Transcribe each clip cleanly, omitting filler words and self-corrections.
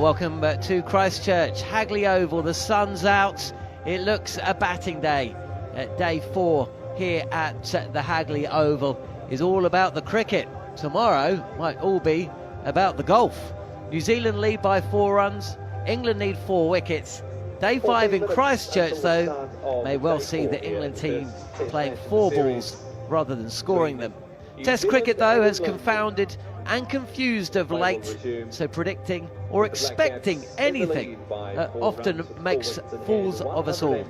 Welcome to Christchurch, Hagley Oval. The sun's out. It looks a batting day. Day 4 here at the Hagley Oval is all about the cricket. Tomorrow might all be about the golf. New Zealand lead by 4 runs. England need 4 wickets. Day 5 in Christchurch, though, may well see the England team playing 4 balls rather than scoring them. Test cricket, though, has confounded and confused of late, so predicting or expecting anything often makes fools of us all.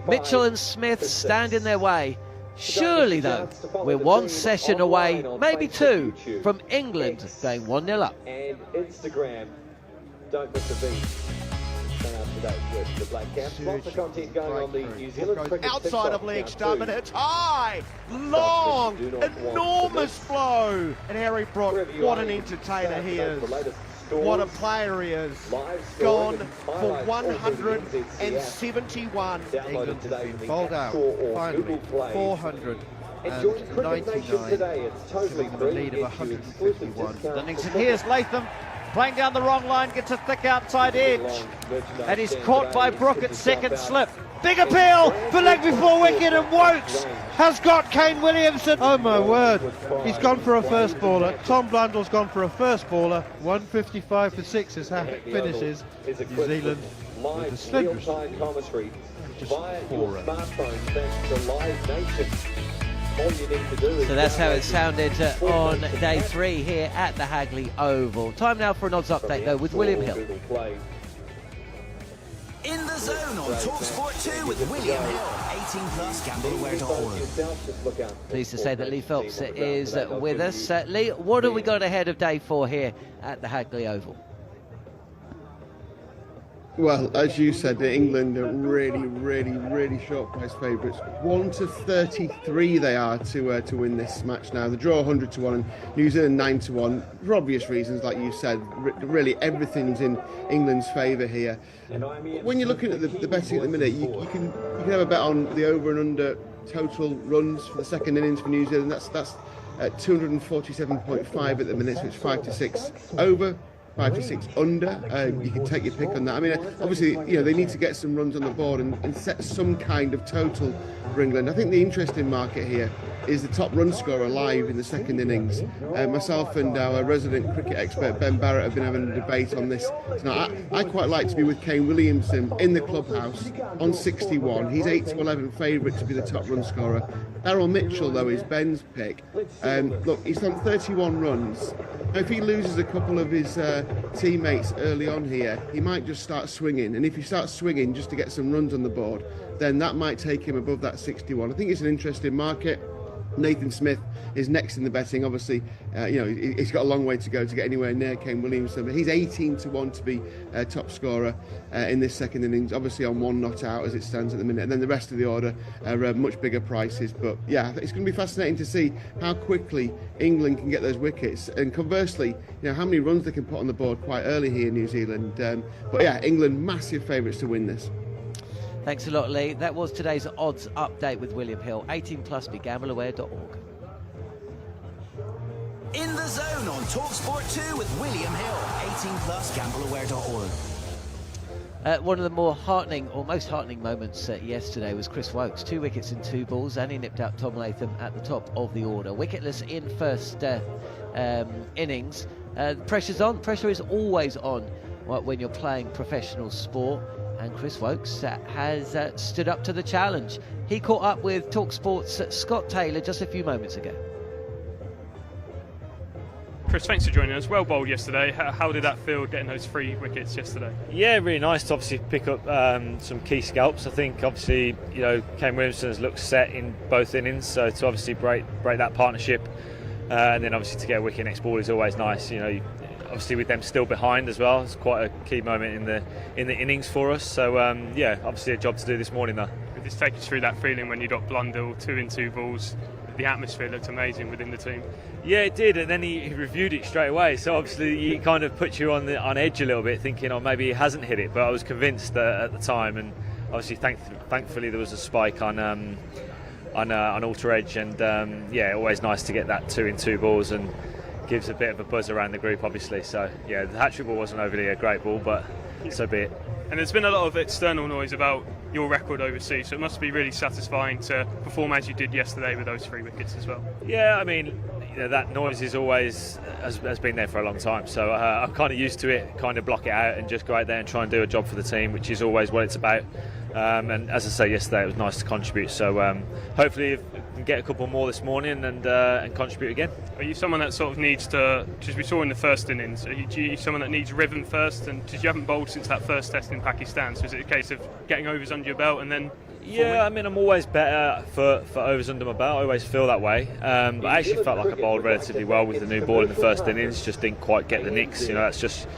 Mitchell and Smith stand in their way. Surely, though, we're 1 session away, maybe 2, from England going 1-0 up. And Instagram, don't miss a beat. Today with the Black Caps. Lots of content going on the New Zealand cricket outside of leg stump, and it's high, long, enormous blow. And Harry Brook, what an entertainer he is. What a player he is. Gone for 171. England has been bowled out, finally, 499, totally the lead of 151. Dunnington, here's Latham, playing down the wrong line, gets a thick outside edge, and he's caught by Brook at second slip. Big appeal for leg before wicket, and Wokes has got Kane Williamson. Oh my word, he's gone for a first baller. Tom Blundell's gone for a first baller. 155 for 6 is how it finishes. New Zealand with the slimmest. Just 4 runs. So that's how it sounded on day 3 here at the Hagley Oval. Time now for an odds update, though, with William Hill. In the Zone on TalkSport 2 with William Hill. 18 plus, gambleware.org. Pleased to say that Lee Phelps is with us. Lee, what have we got ahead of day 4 here at the Hagley Oval? Well, as you said, England are really short price favourites. 1-33 they are to win this match now. The draw 100-1 and New Zealand 9-1 for obvious reasons, like you said. Really, everything's in England's favour here. When you're looking at the betting at the minute, you can have a bet on the over and under total runs for the second innings for New Zealand. That's at 247.5 at the minute, so it's 5-6 over. 5-6 under. You can take your pick on that. I mean, obviously, they need to get some runs on the board and set some kind of total for England. I think the interesting market here is the top run scorer live in the second innings. Myself and our resident cricket expert Ben Barrett have been having a debate on this tonight. I quite like to be with Kane Williamson in the clubhouse on 61. He's 8-11 favourite to be the top run scorer. Daryl Mitchell, though, is Ben's pick. Look, he's done 31 runs. If he loses a couple of his teammates early on here, he might just start swinging. And if he starts swinging just to get some runs on the board, then that might take him above that 61. I think it's an interesting market. Nathan Smith is next in the betting. Obviously, he's got a long way to go to get anywhere near Kane Williamson, but he's 18-1 to be top scorer in this second innings. Obviously, on 1 not out as it stands at the minute, and then the rest of the order are much bigger prices. But yeah, it's going to be fascinating to see how quickly England can get those wickets, and conversely, how many runs they can put on the board quite early here in New Zealand. But yeah, England massive favourites to win this. Thanks a lot, Lee. That was today's odds update with William Hill. 18 plus, be gambleaware.org. In the Zone on TalkSport 2 with William Hill. 18 plus, gambleaware.org. One of the more heartening, or most heartening moments yesterday was Chris Wokes. 2 wickets in 2 balls, and he nipped out Tom Latham at the top of the order. Wicketless in first innings. Pressure's on. Pressure is always on when you're playing professional sport. And Chris Wokes has stood up to the challenge. He caught up with TalkSport's Scott Taylor just a few moments ago. Chris, thanks for joining us. Well bowled yesterday. How did that feel, getting those 3 wickets yesterday? Yeah, really nice to obviously pick up some key scalps. I think obviously, Kane Williamson has looked set in both innings, so to obviously break that partnership, and then obviously to get a wicket next ball is always nice. Obviously with them still behind as well, it's quite a key moment in the innings for us. So yeah, obviously a job to do this morning though. Could this take us through that feeling when you got Blundell 2 in 2 balls? The atmosphere looked amazing within the team. Yeah, it did, and then he reviewed it straight away. So obviously he kind of puts you on edge a little bit, thinking, maybe he hasn't hit it. But I was convinced at the time, and obviously thankfully there was a spike on Alter Edge, and yeah, always nice to get that 2 in 2 balls and gives a bit of a buzz around the group, obviously. So yeah, the hat-trick ball wasn't overly a great ball, but so be it. And there's been a lot of external noise about your record overseas, so it must be really satisfying to perform as you did yesterday with those 3 wickets as well. Yeah, I mean, that noise is always has been there for a long time, so I'm kind of used to it. Kind of block it out and just go out there and try and do a job for the team, which is always what it's about. And as I say, yesterday it was nice to contribute. So hopefully we can get a couple more this morning and contribute again. Are you someone that sort of needs to, as we saw in the first innings, are you someone that needs rhythm first? And because you haven't bowled since that first test in Pakistan, so is it a case of getting overs under your belt and then? Yeah, I mean, I'm always better for overs under my belt. I always feel that way. But I actually felt like I bowled relatively well with the new ball in the first innings. Just didn't quite get the nicks. That's just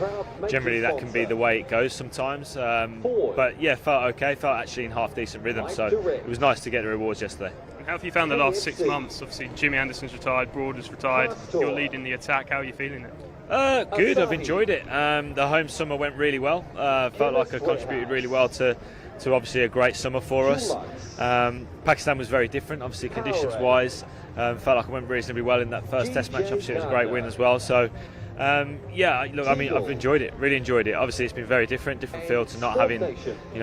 generally that can be the way it goes sometimes. But yeah, felt okay. Felt actually in half decent rhythm. So it was nice to get the rewards yesterday. And how have you found the last 6 months? Obviously, Jimmy Anderson's retired, Broader's retired. You're leading the attack. How are you feeling it? Good. I've enjoyed it. The home summer went really well. Felt like I contributed really well to obviously a great summer for us. Pakistan was very different, obviously conditions-wise. Felt like I went reasonably well in that first Test match. Obviously, it was a great win as well. So, yeah, look, I mean, I've enjoyed it. Really enjoyed it. Obviously, it's been very different feel to not having,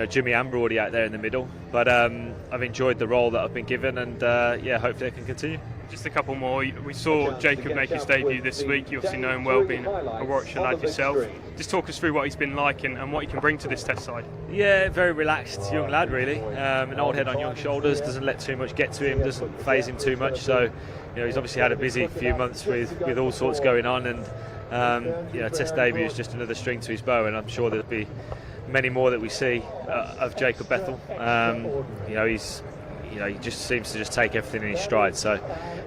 Jimmy and Broady out there in the middle. But I've enjoyed the role that I've been given, and yeah, hopefully I can continue. Just a couple more. We saw Jacob make his debut this week. You obviously know him well, being a Warwickshire lad yourself. Just talk us through what he's been like and what he can bring to this Test side. Yeah, very relaxed young lad, really. An old head on young shoulders, doesn't let too much get to him, doesn't faze him too much. So, he's obviously had a busy few months with all sorts going on, and Test debut is just another string to his bow, and I'm sure there'll be many more that we see of Jacob Bethel. He just seems to just take everything in his stride. So,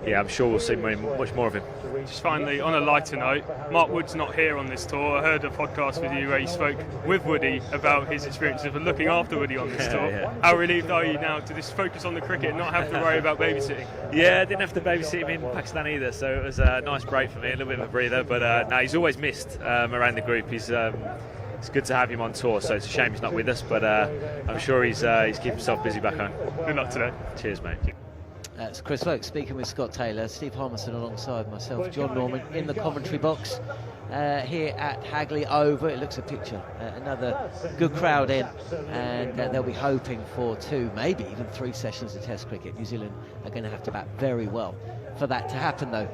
yeah, I'm sure we'll see much more of him. Just finally, on a lighter note, Mark Wood's not here on this tour. I heard a podcast with you where you spoke with Woody about his experiences of looking after Woody on this tour. Yeah. How relieved are you now to just focus on the cricket and not have to worry about babysitting? Yeah, I didn't have to babysit him in Pakistan either, so it was a nice break for me, a little bit of a breather. But no, he's always missed around the group. It's good to have him on tour, so it's a shame he's not with us, but I'm sure he's keeping himself busy back home. Good luck today. Cheers, mate. It's Chris Vokes speaking with Scott Taylor, Steve Harmison alongside myself, John Norman, in the commentary box here at Hagley Oval. It looks a picture, another good crowd in, and they'll be hoping for 2, maybe even 3 sessions of Test cricket. New Zealand are going to have to bat very well for that to happen, though.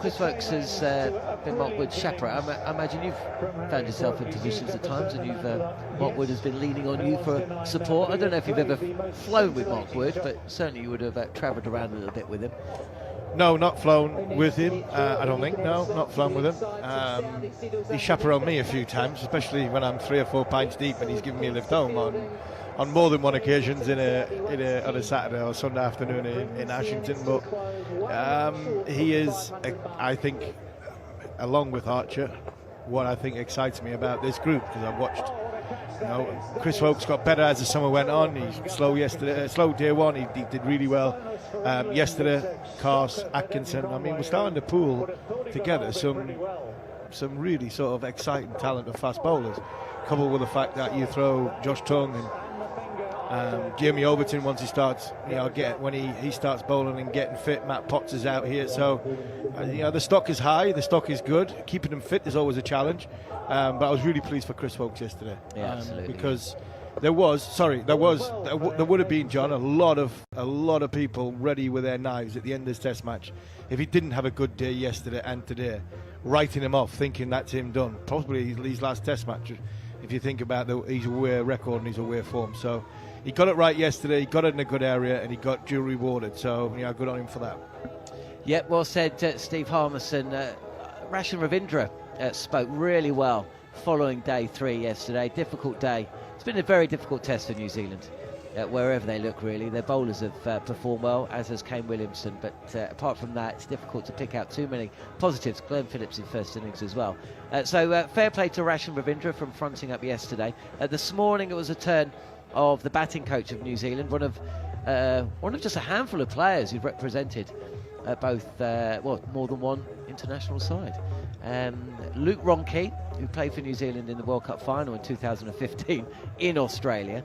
Chris Vokes has been Mark Wood's chaperone. I imagine you've found yourself in positions at times, and Mark Wood has been leaning on you for support. I don't know if you've ever flown with Mark Wood, but certainly you would have travelled around a little bit with him. No, not flown with him. I don't think. No, not flown with him. He chaperoned me a few times, especially when I'm 3 or 4 pints deep, and he's given me a lift home on more than one occasions on a Saturday or Sunday afternoon in Ashington. But he is, I think, along with Archer, what I think excites me about this group, because I've watched. Chris Vokes got better as the summer went on. He's slow day one. He did really well yesterday. Cars, Atkinson. I mean, we're starting to pool together some really sort of exciting talent of fast bowlers, coupled with the fact that you throw Josh Tongue and Jamie Overton once he starts, when he starts bowling and getting fit. Matt Potts is out here, so the stock is high, the stock is good. Keeping them fit is always a challenge, but I was really pleased for Chris Vokes yesterday. Yeah, absolutely. Because there would have been, John, a lot of people ready with their knives at the end of this Test match if he didn't have a good day yesterday and today, writing him off, thinking that's him done. Probably his last Test match, if you think about his away record and his away form. So he got it right yesterday, he got it in a good area, and he got duly rewarded. So, good on him for that. Yep, well said, Steve Harmison. Rashan Ravindra spoke really well following day 3 yesterday. Difficult day. It's been a very difficult Test for New Zealand, wherever they look, really. Their bowlers have performed well, as has Kane Williamson, but apart from that, it's difficult to pick out too many positives. Glenn Phillips in first innings as well. So fair play to Rashan Ravindra from fronting up yesterday. This morning it was a turn of the batting coach of New Zealand, one of just a handful of players who've represented both more than one international side. Luke Ronke, who played for New Zealand in the World Cup final in 2015 in Australia,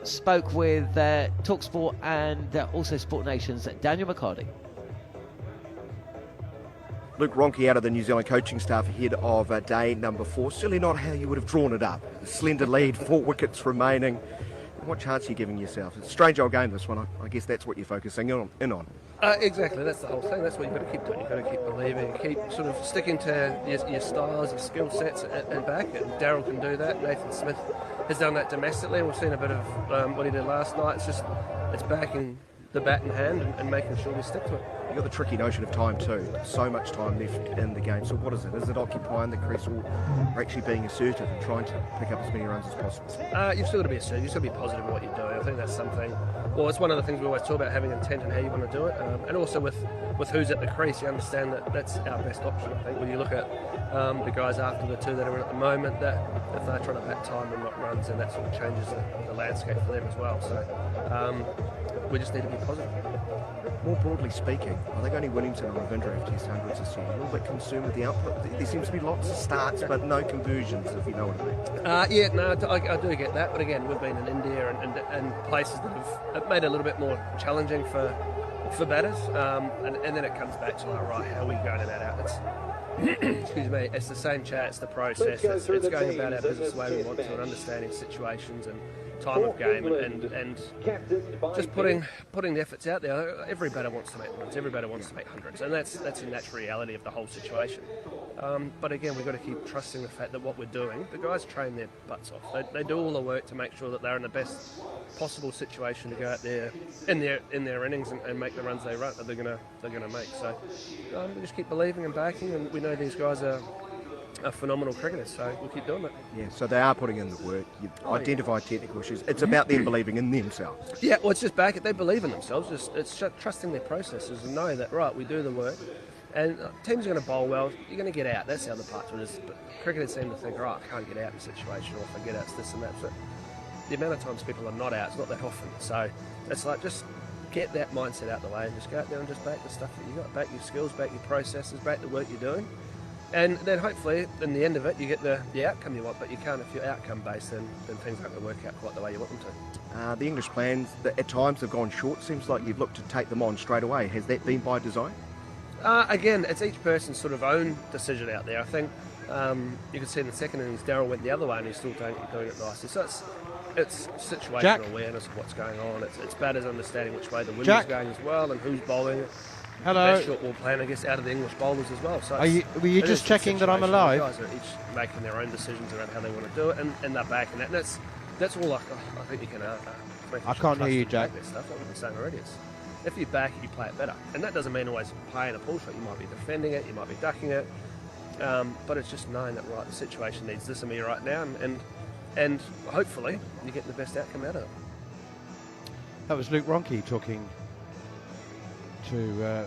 spoke with TalkSport and also Sport Nation's Daniel McCarty. Luke Ronke out of the New Zealand coaching staff ahead of day number 4. Certainly not how you would have drawn it up. A slender lead, 4 wickets remaining. What chance are you giving yourself? It's a strange old game, this one. I guess that's what you're focusing in on. Exactly, that's the whole thing. That's what you've got to keep doing. You've got to keep believing, keep sort of sticking to your styles, your skill sets and back. And Daryl can do that. Nathan Smith has done that domestically. We've seen a bit of what he did last night. It's backing the bat in hand and making sure we stick to it. You've got the tricky notion of time too. So much time left in the game. So what is it? Is it occupying the crease or actually being assertive and trying to pick up as many runs as possible? You've still got to be assertive. You've still got to be positive in what you're doing. I think that's something. Well, it's one of the things we always talk about, having intent and how you want to do it, and also with who's at the crease, you understand that that's our best option. I think when you look at the guys after the 2 that are in at the moment, that if they're trying to bat time and not runs, then that sort of changes the landscape for them as well. So we just need to be positive. More broadly speaking, I think only Williamson and Ravindra have Test 100s this year. A little bit concerned with the output. There seems to be lots of starts, but no conversions, if you know what I mean. Yeah, no, I do get that. But again, we've been in India and places that have made it a little bit more challenging for batters. And then it comes back to, like, right, how are we going about out? Excuse me, it's the same chat, it's the process. It's going about our business the way we want to, and understanding situations and time of game and just putting the efforts out there. Every batter wants to make runs, every batter wants to make hundreds, and that's the natural reality of the whole situation. But again, we've got to keep trusting the fact that what we're doing, the guys train their butts off. They do all the work to make sure that they're in the best possible situation to go out there in their innings and make the runs they're gonna make. So we just keep believing and backing, and we know these guys are phenomenal cricketers, so we'll keep doing it. Yeah, so they are putting in the work. You've identified technical issues. It's about them believing in themselves. Yeah, well, it's just back it. They believe in themselves. It's just trusting their processes and know that, right, we do the work. And teams are going to bowl well. You're going to get out. That's the other part to it. But cricketers seem to think, right, I can't get out in a situation, or if I get out, it's this and that. But the amount of times people are not out, it's not that often. So it's like, just get that mindset out the way and just go out there and just back the stuff that you got. Back your skills, back your processes, back the work you're doing. And then hopefully, in the end of it, you get the outcome you want. But you can't, if you're outcome-based, then things aren't going to work out quite the way you want them to. The English plans that at times have gone short. Seems like you've looked to take them on straight away. Has that been by design? Again, it's each person's sort of own decision out there. I think you can see in the second innings, Daryl went the other way and he's still doing it nicely. So it's situational awareness of what's going on. It's batters understanding which way the wind is going as well and who's bowling. Hello. Best short ball plan, I guess, out of the English bowlers as well. So were you just checking that I'm alive? The guys are each making their own decisions around how they want to do it, and they're backing that. And that's all I think you can. I can't hear you, Jack. Stuff like we've been saying already. If you back it, you play it better, and that doesn't mean always playing a pull shot. You might be defending it, you might be ducking it, but it's just knowing that, right, the situation needs this of me right now, and hopefully you get the best outcome out of it. That was Luke Ronke talking to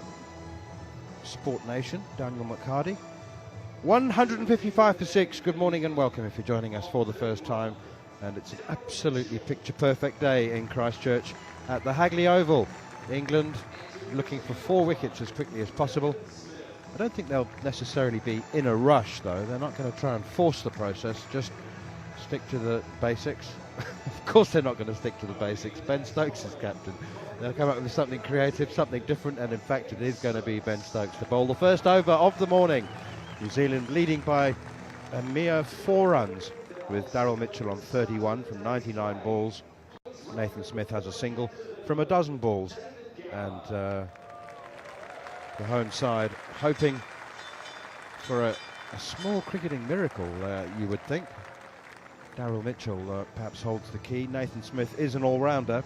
Sport Nation, Daniel McHardy. 155 for 6. Good morning and welcome if you're joining us for the first time. And it's an absolutely picture-perfect day in Christchurch at the Hagley Oval. England looking for 4 wickets as quickly as possible. I don't think they'll necessarily be in a rush, though. They're not going to try and force the process, just stick to the basics. Of course they're not going to stick to the basics. Ben Stokes is captain. They'll come up with something creative, something different, and in fact it is going to be Ben Stokes to bowl the first over of the morning. New Zealand leading by a mere 4 runs with Daryl Mitchell on 31 from 99 balls. Nathan Smith has a single from a dozen balls, and the home side hoping for a small cricketing miracle, you would think. Daryl Mitchell perhaps holds the key. Nathan Smith is an all-rounder,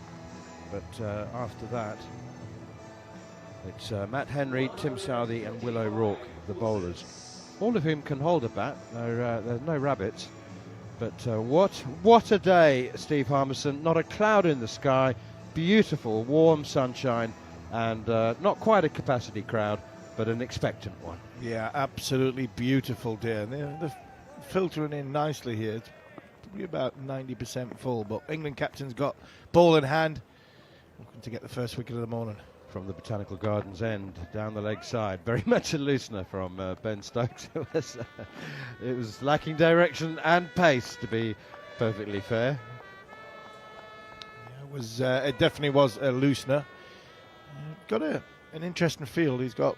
but after that it's Matt Henry, Tim Southey and Will O'Rourke, the bowlers, all of whom can hold a bat. There's no rabbits, but what a day, Steve Harmison. Not a cloud in the sky, beautiful warm sunshine, and not quite a capacity crowd, but an expectant one. Yeah, absolutely beautiful day. They're filtering in nicely here. It's probably about 90% full, but England captain's got ball in hand, looking to get the first wicket of the morning. From the Botanical Gardens end, down the leg side, very much a loosener from Ben Stokes. It was lacking direction and pace, to be perfectly fair. It definitely was a loosener. Got an interesting field. He's got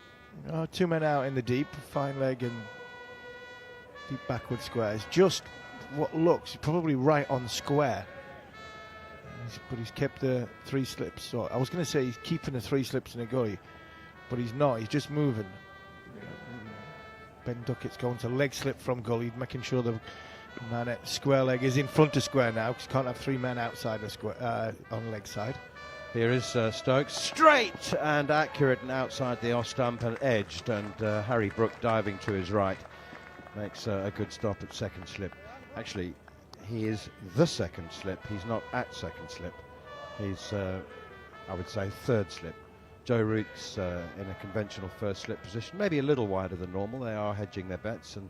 2 men out in the deep, fine leg and deep backward squares. Just what looks probably right on square. But he's kept the 3 slips. So I was going to say he's keeping the 3 slips in a gully, but he's not. He's just moving. Ben Duckett's going to leg slip from gully, making sure the man at square leg is in front of square now, because you can't have 3 men outside of square on leg side. Here is Stokes, straight and accurate and outside the off stump and edged, and Harry Brook diving to his right makes a good stop at second slip. Actually, he is the second slip. He's not at second slip. He's, I would say, third slip. Joe Root's in a conventional first slip position, maybe a little wider than normal. They are hedging their bets and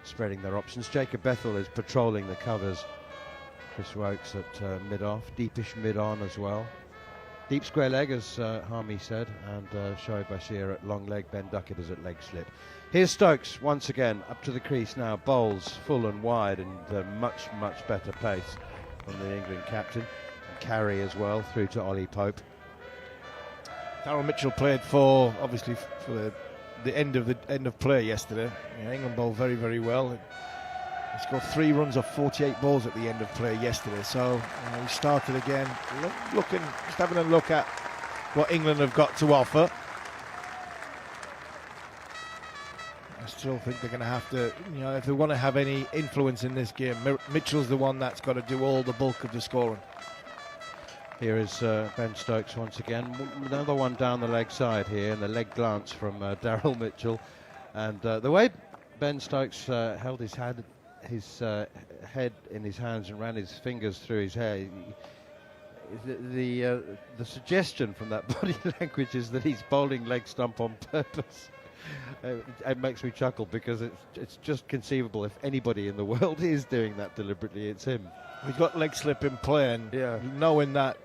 spreading their options. Jacob Bethel is patrolling the covers. Chris Wokes at mid-off, deepish mid-on as well. Deep square leg, as Harmy said, and Shoaib Bashir at long leg. Ben Duckett is at leg slip. Here's Stokes once again up to the crease now, bowls full and wide, and much better pace from the England captain. And carry as well through to Ollie Pope. Daryl Mitchell played for, obviously, for the end of play yesterday. England bowled very well. He scored 3 runs off 48 balls at the end of play yesterday. So he started again, just having a look at what England have got to offer. I still think they're going to have to, if they want to have any influence in this game, Mitchell's the one that's got to do all the bulk of the scoring. Here is Ben Stokes once again. Another one down the leg side here, and the leg glance from Daryl Mitchell. And the way Ben Stokes held his head in his hands and ran his fingers through his hair, the suggestion from that body language is that he's bowling leg stump on purpose. It makes me chuckle, because it's just conceivable if anybody in the world is doing that deliberately, it's him. We've got leg slip in play, and knowing that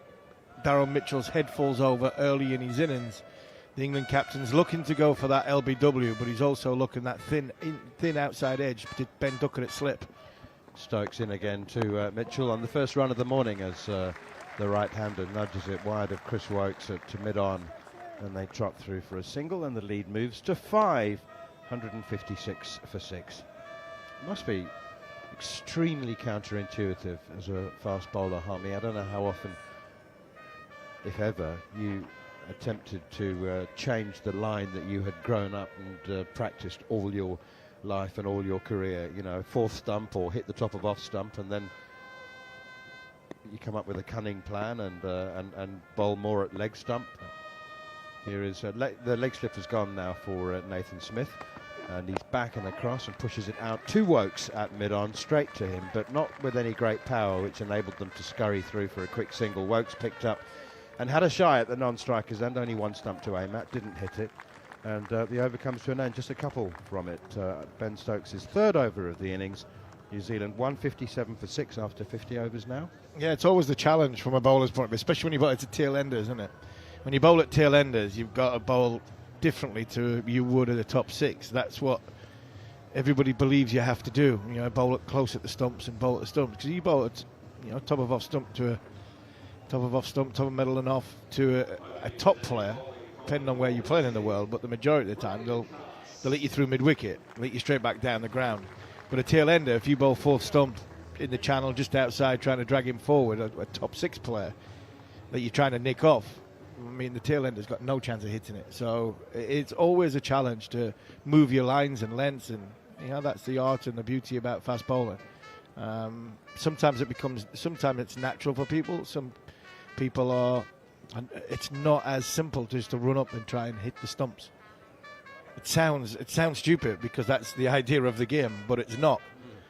Daryl Mitchell's head falls over early in his innings, the England captain's looking to go for that LBW, but he's also looking that thin outside edge to Ben Duckett at slip. Stokes in again to Mitchell on the first run of the morning, as the right-hander nudges it wide of Chris Wokes to mid-on, and they trot through for a single, and the lead moves to 5, 156 for 6. Must be extremely counterintuitive as a fast bowler, Harmy. I don't know how often, if ever, you attempted to change the line that you had grown up and practiced all your life and all your career. Fourth stump or hit the top of off stump, and then you come up with a cunning plan and bowl more at leg stump. Here is the leg slip has gone now for Nathan Smith, and he's back and across and pushes it out to Wokes at mid-on, straight to him, but not with any great power, which enabled them to scurry through for a quick single. Wokes picked up and had a shy at the non-striker's end, only 1 stump to aim at, didn't hit it, and the over comes to an end, just a couple from it. Ben Stokes' 3rd over of the innings. New Zealand 157 for 6 after 50 overs now. Yeah, it's always the challenge from a bowler's point of view, especially when you bowl at tail enders, isn't it? When you bowl at tail enders, you've got to bowl differently to you would at the top 6. That's what everybody believes you have to do. Bowl it close at the stumps and bowl at the stumps, because you bowl at top of off stump to a top of middle and off to a top player, depending on where you're playing in the world. But the majority of the time, they'll hit you through mid-wicket, hit you straight back down the ground. But a tail ender, if you bowl 4th stump in the channel just outside, trying to drag him forward, a top 6 player that you're trying to nick off, the tail ender's got no chance of hitting it. So it's always a challenge to move your lines and lengths, and that's the art and the beauty about fast bowling. Sometimes it's natural for people. Some people are, and it's not as simple just to run up and try and hit the stumps. It sounds stupid, because that's the idea of the game, but it's not.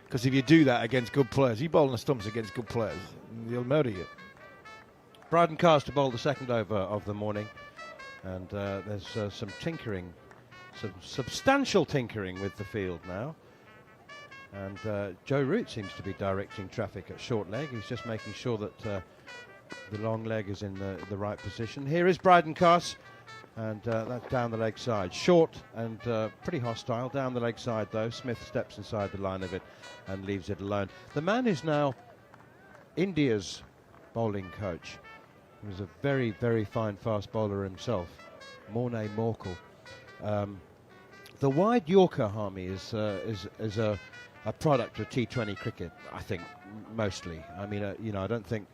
Because if you do that against good players, you bowl on the stumps against good players, they'll murder you. Brydon Carr to bowl the 2nd over of the morning, and there's some tinkering, some substantial tinkering with the field now, and Joe Root seems to be directing traffic at short leg. He's just making sure that the long leg is in the right position. Here is Brydon Carr, and that's down the leg side, short and pretty hostile down the leg side though. Smith steps inside the line of it and leaves it alone. The man is now India's bowling coach. He was a very fine fast bowler himself, Morne Morkel. The wide Yorker, Harmy, is a product of T20 cricket, I think, mostly. I mean, I don't think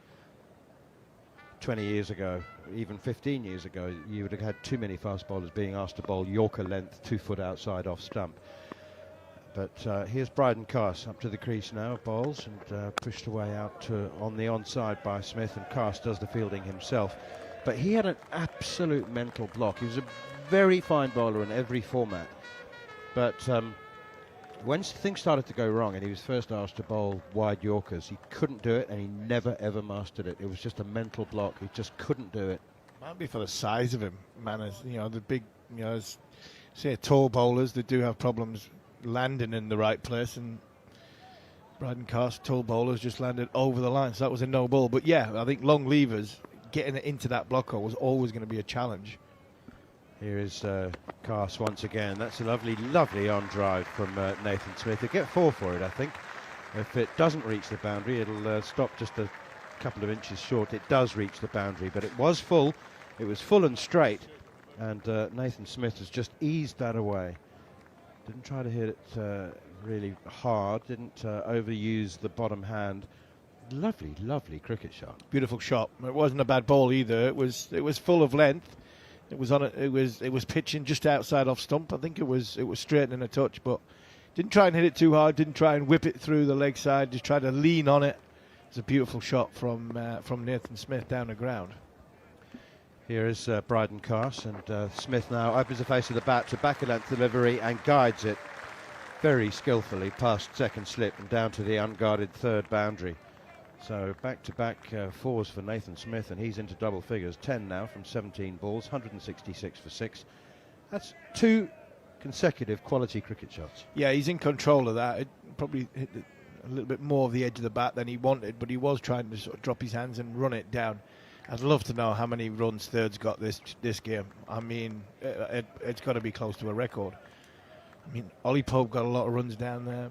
20 years ago, even 15 years ago, you would have had too many fast bowlers being asked to bowl Yorker length, 2 foot outside off stump. But here's Bryden Carse up to the crease now, bowls and pushed away out on the onside by Smith, and Carse does the fielding himself. But he had an absolute mental block. He was a very fine bowler in every format. But when things started to go wrong and he was first asked to bowl wide Yorkers, he couldn't do it, and he never ever mastered it. It was just a mental block. He just couldn't do it. Might be for the size of him, Manners. The big, say tall bowlers, they do have problems landing in the right place, and Bryden Carse, tall bowlers, just landed over the line, so that was a no ball. But yeah, I think long levers, getting it into that blocker was always going to be a challenge. Here is Carse once again. That's a lovely, lovely on drive from Nathan Smith. He'll get 4 for it, I think. If it doesn't reach the boundary, it'll stop just a couple of inches short. It does reach the boundary, but it was full. It was full and straight, and Nathan Smith has just eased that away. Didn't try to hit it really hard, didn't overuse the bottom hand. Lovely, lovely cricket shot. Beautiful shot. It wasn't a bad ball either. It was full of length. It was pitching just outside off stump. I think it was straightening a touch, but didn't try and hit it too hard. Didn't try and whip it through the leg side. Just tried to lean on it. It's a beautiful shot from Nathan Smith down the ground. Here is Bryden Carse, and Smith now opens the face of the bat to back a length delivery and guides it very skillfully past second slip and down to the unguarded third boundary. So back-to-back 4s for Nathan Smith, and he's into double figures. 10 now from 17 balls, 166 for 6. That's 2 consecutive quality cricket shots. Yeah, he's in control of that. It probably hit a little bit more of the edge of the bat than he wanted, but he was trying to sort of drop his hands and run it down. I'd love to know how many runs Third's got this game. I mean, it's got to be close to a record. I mean, Ollie Pope got a lot of runs down there.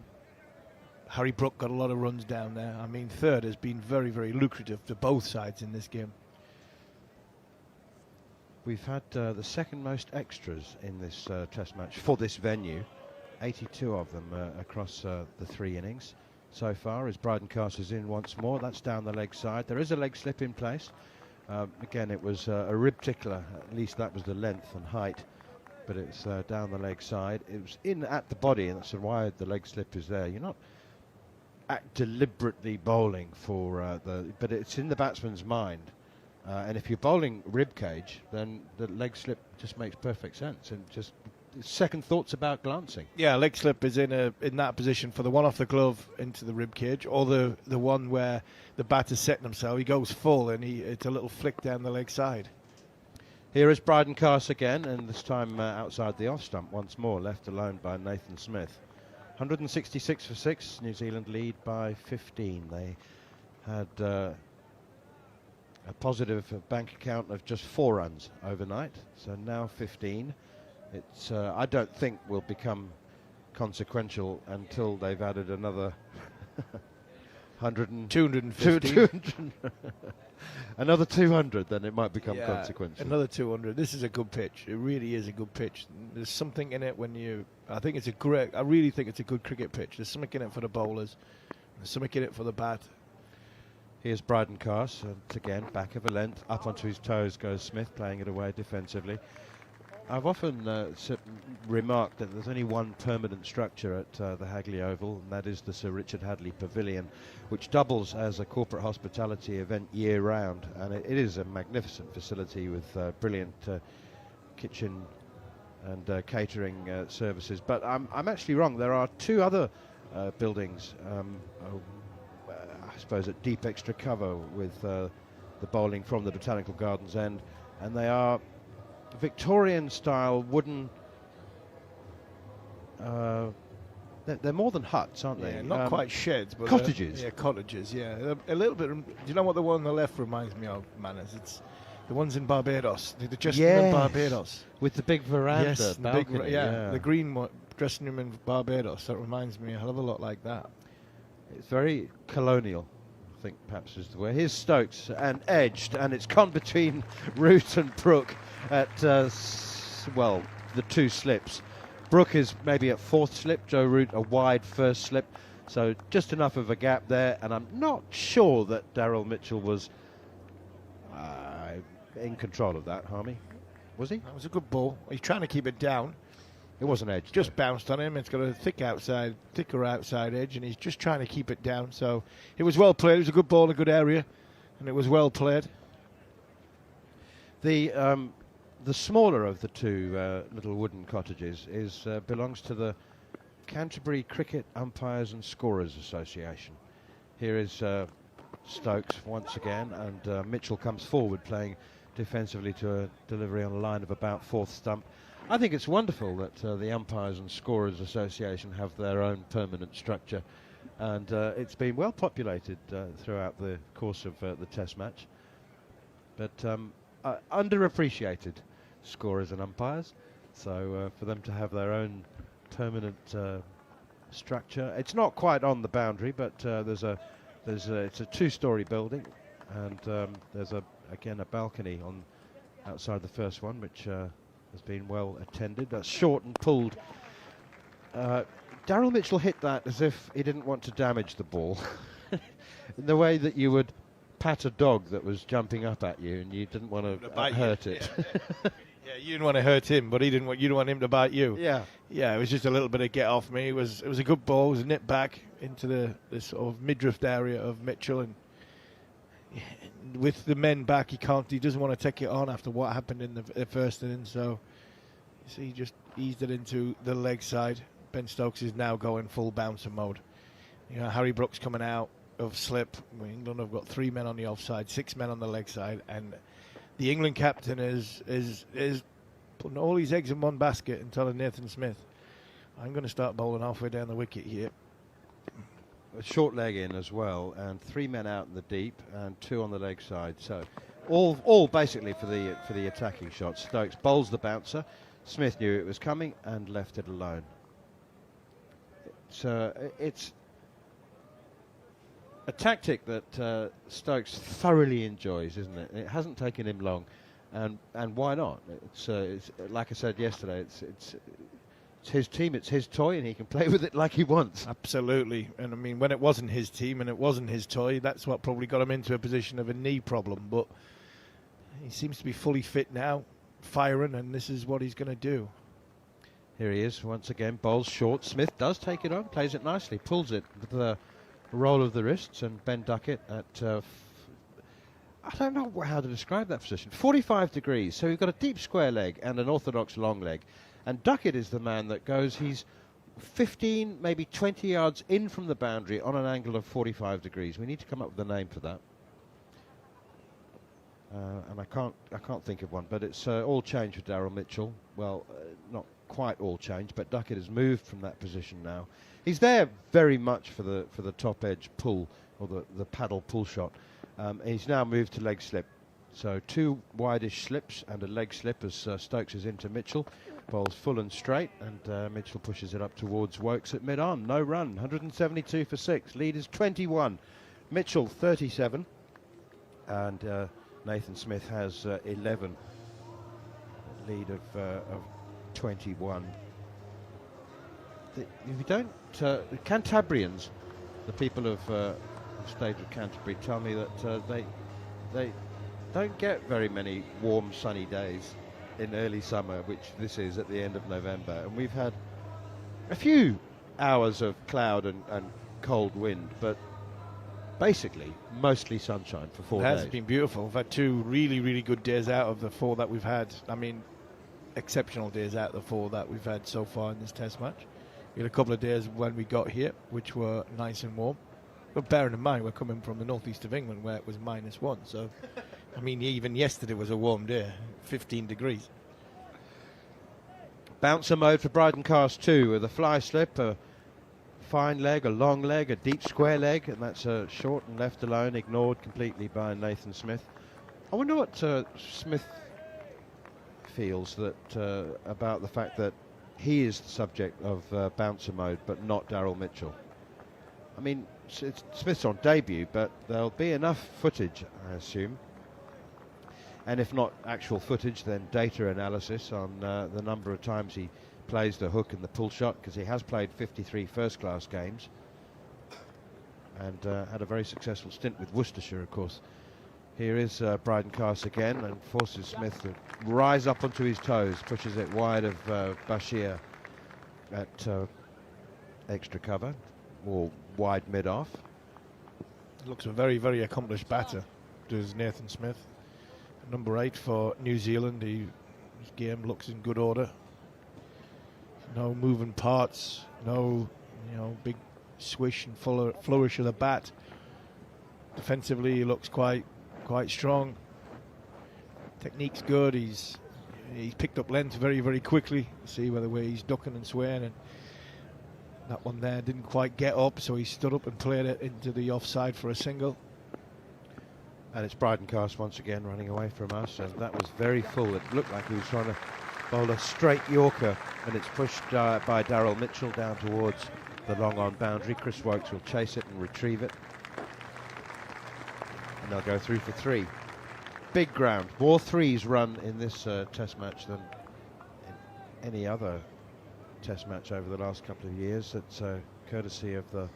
Harry Brook got a lot of runs down there. I mean, Third has been very, very lucrative to both sides in this game. We've had the second most extras in this test match for this venue. 82 of them across the 3 innings so far, as Bryden Carse is in once more. That's down the leg side. There is a leg slip in place. Again, it was a rib tickler. At least that was the length and height. But it's down the leg side. It was in at the body, and that's why the leg slip is there. You're not deliberately bowling for but it's in the batsman's mind. And if you're bowling rib cage, then the leg slip just makes perfect sense. And just second thoughts about glancing. Yeah, leg slip is in that position for the one off the glove into the rib cage, or the one where the batter's setting himself. He goes full, and it's a little flick down the leg side. Here is Bryden Carse again, and this time outside the off stump once more, left alone by Nathan Smith. 166 for 6. New Zealand lead by 15. They had a positive bank account of just 4 runs overnight, so now 15. It's I don't think will become consequential until they've added another 250. Another 200, then it might become consequential. Another 200. This is a good pitch. It really is a good pitch. There's something in it I really think it's a good cricket pitch. There's something in it for the bowlers. There's something in it for the bat. Here's Bryden Carse, and again, back of a length, up onto his toes goes Smith, playing it away defensively. I've often remarked that there's only one permanent structure at the Hagley Oval, and that is the Sir Richard Hadley Pavilion, which doubles as a corporate hospitality event year-round. And it is a magnificent facility with brilliant kitchen and catering services. But I'm actually wrong. There are 2 other buildings, I suppose, at deep extra cover with the bowling from the Botanical Gardens end, and they are Victorian-style wooden. They're more than huts, aren't they? Yeah, not quite sheds, but cottages. Cottages. Yeah, a little bit. Do you know what the one on the left reminds me of, Manners? It's the ones in Barbados, the dressing room in Barbados, with the big veranda. Yes, balcony, the green one, dressing room in Barbados. That reminds me a hell of a lot like that. It's very colonial, I think, perhaps is the way. Here's Stokes, and edged, and it's gone between Root and Brook at, the 2 slips. Brook is maybe at fourth slip, Joe Root a wide first slip, so just enough of a gap there, and I'm not sure that Daryl Mitchell was in control of that, Harmy. Was he? That was a good ball. He's trying to keep it down. It wasn't edge. Just bounced on him. It's got a thicker outside edge, and he's just trying to keep it down. So it was well played. It was a good ball, a good area, and it was well played. The smaller of the two little wooden cottages belongs to the Canterbury Cricket Umpires and Scorers Association. Here is Stokes once again, and Mitchell comes forward playing defensively to a delivery on a line of about fourth stump. I think it's wonderful that the Umpires and Scorers Association have their own permanent structure, and it's been well populated throughout the course of the Test match. But underappreciated scorers and umpires, so for them to have their own permanent structure. It's not quite on the boundary, but it's a two-story building, and there's again a balcony on outside the first one, which has been well attended. That's short and pulled. Daryl Mitchell hit that as if he didn't want to damage the ball, in the way that you would pat a dog that was jumping up at you and you didn't want to hurt it. Yeah, you didn't want to hurt him, but you didn't want him to bite you. Yeah. Yeah, it was just a little bit of get off me. It was a good ball. It was nipped back into the sort of midriff area of Mitchell, and with the men back, he doesn't want to take it on after what happened in the first inning, so he just eased it into the leg side. Ben Stokes is now going full bouncer mode. You know, Harry Brook's coming out of slip. England have got 3 men on the offside, 6 men on the leg side, and the England captain is putting all his eggs in one basket and telling Nathan Smith, I'm going to start bowling halfway down the wicket here. A short leg in as well, and 3 men out in the deep and 2 on the leg side. So all basically for the attacking shot. Stokes bowls the bouncer. Smith knew it was coming and left it alone. So it's a tactic that Stokes thoroughly enjoys, isn't it? It hasn't taken him long, and why not? It's like I said yesterday. It's his team, it's his toy, and he can play with it like he wants. Absolutely. And I mean, when it wasn't his team and it wasn't his toy, that's what probably got him into a position of a knee problem. But he seems to be fully fit now, firing, and this is what he's going to do. Here he is once again, bowls short. Smith does take it on, plays it nicely, pulls it with the roll of the wrists, and Ben Duckett at I don't know how to describe that position. 45 degrees, so you've got a deep square leg and an orthodox long leg. And Duckett is the man that goes, he's 15, maybe 20 yards in from the boundary on an angle of 45 degrees. We need to come up with a name for that. And I can't think of one, but it's all changed with Daryl Mitchell. Well, not quite all changed, but Duckett has moved from that position now. He's there very much for the top edge pull, or the paddle pull shot. He's now moved to leg slip. So 2 wide-ish slips and a leg slip as Stokes is into Mitchell. Bowls full and straight, and Mitchell pushes it up towards Wokes at mid-arm. No run, 172 for 6. Lead is 21. Mitchell 37, and Nathan Smith has 11. Lead of 21. If you don't, the Cantabrians, the people of state of Canterbury, tell me that they don't get very many warm, sunny days in early summer, which this is at the end of November, and we've had a few hours of cloud and cold wind, but basically mostly sunshine for 4 days. It has been beautiful. We've had 2 really, really good days out of the 4 that we've had. I mean, exceptional days out of the 4 that we've had so far in this Test match. We had a couple of days when we got here, which were nice and warm. But bearing in mind, we're coming from the northeast of England where it was -1. So, I mean, even yesterday was a warm day, 15 degrees. Bouncer mode for Bryden Cast 2 with a fly slip, a fine leg, a long leg, a deep square leg, and that's short and left alone, ignored completely by Nathan Smith. I wonder what Smith feels that about the fact that he is the subject of bouncer mode, but not Daryl Mitchell. I mean, Smith's on debut, but there'll be enough footage, I assume. And if not actual footage, then data analysis on the number of times he plays the hook and the pull shot, because he has played 53 first-class games and had a very successful stint with Worcestershire, of course. Here is Bryden Carse again, and forces Smith to rise up onto his toes, pushes it wide of Bashir at extra cover, or wide mid-off. Looks a very, very accomplished batter, does Nathan Smith. Number 8 for New Zealand. His game looks in good order. No moving parts, no big swish and flourish of the bat. Defensively, he looks quite strong. Technique's good. He's picked up length very, very quickly. See by the way he's ducking and swaying, and that one there didn't quite get up, so he stood up and played it into the offside for a single. And it's Bryden Carse once again running away from us, and that was very full. It looked like he was trying to bowl a straight Yorker, and it's pushed by Daryl Mitchell down towards the long on boundary. Chris Woakes will chase it and retrieve it, and they'll go through for 3. Big ground. More 3s run in this test match than in any other test match over the last couple of years. That's courtesy of the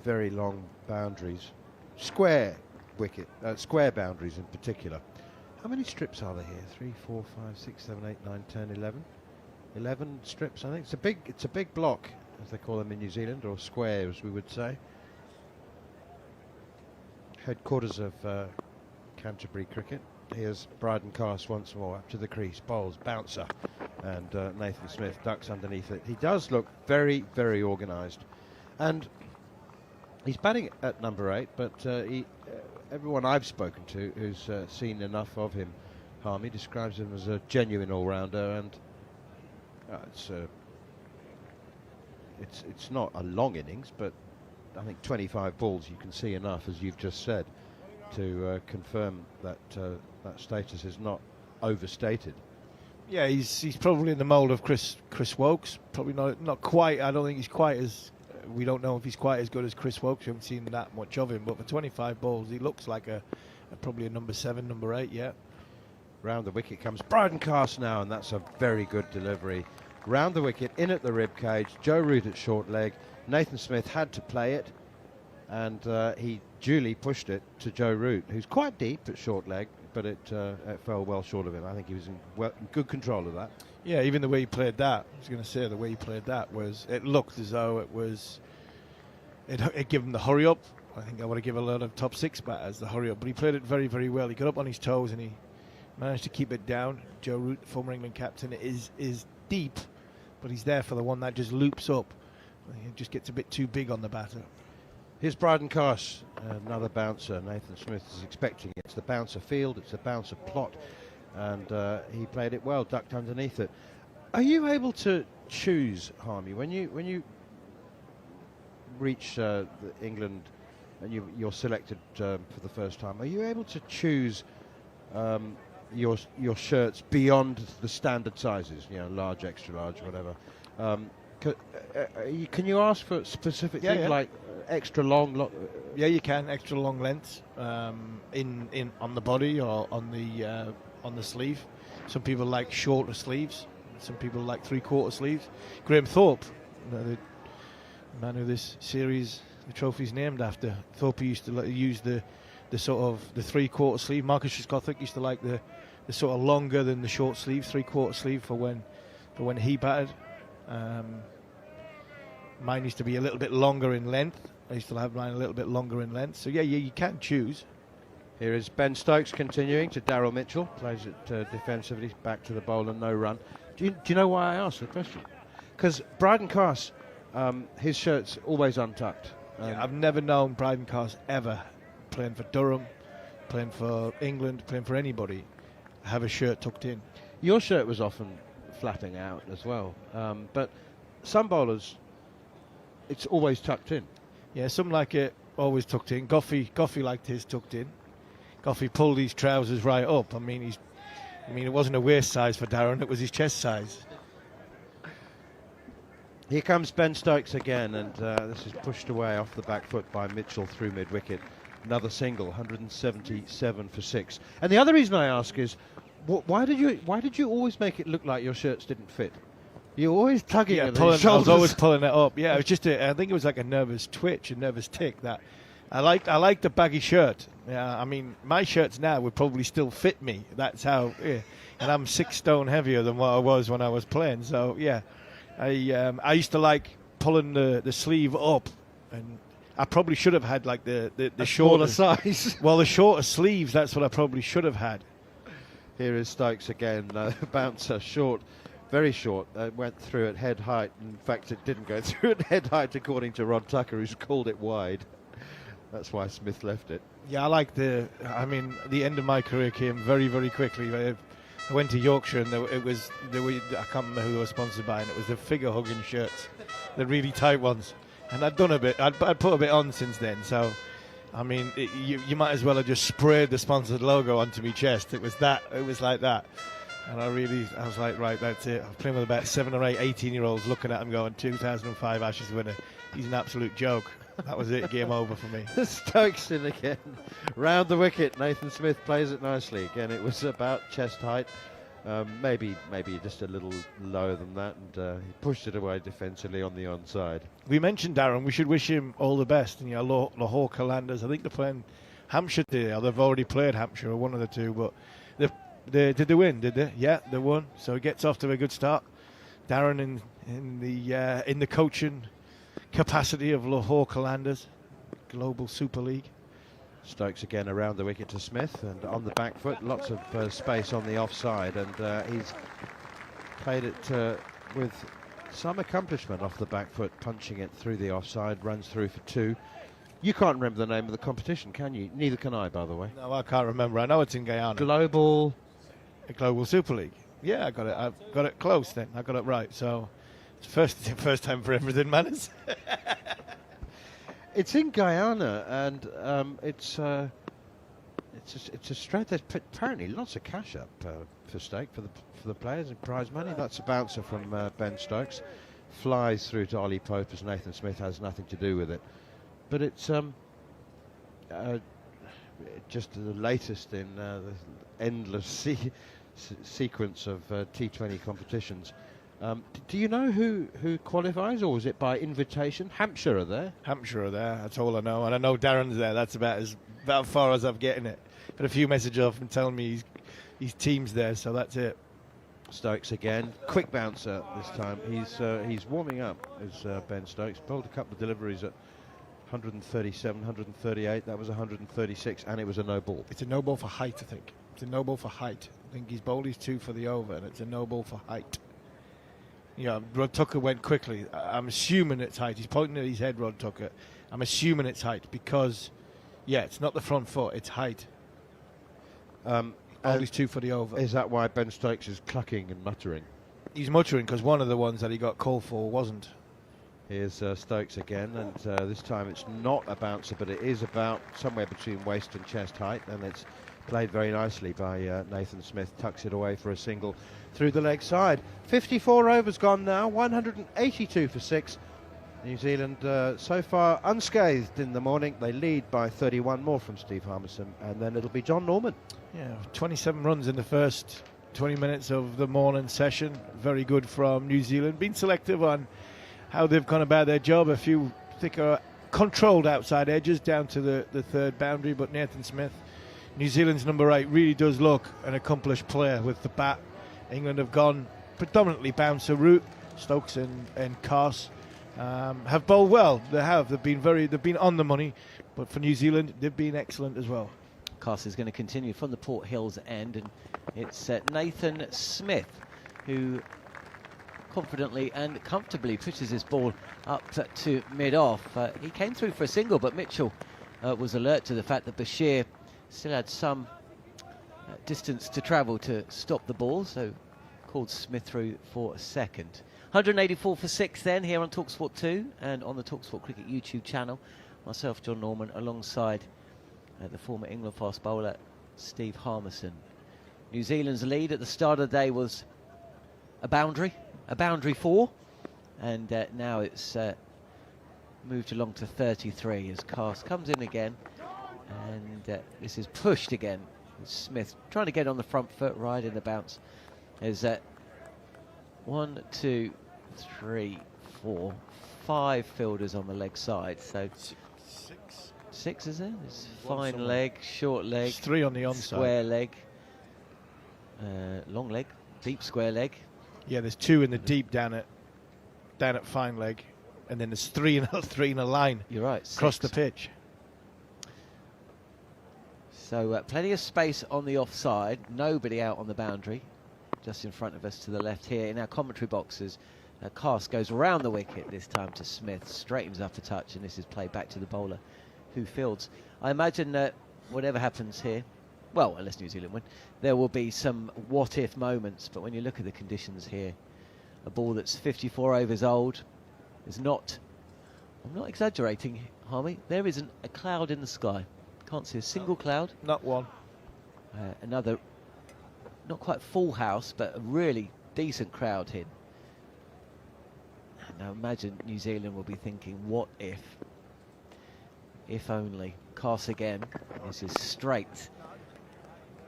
very long boundaries, square boundaries in particular. How many strips are there here? 3, 4, 5, 6, 7, 8, 9, 10, 11. 11 strips, I think. It's a big block, as they call them in New Zealand, or square, as we would say. Headquarters of Canterbury cricket. Here's Bryden Carse once more up to the crease, bowls, bouncer, and Nathan Smith ducks underneath it. He does look very, very organised, and he's batting at number 8, but everyone I've spoken to who's seen enough of him, Harmy, describes him as a genuine all-rounder, and it's not a long innings, but I think 25 balls you can see enough, as you've just said, to confirm that that status is not overstated. Yeah, he's probably in the mould of Chris Woakes. Probably not quite. I don't think he's quite as. We don't know if he's quite as good as Chris Woakes. We haven't seen that much of him. But for 25 balls, he looks like probably a number 7, number 8. Yeah. Round the wicket comes Bryden Carse now, and that's a very good delivery. Round the wicket, in at the rib cage. Joe Root at short leg. Nathan Smith had to play it, and he duly pushed it to Joe Root, who's quite deep at short leg, but it fell well short of him. I think he was in good control of that. Yeah, even the way he played that, I was going to say, the way he played that was, it looked as though it gave him the hurry up. I think I want to give a lot of top 6 batters the hurry up, but he played it very, very well. He got up on his toes and he managed to keep it down. Joe Root, former England captain, is deep, but he's there for the one that just loops up. It just gets a bit too big on the batter. Here's Bryden Carse, another bouncer. Nathan Smith is expecting it. It's the bouncer field, it's the bouncer plot, and he played it well, ducked underneath it. Are you able to choose, Harmy, when you reach England and you're selected for the first time, are you able to choose your shirts beyond the standard sizes, large, extra large, whatever? Can you ask for specific things like extra long? Yeah, you can. Extra long lengths in on the body or on the sleeve. Some people like shorter sleeves. Some people like 3/4 sleeves. Graham Thorpe, the man who this series, the trophy's named after. Thorpe used to use the sort of the 3/4 sleeve. Marcus Trescothick used to like the sort of longer than the short sleeve, 3/4 sleeve for when he batted. Mine used to be a little bit longer in length. I used to have mine a little bit longer in length. So yeah, you can choose. Here is Ben Stokes continuing to Daryl Mitchell. Plays it defensively, back to the bowler, no run. Do you know why I asked the question? Because Bryden Carse, his shirt's always untucked. I've never known Bryden Carse ever, playing for Durham, playing for England, playing for anybody, have a shirt tucked in. Your shirt was often flapping out as well, but some bowlers, it's always tucked in. Yeah, some like it always tucked in. Goffey liked his tucked in. Goffey pulled his trousers right up. I mean, it wasn't a waist size for Darren, it was his chest size. Here comes Ben Stokes again, and this is pushed away off the back foot by Mitchell through mid-wicket. Another single, 177 for 6. And the other reason I ask is, why did you always make it look like your shirts didn't fit? You're always tugging at pulling, those I was shoulders. always pulling it up. Yeah, it was just I think it was like a nervous twitch, a nervous tick. That I like the baggy shirt. Yeah, I mean, my shirts now would probably still fit me. That's how. Yeah. And I'm 6 stone heavier than what I was when I was playing. So yeah, I used to like pulling the sleeve up, and I probably should have had like the shorter size. Well, the shorter sleeves. That's what I probably should have had. Here is Stokes again. Bouncer short, very short. Went through at head height. In fact, it didn't go through at head height, according to Rod Tucker, who's called it wide. That's why Smith left it. Yeah, I like the end of my career came very, very quickly. I went to Yorkshire and I can't remember who they were sponsored by, and it was the figure hugging shirts, the really tight ones. And I'd done a bit, I'd put a bit on since then. So, I mean, you might as well have just sprayed the sponsored logo onto my chest. It was like that. And I was like, right, that's it. I was playing with about 7 or 8 18-year-olds looking at him going, 2005 Ashes winner. He's an absolute joke. That was it, game over for me. Stokes in again. Round the wicket, Nathan Smith plays it nicely. Again, it was about chest height. Maybe just a little lower than that, and he pushed it away defensively on the onside. We mentioned Darren. We should wish him all the best. And Lahore Calanders, I think they're playing Hampshire today, or they've already played Hampshire, or one of the two. But did they win? Did they? Yeah, they won. So he gets off to a good start. Darren in the coaching capacity of Lahore Calanders, Global Super League. Stokes again around the wicket to Smith, and on the back foot, lots of space on the offside, and he's played it with some accomplishment off the back foot, punching it through the offside, runs through for 2. You can't remember the name of the competition, can you? Neither can I, by the way. No, I can't remember. I know it's in Guyana. Global Super League. Yeah, I got it. I've got it close then. I got it right. So it's first time for everything, Manners. It's in Guyana, and it's a strat. There's apparently lots of cash up for stake for the players and prize money. That's a bouncer from Ben Stokes, flies through to Ollie Pope as Nathan Smith has nothing to do with it. But it's just the latest in the endless sequence of T20 competitions. Do you know who qualifies, or is it by invitation? Hampshire are there. Hampshire are there. That's all I know, and I know Darren's there. That's about far as I've getting it. But a few messages off and telling me his team's there, so that's it. Stokes again, quick bouncer this time. He's warming up as Ben Stokes. Bowled a couple of deliveries at 137, 138. That was 136, and it was a no ball. It's a no ball for height, I think. It's a no ball for height. I think he's bowled his 2 for the over, and it's a no ball for height. Yeah, Rod Tucker went quickly. I'm assuming it's height. He's pointing at his head, Rod Tucker. I'm assuming it's height because, yeah, it's not the front foot, it's height. All these 2 for the over. Is that why Ben Stokes is clucking and muttering? He's muttering because one of the ones that he got called for wasn't. Here's Stokes again, and this time it's not a bouncer, but it is about somewhere between waist and chest height, and it's played very nicely by Nathan Smith. Tucks it away for a single through the leg side. 54 overs gone now, 182 for 6. New Zealand so far unscathed in the morning. They lead by 31 more from Steve Harmison, and then it'll be John Norman. Yeah, 27 runs in the first 20 minutes of the morning session. Very good from New Zealand. Been selective on how they've gone about their job. A few thicker, controlled outside edges down to the third boundary, but Nathan Smith, New Zealand's number 8, really does look an accomplished player with the bat. England have gone predominantly bouncer route. Stokes and Carse have bowled well. They have. They've been on the money, but for New Zealand, they've been excellent as well. Carse is going to continue from the Port Hills end, and it's Nathan Smith who confidently and comfortably pitches his ball up to mid-off. He came through for a single, but Mitchell was alert to the fact that Bashir still had some distance to travel to stop the ball, so called Smith through for a second. 184 for 6 then here on TalkSport 2 and on the TalkSport Cricket YouTube channel. Myself, John Norman, alongside the former England fast bowler Steve Harmison. New Zealand's lead at the start of the day was a boundary 4, and now it's moved along to 33 as Carse comes in again, and this is pushed again. Smith trying to get on the front foot, right in the bounce. There's 1, 2, 3, 4, 5 fielders on the leg side. So six is there? There's fine leg, short leg. There's 3 on the onside. Square leg, long leg, deep square leg. Yeah, there's 2 in the deep down at fine leg, and then there's 3 in a line. You're right. Across 6. the pitch. So plenty of space on the offside. Nobody out on the boundary. Just in front of us to the left here in our commentary boxes. Cast goes around the wicket this time to Smith, straightens up a touch, and this is played back to the bowler who fields. I imagine that whatever happens here, well, unless New Zealand win, there will be some what-if moments, but when you look at the conditions here, a ball that's 54 overs old is not, I'm not exaggerating, Harmy, there isn't a cloud in the sky. Can't see a single cloud. Not one. Another, not quite full house, but a really decent crowd here. Now imagine New Zealand will be thinking, what if only. Cast again. This is straight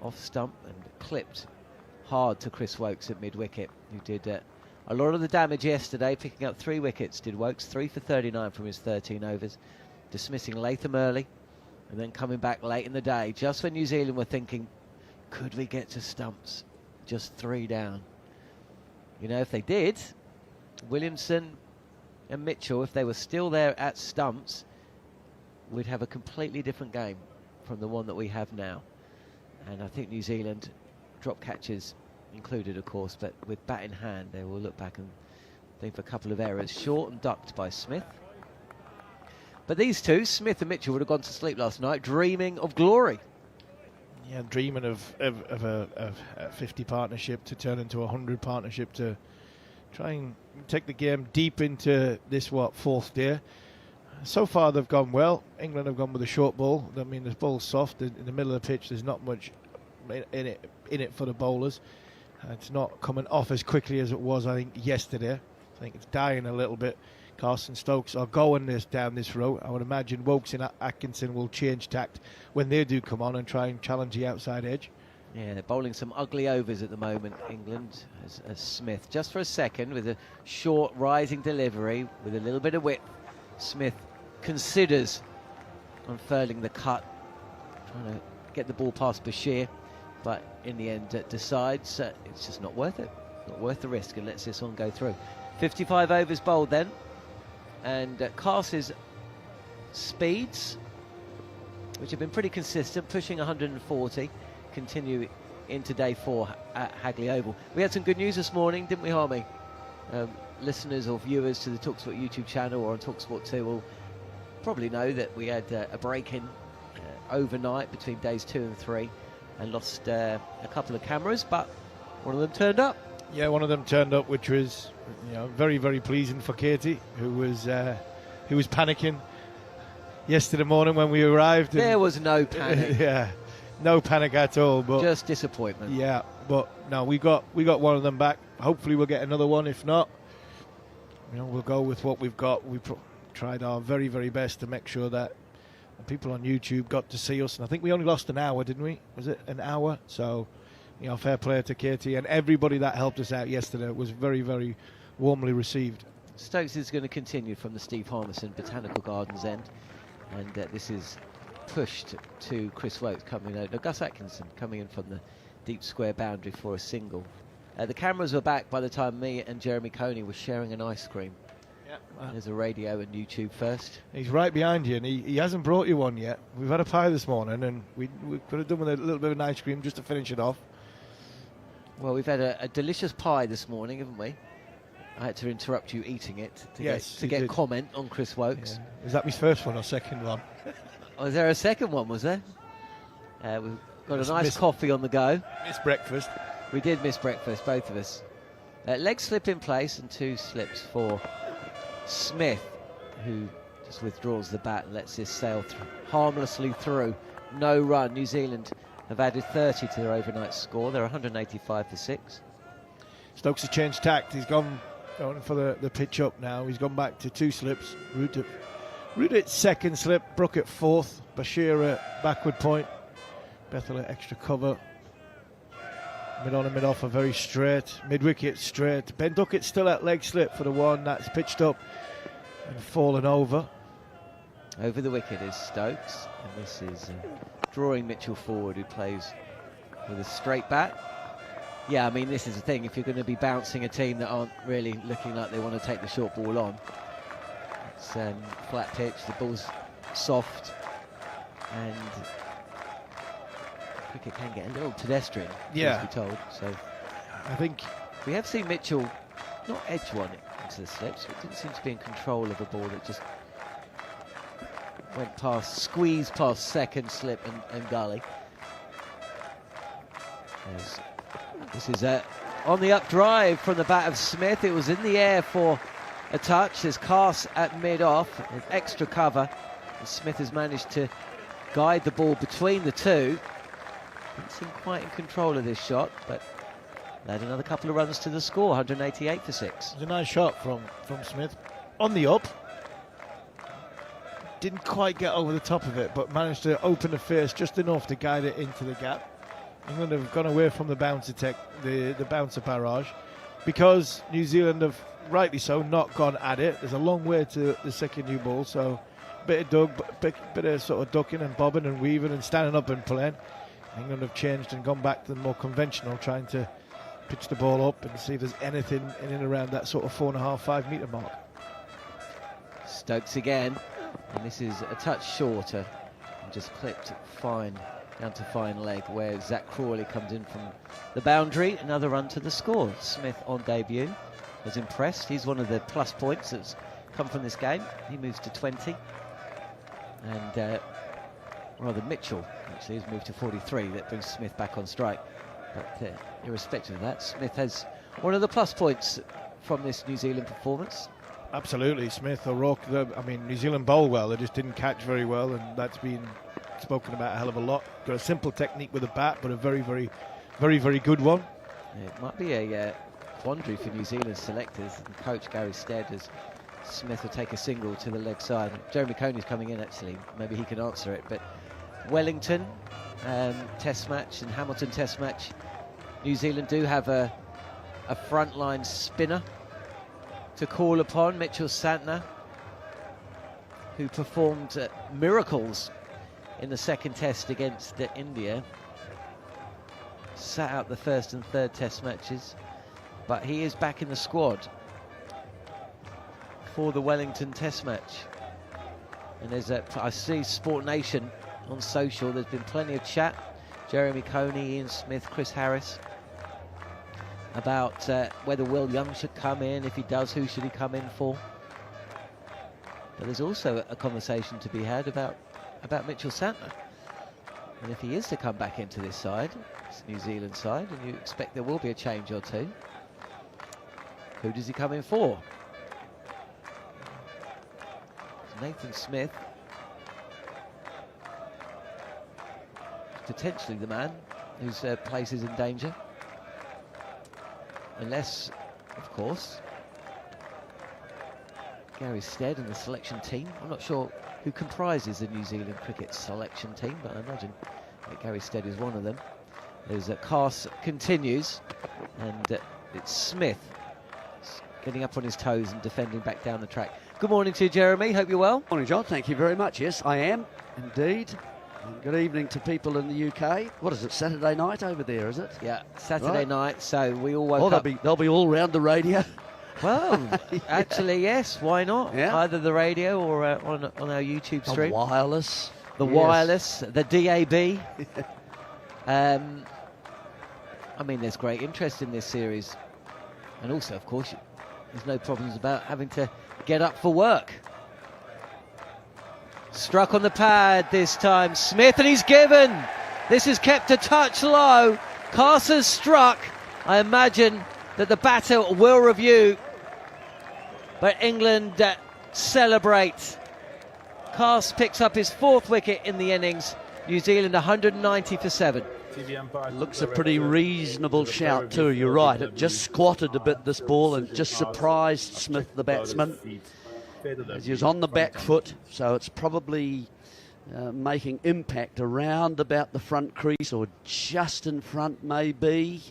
off stump and clipped hard to Chris Woakes at mid-wicket, who did a lot of the damage yesterday, picking up 3 wickets, did Woakes, 3 for 39 from his 13 overs, dismissing Latham early, and then coming back late in the day, just when New Zealand were thinking, could we get to stumps? Just 3 down. You know, if they did, Williamson and Mitchell, if they were still there at stumps, we'd have a completely different game from the one that we have now. And I think New Zealand, drop catches included, of course, but with bat in hand, they will look back and think of a couple of errors. Short and ducked by Smith. But these two, Smith and Mitchell, would have gone to sleep last night dreaming of glory. Yeah, dreaming of a 50 partnership to turn into a 100 partnership, to try and take the game deep into this, 4th day. So far they've gone well. England have gone with a short ball. I mean, the ball's soft. In the middle of the pitch, there's not much in it for the bowlers. It's not coming off as quickly as it was, I think, yesterday. I think it's dying a little bit. Carson Stokes are going down this route. I would imagine Woakes and Atkinson will change tact when they do come on and try and challenge the outside edge. Yeah, they're bowling some ugly overs at the moment, England, as Smith. Just for a second, with a short rising delivery, with a little bit of width, Smith considers unfurling the cut, trying to get the ball past Bashir, but in the end decides it's just not worth it. Not worth the risk, and lets this one go through. 55 overs bowled then. And Cass's speeds, which have been pretty consistent, pushing 140, continue into day 4 at Hagley Oval. We had some good news this morning, didn't we, Harmy? Listeners or viewers to the TalkSport YouTube channel or on TalkSport 2 will probably know that we had a break-in overnight between days 2 and 3 and lost a couple of cameras, but one of them turned up. Yeah, one of them turned up, which was, very, very pleasing for Katie, who was panicking yesterday morning when we arrived. There was no panic. Yeah, no panic at all. But just disappointment. Yeah, but no, we got one of them back. Hopefully, we'll get another one. If not, we'll go with what we've got. We tried our very, very best to make sure that people on YouTube got to see us, and I think we only lost an hour, didn't we? Was it an hour? So, fair play to Katie and everybody that helped us out yesterday. It was very, very warmly received. Stokes is going to continue from the Steve Harmison Botanical Gardens end, and this is pushed to Chris Woakes coming out. No, Gus Atkinson coming in from the deep square boundary for a single. The cameras were back by the time me and Jeremy Coney were sharing an ice cream. There's a radio and YouTube first. He's right behind you, and he hasn't brought you one yet. We've had a pie this morning, and we could have done with a little bit of an ice cream just to finish it off. Well, we've had a delicious pie this morning, haven't we? I had to interrupt you eating it to get comment on Chris Woakes. Yeah. Is that my first one or second one? Was there a second one, was there? We've got a nice coffee on the go. Missed breakfast. We did miss breakfast, both of us. Leg slip in place and 2 slips for Smith, who just withdraws the bat and lets this sail harmlessly through. No run. New Zealand have added 30 to their overnight score. They're 185 for 6. Stokes has changed tact. He's gone for the pitch up now. He's gone back to 2 slips. Root at second slip, Brook at 4th, Bashir at backward point, Bethel at extra cover. Mid-on and mid-off are very straight. Mid-wicket straight. Ben Duckett's still at leg slip for the one that's pitched up and fallen over. Over the wicket is Stokes, and this is drawing Mitchell forward, who plays with a straight bat. Yeah, I mean, this is the thing. If you're going to be bouncing a team that aren't really looking like they want to take the short ball on, it's flat pitch, the ball's soft, and cricket can get a little pedestrian, yeah, as we're told. So I think we have seen Mitchell not edge one into the slips, but didn't seem to be in control of a ball that just went past, squeezed past second slip and gully. This is on the up drive from the bat of Smith. It was in the air for a touch. There's Carse at mid-off with extra cover, and Smith has managed to guide the ball between the two. Didn't seem quite in control of this shot, but they had another couple of runs to the score, 188 for 6. It was a nice shot from Smith. On the up. Didn't quite get over the top of it, but managed to open the face just enough to guide it into the gap. England have gone away from the bouncer the bouncer barrage, because New Zealand have, rightly so, not gone at it. There's a long way to the second new ball, so bit of sort of ducking and bobbing and weaving and standing up and playing. England have changed and gone back to the more conventional, trying to pitch the ball up and see if there's anything in and around that sort of 4.5-5 metre mark. Stokes again, and this is a touch shorter, and just clipped fine down to fine leg, where Zach Crawley comes in from the boundary. Another run to the score. Smith on debut was impressed. He's one of the plus points that's come from this game. He moves to 20, and rather Mitchell actually has moved to 43. That brings Smith back on strike. But irrespective of that, Smith has one of the plus points from this New Zealand performance. Absolutely, Smith, O'Rourke. I mean, New Zealand bowl well. They just didn't catch very well, and that's been spoken about a hell of a lot. Got a simple technique with a bat, but a very, very, very, very good one. Yeah, it might be a quandary for New Zealand selectors and coach Gary Stead, as Smith will take a single to the leg side. Jeremy Coney's coming in, actually. Maybe he can answer it. But Wellington test match and Hamilton test match, New Zealand do have a frontline spinner to call upon, Mitchell Santner, who performed miracles in the second test against India. Sat out the first and third test matches, but he is back in the squad for the Wellington test match. And there's I see Sport Nation on social, there's been plenty of chat. Jeremy Coney, Ian Smith, Chris Harris, about whether Will Young should come in. If he does, who should he come in for? But there's also a conversation to be had about Mitchell Santner. And if he is to come back into this side, this New Zealand side, and you expect there will be a change or two, who does he come in for? Nathan Smith, potentially the man whose place is in danger. Unless, of course, Gary Stead and the selection team. I'm not sure who comprises the New Zealand cricket selection team, but I imagine that Gary Stead is one of them. There's Carse continues, and it's Smith getting up on his toes and defending back down the track. Good morning to you, Jeremy. Hope you're well. Morning, John. Thank you very much. Yes, I am indeed. And good evening to people in the UK. What is it, Saturday night over there, is it? Yeah, Saturday night, so we all woke oh, up. They'll be all round the radio. Well, yeah. Actually, yes, why not? Yeah. Either the radio or on our YouTube stream. The wireless. The yes. wireless, the DAB. I mean, there's great interest in this series. And also, of course, there's no problems about having to get up for work. Struck on the pad this time, Smith, and he's given. This is kept a touch low. Carse's struck. I imagine that the batter will review, but England celebrate. Carse picks up his fourth wicket in the innings. New Zealand 190 for 7. Looks a pretty reasonable shout too, you're right. It just squatted a bit, this ball, and just surprised Smith, the batsman, as he was on the back foot, so it's probably making impact around about the front crease, or just in front maybe.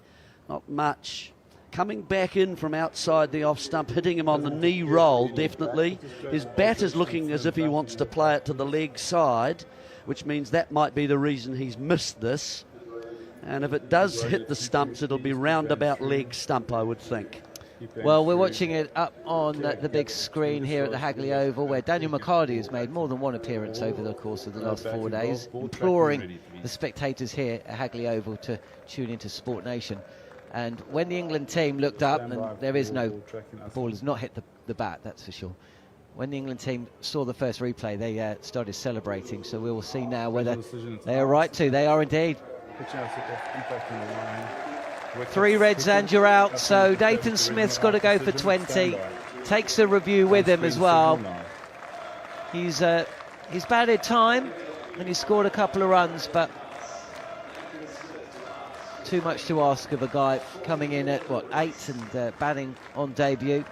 not much. Coming back in from outside the off stump, hitting him on the knee roll, definitely. His bat is looking as if he wants to play it to the leg side, which means that might be the reason he's missed this. And if it does hit the stumps, it'll be roundabout leg stump, I would think. Well, we're watching it up on the big screen here at the Hagley Oval, where Daniel McCarty has made more than one appearance over the course of the last 4 days, imploring the spectators here at Hagley Oval to tune into Sport Nation. And when the England team looked up, and there is no, the ball has not hit the bat, that's for sure. When the England team saw the first replay, they started celebrating. So we will see now whether they are right to. They are indeed. 3 reds and you're out. So Nathan Smith's got to go for 20. Takes a review with him as well. He's batted time and he scored a couple of runs, but too much to ask of a guy coming in at, what, 8 and batting on debut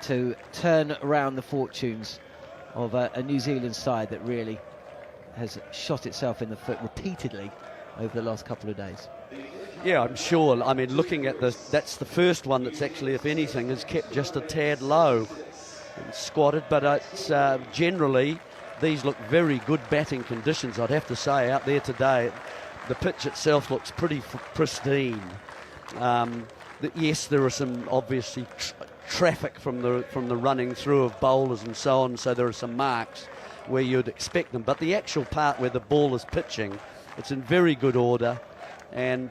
to turn around the fortunes of a New Zealand side that really has shot itself in the foot repeatedly over the last couple of days. Yeah, I'm sure. I mean, looking at this, that's the first one that's actually, if anything, has kept just a tad low and squatted, but it's generally, these look very good batting conditions, I'd have to say, out there today. The pitch itself looks pretty pristine. Yes, there are some obviously traffic from the running through of bowlers and so on, so there are some marks where you'd expect them. But the actual part where the ball is pitching, it's in very good order. And,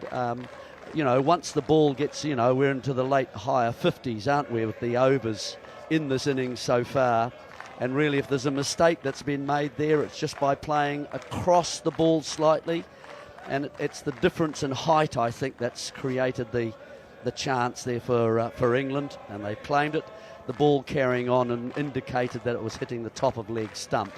you know, once the ball gets, you know, we're into the late higher 50s, aren't we, with the overs in this innings so far. And really, if there's a mistake that's been made there, it's just by playing across the ball slightly. And it's the difference in height, I think, that's created the chance there for England, and they claimed it. The ball carrying on and indicated that it was hitting the top of leg stump.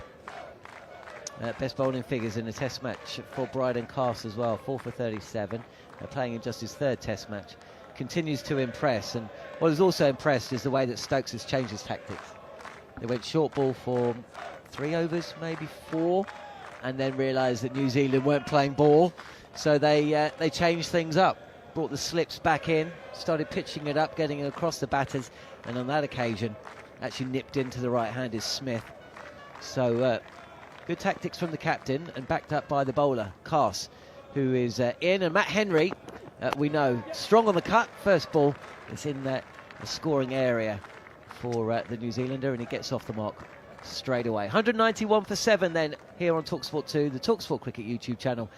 Best bowling figures in a test match for Brydon Cast as well, 4 for 37. Playing in just his 3rd test match. Continues to impress, and what is also impressed is the way that Stokes has changed his tactics. They went short ball for 3 overs, maybe 4, and then realised that New Zealand weren't playing ball, so they changed things up. Brought the slips back in, started pitching it up, getting it across the batters, and on that occasion actually nipped into the right-handed Smith. So good tactics from the captain and backed up by the bowler, Cass, who is in, and Matt Henry, we know, strong on the cut. First ball, it's in the scoring area for the New Zealander, and he gets off the mark straight away. 191 for 7 then here on TalkSport 2, the TalkSport Cricket YouTube channel.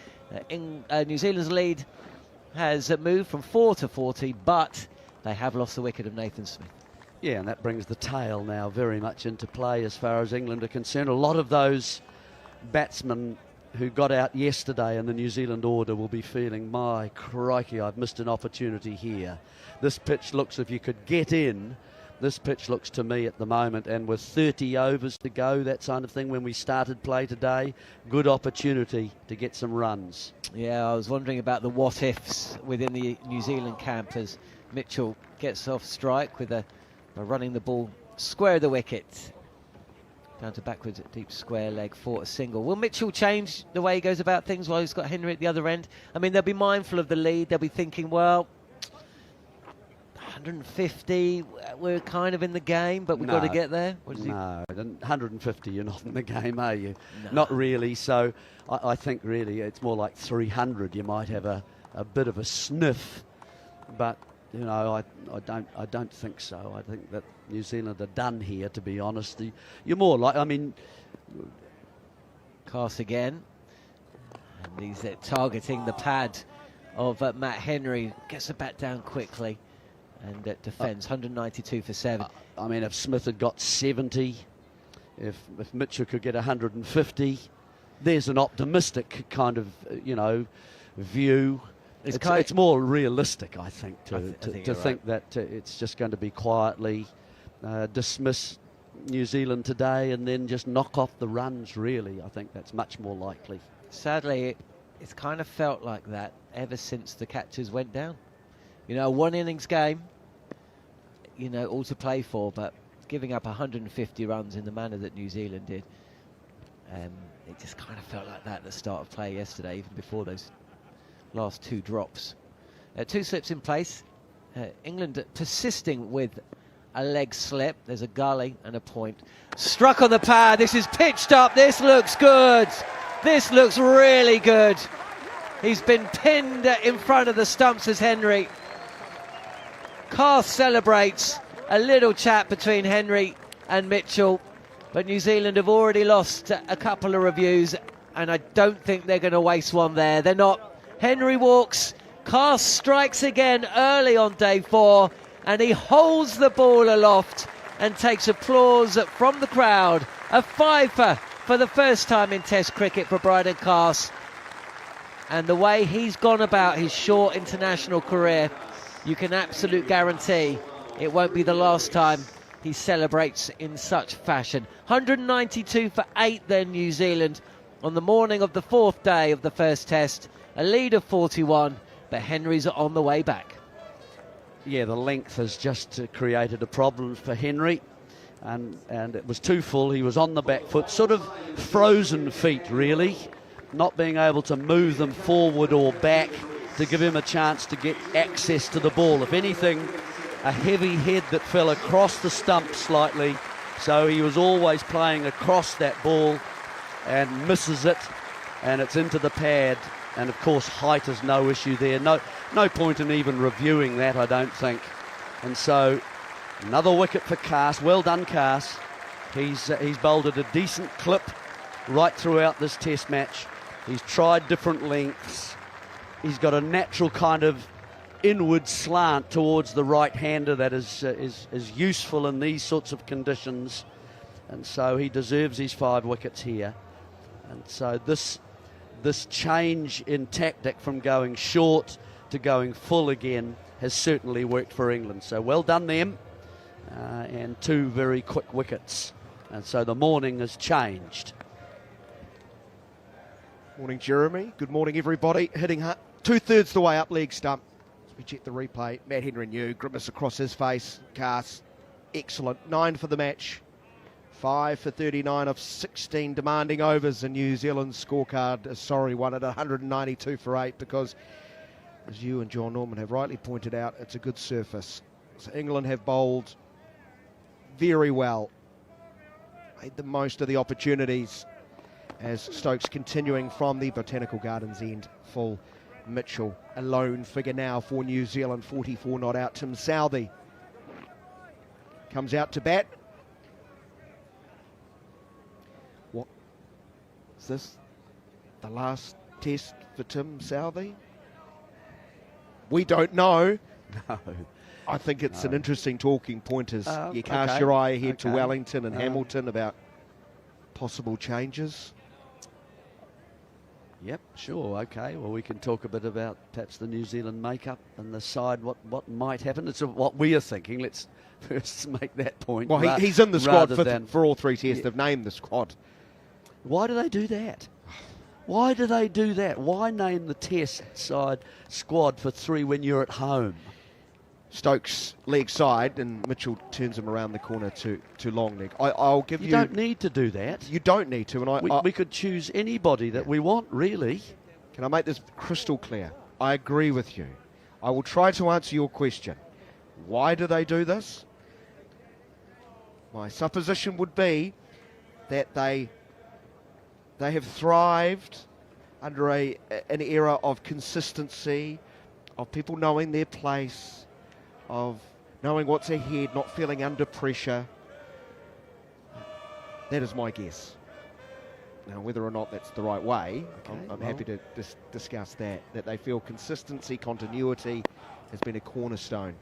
New Zealand's lead has moved from 4 to 40, but they have lost the wicket of Nathan Smith. Yeah, and that brings the tail now very much into play as far as England are concerned. A lot of those batsmen who got out yesterday in the New Zealand order will be feeling, my crikey, I've missed an opportunity here. This pitch looks, if you could get in, this pitch looks to me at the moment, and with 30 overs to go, that kind of thing, when we started play today, good opportunity to get some runs. Yeah, I was wondering about the what-ifs within the New Zealand camp as Mitchell gets off strike with a running the ball square of the wicket. Down to backwards at deep square leg for a single. Will Mitchell change the way he goes about things while he's got Henry at the other end? I mean, they'll be mindful of the lead. They'll be thinking, well, 150, we're kind of in the game, but we've got to get there. No, 150, you're not in the game, are you? No. Not really. So I think really it's more like 300. You might have a bit of a sniff, but you know, I don't think so. I think that New Zealand are done here, to be honest. You're more like, I mean, Cass again, and he's targeting the pad of Matt Henry. Gets the bat down quickly and defends. 192 for 7. I mean, if Smith had got 70, if Mitchell could get 150, there's an optimistic kind of, you know, view. It's more realistic, I think, to think that it's just going to be quietly dismiss New Zealand today and then just knock off the runs, really. I think that's much more likely. Sadly, it's kind of felt like that ever since the catchers went down. You know, one innings game, you know, all to play for, but giving up 150 runs in the manner that New Zealand did, it just kind of felt like that at the start of play yesterday, even before those last 2 drops. Two slips in place. England persisting with a leg slip. There's a gully and a point. Struck on the pad. This is pitched up. This looks good. This looks really good. He's been pinned in front of the stumps as Henry. Carr celebrates. A little chat between Henry and Mitchell. But New Zealand have already lost a couple of reviews, and I don't think they're going to waste one there. They're not. Henry walks. Carr strikes again early on day 4, and he holds the ball aloft and takes applause from the crowd. A fifer for the first time in Test cricket for Brydon Carr. And the way he's gone about his short international career, you can absolutely guarantee it won't be the last time he celebrates in such fashion. 192 for 8 then, New Zealand, on the morning of the 4th day of the first Test. A lead of 41, but Henry's on the way back. Yeah, the length has just created a problem for Henry, and it was too full. He was on the back foot, sort of frozen feet really, not being able to move them forward or back to give him a chance to get access to the ball. If anything, a heavy head that fell across the stump slightly, so he was always playing across that ball and misses it, and it's into the pad. And of course height is no issue there. No point in even reviewing that, I don't think. And so another wicket for Carr. Well done, Carr. He's bowled at a decent clip right throughout this Test match. He's tried different lengths. He's got a natural kind of inward slant towards the right-hander that is useful in these sorts of conditions. And so he deserves his 5 wickets here. And so this change in tactic from going short to going full again has certainly worked for England. So well done them, and 2 very quick wickets. And so the morning has changed. Morning, Jeremy. Good morning, everybody. Hitting 2/3 the way up leg stump. As we check the replay, Matt Henry knew, grimace across his face. Carr, excellent. 9 for the match. 5 for 39 of 16 demanding overs. And New Zealand's scorecard, one at 192 for 8, because, as you and John Norman have rightly pointed out, it's a good surface. So England have bowled very well, made the most of the opportunities, as Stokes continuing from the Botanical Gardens end full. Mitchell, a lone figure now for New Zealand, 44 not out. Tim Southee comes out to bat. What is this? The last Test for Tim Southee? We don't know. No. I think it's an interesting talking point as you cast your eye ahead to Wellington and Hamilton about possible changes. Yep, sure, okay. Well, we can talk a bit about perhaps the New Zealand makeup and the side, what might happen. It's what we are thinking. Let's first make that point. Well, he's in the squad for all 3 tests. They've named the squad. Why do they do that? Why do they do that? Why name the Test side squad for 3 when you're at home? Stokes leg side, and Mitchell turns him around the corner to long leg. I'll give you. You don't need to do that. You don't need to, and we could choose anybody that we want, really. Can I make this crystal clear? I agree with you. I will try to answer your question. Why do they do this? My supposition would be that they have thrived under an era of consistency, of people knowing their place, of knowing what's ahead, not feeling under pressure. That is my guess. Now, whether or not that's the right way, I'm happy to discuss that they feel consistency, continuity has been a cornerstone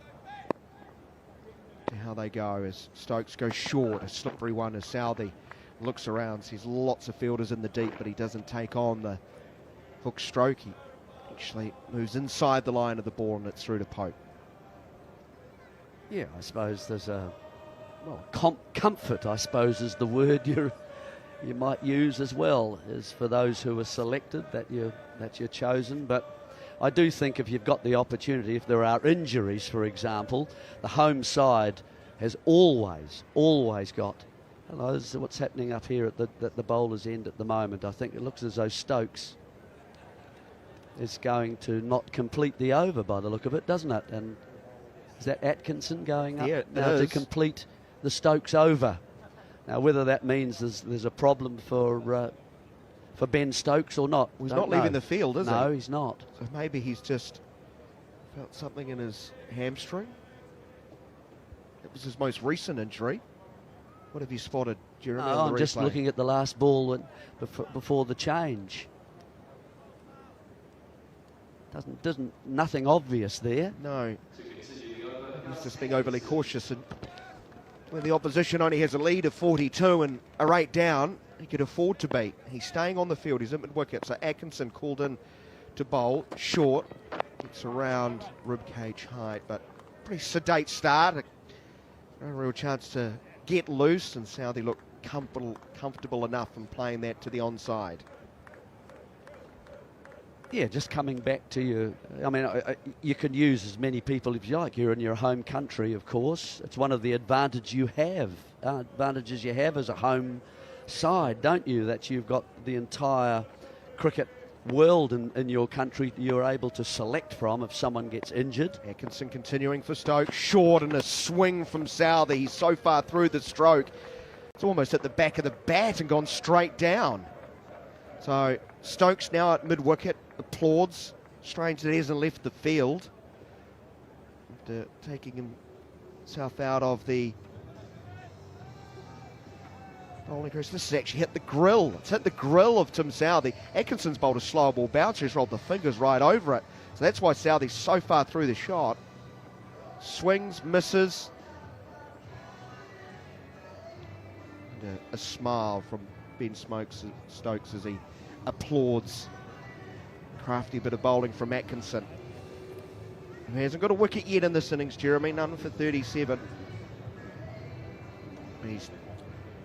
to how they go. As Stokes goes short, a slippery one as Southee looks around, sees lots of fielders in the deep, but he doesn't take on the hook stroke. He actually moves inside the line of the ball, and it's through to Pope. Yeah, I suppose there's comfort, I suppose, is the word you might use as well, is for those who are selected that you're chosen. But I do think if you've got the opportunity, if there are injuries, for example, the home side has always got. Hello, this is what's happening up here at the bowler's end at the moment. I think it looks as though Stokes is going to not complete the over by the look of it, doesn't it? And is that Atkinson going up now to complete the Stokes over? Now, whether that means there's a problem for Ben Stokes or not, He's not leaving the field, is he? No, he's not. So maybe he's just felt something in his hamstring. It was his most recent injury. What have you spotted, Jeremy? No, I'm just looking at the last ball before the change. Nothing obvious there. No. He's just being overly cautious, and when the opposition only has a lead of 42 and are 8 down, he could afford to be. He's staying on the field. He's at mid-wicket, so Atkinson called in to bowl. Short. It's around ribcage height, but pretty sedate start. No real chance to get loose, and Southey looked comfortable enough in playing that to the onside. Yeah, just coming back to you. I mean, you can use as many people if you like. You're in your home country, of course. It's one of the advantages you have as a home side, don't you? That you've got the entire cricket world in your country you're able to select from if someone gets injured. Atkinson continuing for Stokes. Short and a swing from Southey. He's so far through the stroke. It's almost at the back of the bat and gone straight down. So Stokes now at mid-wicket. Applauds. Strange that he hasn't left the field after taking himself out of the bowling crease. This has actually hit the grill. It's hit the grill of Tim Southey. Atkinson's bowled a slow ball bouncer. He's rolled the fingers right over it. So that's why Southey's so far through the shot. Swings, misses. And a smile from Ben Stokes as he applauds. Crafty bit of bowling from Atkinson, who hasn't got a wicket yet in this innings, Jeremy. None for 37. He's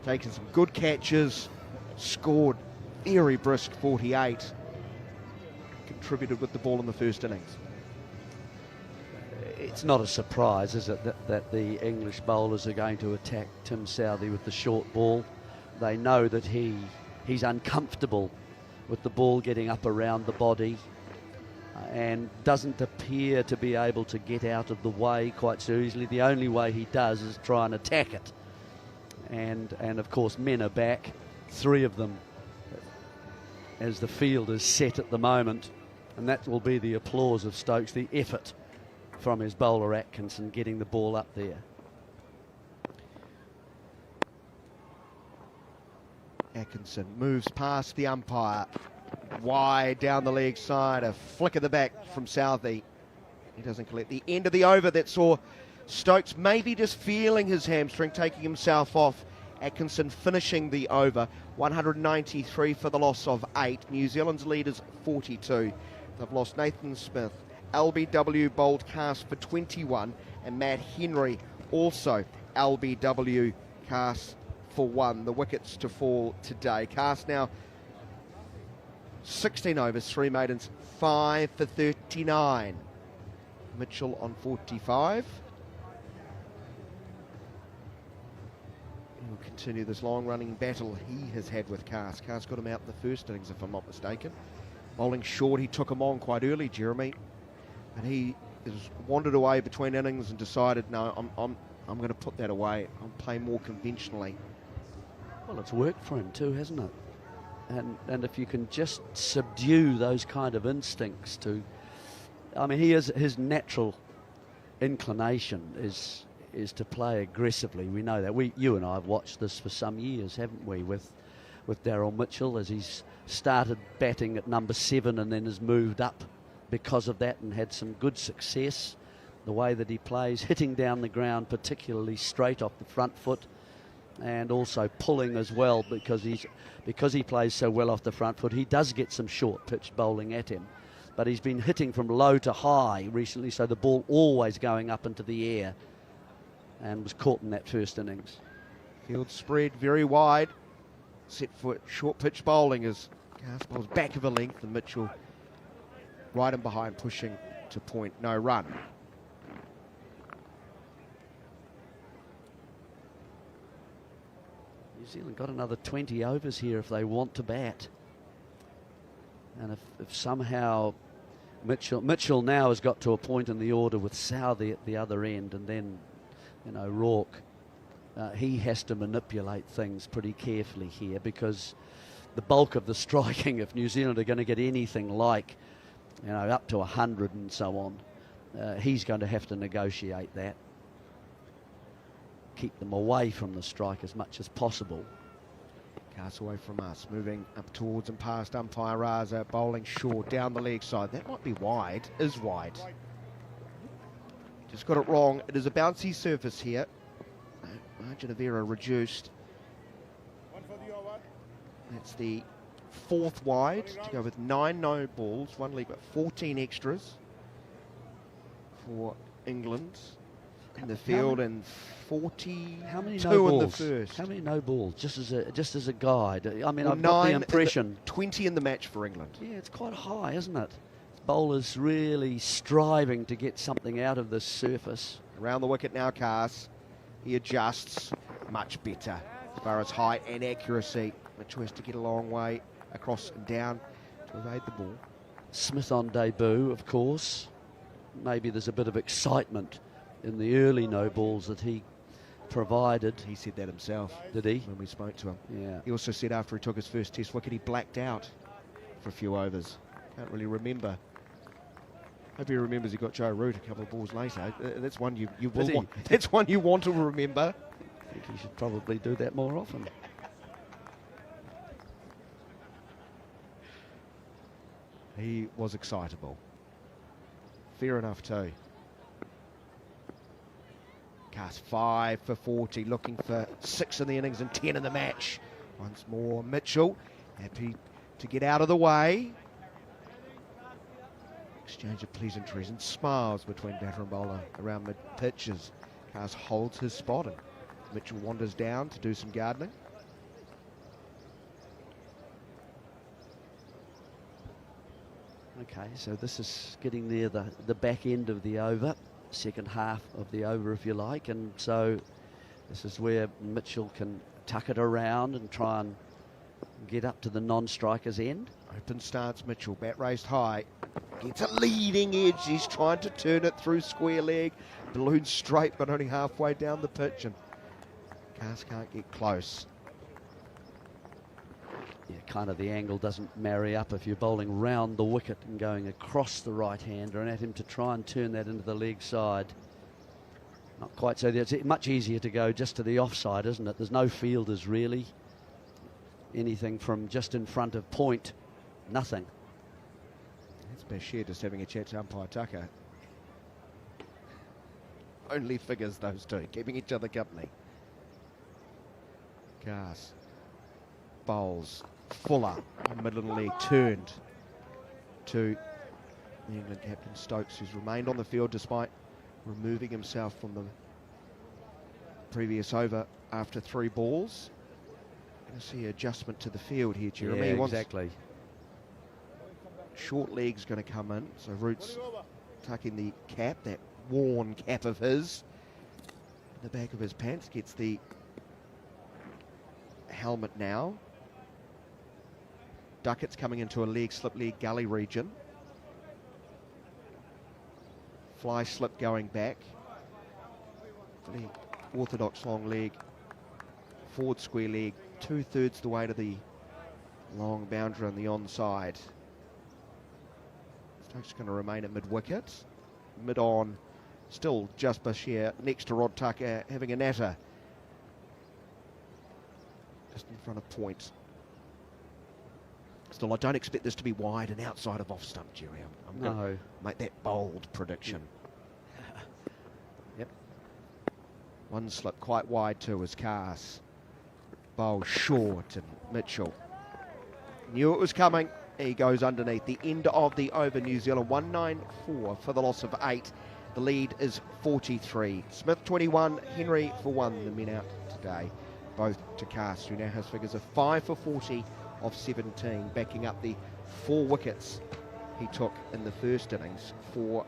taken some good catches, scored very brisk 48, contributed with the ball in the first innings. It's not a surprise, is it, that the English bowlers are going to attack Tim Southey with the short ball. They know that he's uncomfortable with the ball getting up around the body and doesn't appear to be able to get out of the way quite so easily. The only way he does is try and attack it. And of course, men are back, 3 of them, as the field is set at the moment. And that will be the applause of Stokes, the effort from his bowler Atkinson getting the ball up there. Atkinson moves past the umpire, wide down the leg side, a flick of the back from Southey. He doesn't collect the end of the over. That saw Stokes maybe just feeling his hamstring, taking himself off. Atkinson finishing the over, 193 for the loss of 8. New Zealand's lead is 42. They've lost Nathan Smith. LBW bowled cast for 21, and Matt Henry also LBW cast for 1. The wickets to fall today. Cast now 16 overs, 3 maidens, 5 for 39. Mitchell on 45. He'll continue this long-running battle he has had with Cast. Cast got him out in the first innings, if I'm not mistaken. Bowling short, he took him on quite early, Jeremy. And he has wandered away between innings and decided, no, I'm going to put that away. I'll play more conventionally. Well, it's worked for him too, hasn't it? And if you can just subdue those kind of instincts to, I mean, his natural inclination is to play aggressively. We know that. You and I have watched this for some years, haven't we, with Daryl Mitchell, as he's started batting at number 7 and then has moved up because of that and had some good success. The way that he plays, hitting down the ground, particularly straight off the front foot, and also pulling as well, because he plays so well off the front foot. He does get some short pitch bowling at him, but he's been hitting from low to high recently, so the ball always going up into the air, and was caught in that first innings. Field spread very wide, set for short pitch bowling as Cast bowls back of a length, and Mitchell right and behind, pushing to point, no run. New Zealand got another 20 overs here if they want to bat. And if somehow Mitchell now has got to a point in the order with Southey at the other end, and then, you know, Rourke. He has to manipulate things pretty carefully here, because the bulk of the striking, if New Zealand are going to get anything like, you know, up to 100 and so on, he's going to have to negotiate that. Keep them away from the strike as much as possible. Cast away from us, moving up towards and past umpire Raza, bowling short down the leg side. That might be wide, is wide. Just got it wrong. It is a bouncy surface here. Margin of error reduced. That's the 4th wide to go with 9 no balls, 1 league, but 14 extras for England in the field, and 42 how many in the first. How many no balls? Just as a guide. I mean, Well, I've got the 9 impression 20 in the match for England. Yeah, it's quite high, isn't it? Bowlers really striving to get something out of this surface. Around the wicket now, Cars. He adjusts much better as far as height and accuracy. Mitchell has to get a long way across and down to evade the ball. Smith on debut, of course. Maybe there's a bit of excitement in the early no balls that he provided. He said that himself. Did he? When we spoke to him. Yeah. He also said after he took his first test wicket, he blacked out for a few overs. Can't really remember. Hope he remembers he got Joe Root a couple of balls later. That's one you will want. That's one you want to remember. I think he should probably do that more often. He was excitable. Fair enough too. Cast 5 for 40, looking for 6 in the innings and 10 in the match. Once more, Mitchell happy to get out of the way. Exchange of pleasantries and smiles between batter and bowler around mid-pitch as Cars holds his spot and Mitchell wanders down to do some gardening. Okay, so this is getting near the back end of the over, second half of the over, if you like, and so this is where Mitchell can tuck it around and try and get up to the non-striker's end. Open starts Mitchell, bat raised high, gets a leading edge, he's trying to turn it through square leg, balloon straight but only halfway down the pitch, and Cars can't get close. Yeah, kind of the angle doesn't marry up if you're bowling round the wicket and going across the right-hander and at him to try and turn that into the leg side. Not quite so. It's much easier to go just to the offside, isn't it? There's no fielders really. Anything from just in front of point, nothing. It's Bashir just having a chat to umpire Tucker. Only figures, those two, keeping each other company. Cars bowls Fuller, middle leg turned to the England captain Stokes, who's remained on the field despite removing himself from the previous over after 3 balls. Going to see adjustment to the field here, Jeremy. Yeah, exactly. Short leg's going to come in, so Root's tucking the cap, that worn cap of his, in the back of his pants, gets the helmet now. Duckett's coming into a leg, slip leg, gully region. Fly slip going back. The orthodox long leg, forward square leg, 2/3 the way to the long boundary on the onside. Stokes going to remain at mid-wicket. Mid-on, still just Bashir next to Rod Tucker, having a natter. Just in front of point. Still, I don't expect this to be wide and outside of off stump, Jerry. I'm going to make that bold prediction. Yep. One slip quite wide too as Cars. Bowl short and Mitchell knew it was coming. He goes underneath. The end of the over, New Zealand 194 for the loss of 8. The lead is 43. Smith 21, Henry for 1. The men out today, both to Cars, who now has figures of 5 for 40 of 17, backing up the 4 wickets he took in the first innings, for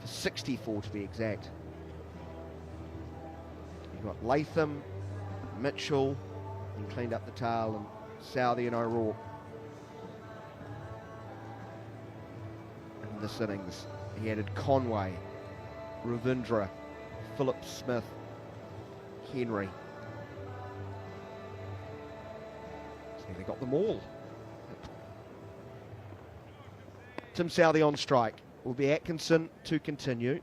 64 to be exact. You've got Latham, Mitchell, and cleaned up the tail, and Southey and O'Rourke. And this innings. He added Conway, Ravindra, Philip Smith, Henry. So they got them all. Tim Southee on strike. Will be Atkinson to continue.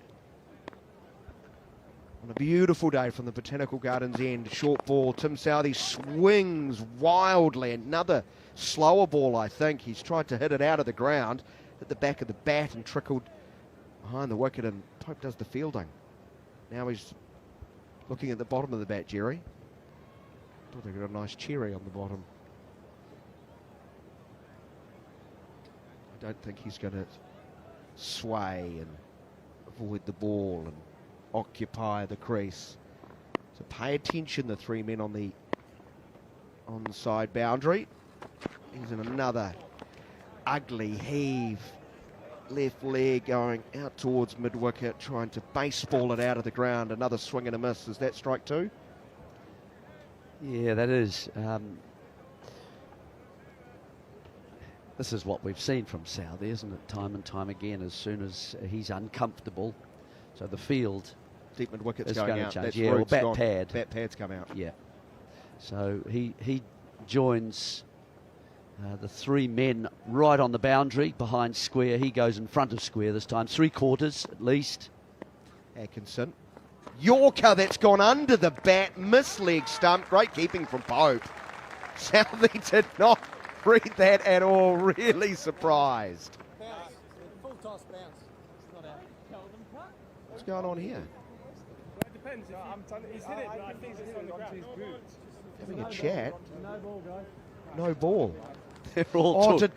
On a beautiful day from the Botanical Gardens end, short ball. Tim Southee swings wildly. Another slower ball, I think. He's tried to hit it out of the ground, hit the back of the bat and trickled behind the wicket, and Pope does the fielding. Now he's looking at the bottom of the bat, Jerry. Oh, they've got a nice cherry on the bottom. I don't think he's going to sway and avoid the ball and occupy the crease. So pay attention, the three men on the onside boundary. He's in another ugly heave. Left leg going out towards mid-wicket, trying to baseball it out of the ground. Another swing and a miss. Is that strike two? Yeah, that is. This is what we've seen from Southee, isn't it? Time and time again, as soon as he's uncomfortable. So the field deep mid wicket's is going going out. to change. That's Yeah, or bat gone. pad. Bat pad's come out. Yeah. So he joins the three men right on the boundary behind square. He goes in front of square this time. 3/4 at least. Atkinson. Yorker, that's gone under the bat. Miss leg stump. Great keeping from Pope. Southee did not read that at all. Really surprised. Full toss bounce. It's not out. What's going on here? It depends. He's hit it, but I think it's on the ground. Having a chat. No ball, guys. No ball. They're all did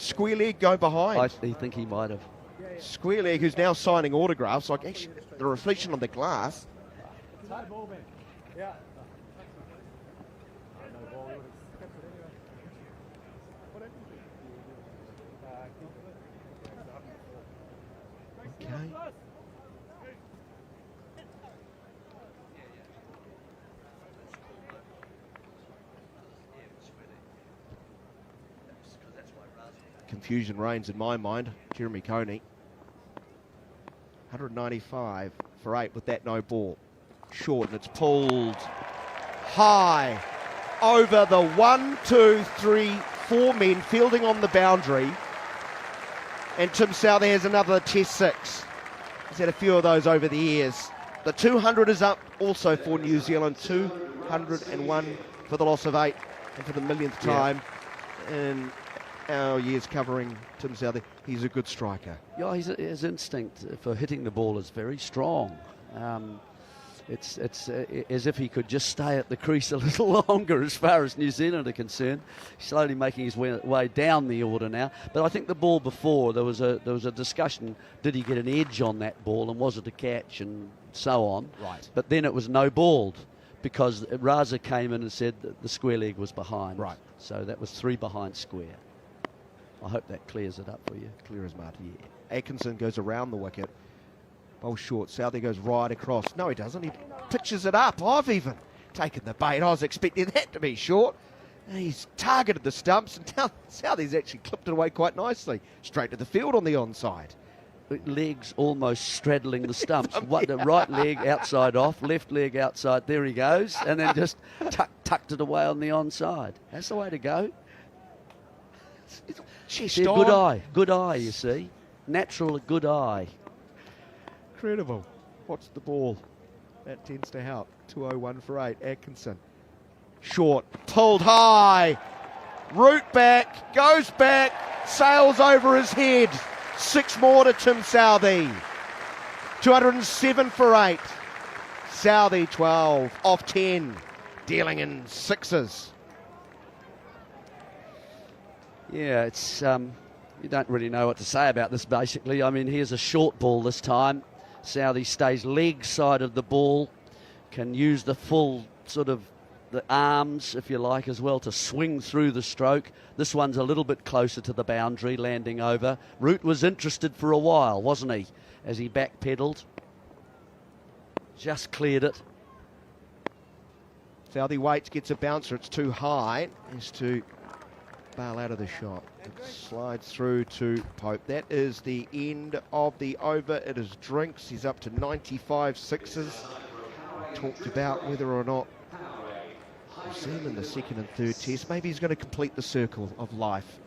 Square Leg go behind? I think he might have. Square Leg, who's now signing autographs, like actually the reflection on the glass. No ball, man. Yeah. Okay. Confusion reigns in my mind. Jeremy Coney. 195 for 8 with that no ball. Short, and it's pulled high over the 1, 2, 3, 4 men fielding on the boundary. And Tim Southee has another test 6. He's had a few of those over the years. The 200 is up also for New Zealand. 201 for the loss of 8, and for the millionth time in our years covering Tim Southee. He's a good striker. Yeah, his instinct for hitting the ball is very strong. It's as if he could just stay at the crease a little longer as far as New Zealand are concerned. He's slowly making his way down the order now. But I think the ball before, there was a discussion, did he get an edge on that ball and was it a catch and so on. Right. But then it was no balled because Raza came in and said that the square leg was behind. Right. So that was 3 behind square. I hope that clears it up for you. Clear as mud. Yeah. Atkinson goes around the wicket. Bowl short. Southee goes right across. No, he doesn't. He pitches it up. I've even taken the bait. I was expecting that to be short. And he's targeted the stumps, and now Southee's actually clipped it away quite nicely. Straight to the field on the onside. Legs almost straddling the stumps. The right leg outside off, left leg outside. There he goes. And then just tucked it away on the onside. That's the way to go. Good eye. Good eye, you see. Natural good eye. Incredible. Watch the ball. That tends to help. 201 for 8. Atkinson. Short. Pulled high. Root back. Goes back. Sails over his head. 6 more to Tim Southee. 207 for 8. Southee 12 off 10. Dealing in 6s. Yeah, it's you don't really know what to say about this, basically. I mean, here's a short ball this time. Southee stays leg side of the ball, can use the full sort of the arms, if you like, as well to swing through the stroke. This one's a little bit closer to the boundary, landing over. Root was interested for a while, wasn't he, as he backpedalled. Just cleared it. Southee waits, gets a bouncer. It's too high. Has to bail out of the shot. It slides through to Pope. That is the end of the over. It is drinks. He's up to 95 sixes. Talked about whether or not we'll see him in the second and third test. Maybe he's going to complete the circle of life.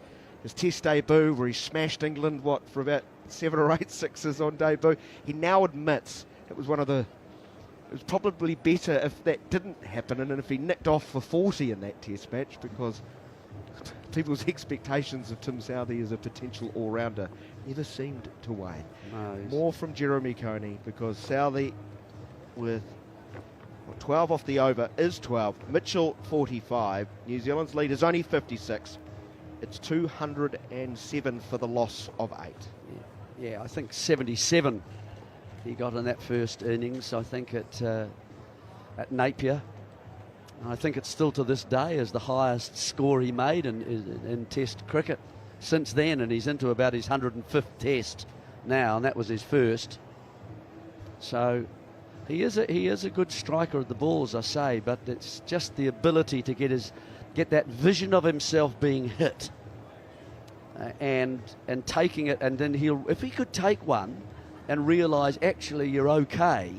His test debut where he smashed England, for about 7 or 8 sixes on debut. He now admits it was probably better if that didn't happen and if he nicked off for 40 in that test match, because people's expectations of Tim Southee as a potential all-rounder never seemed to wane. No, more from Jeremy Coney, because Southee with 12 off the over is 12. Mitchell 45. New Zealand's lead is only 56. It's 207 for the loss of 8. Yeah, I think 77 he got in that first innings, I think, at Napier. And I think it's still to this day is the highest score he made in Test cricket since then, and he's into about his 105th Test now, and that was his first. So he is a good striker of the ball, as I say, but it's just the ability to get that vision of himself being hit and taking it, and then if he could take one and realise actually you're okay,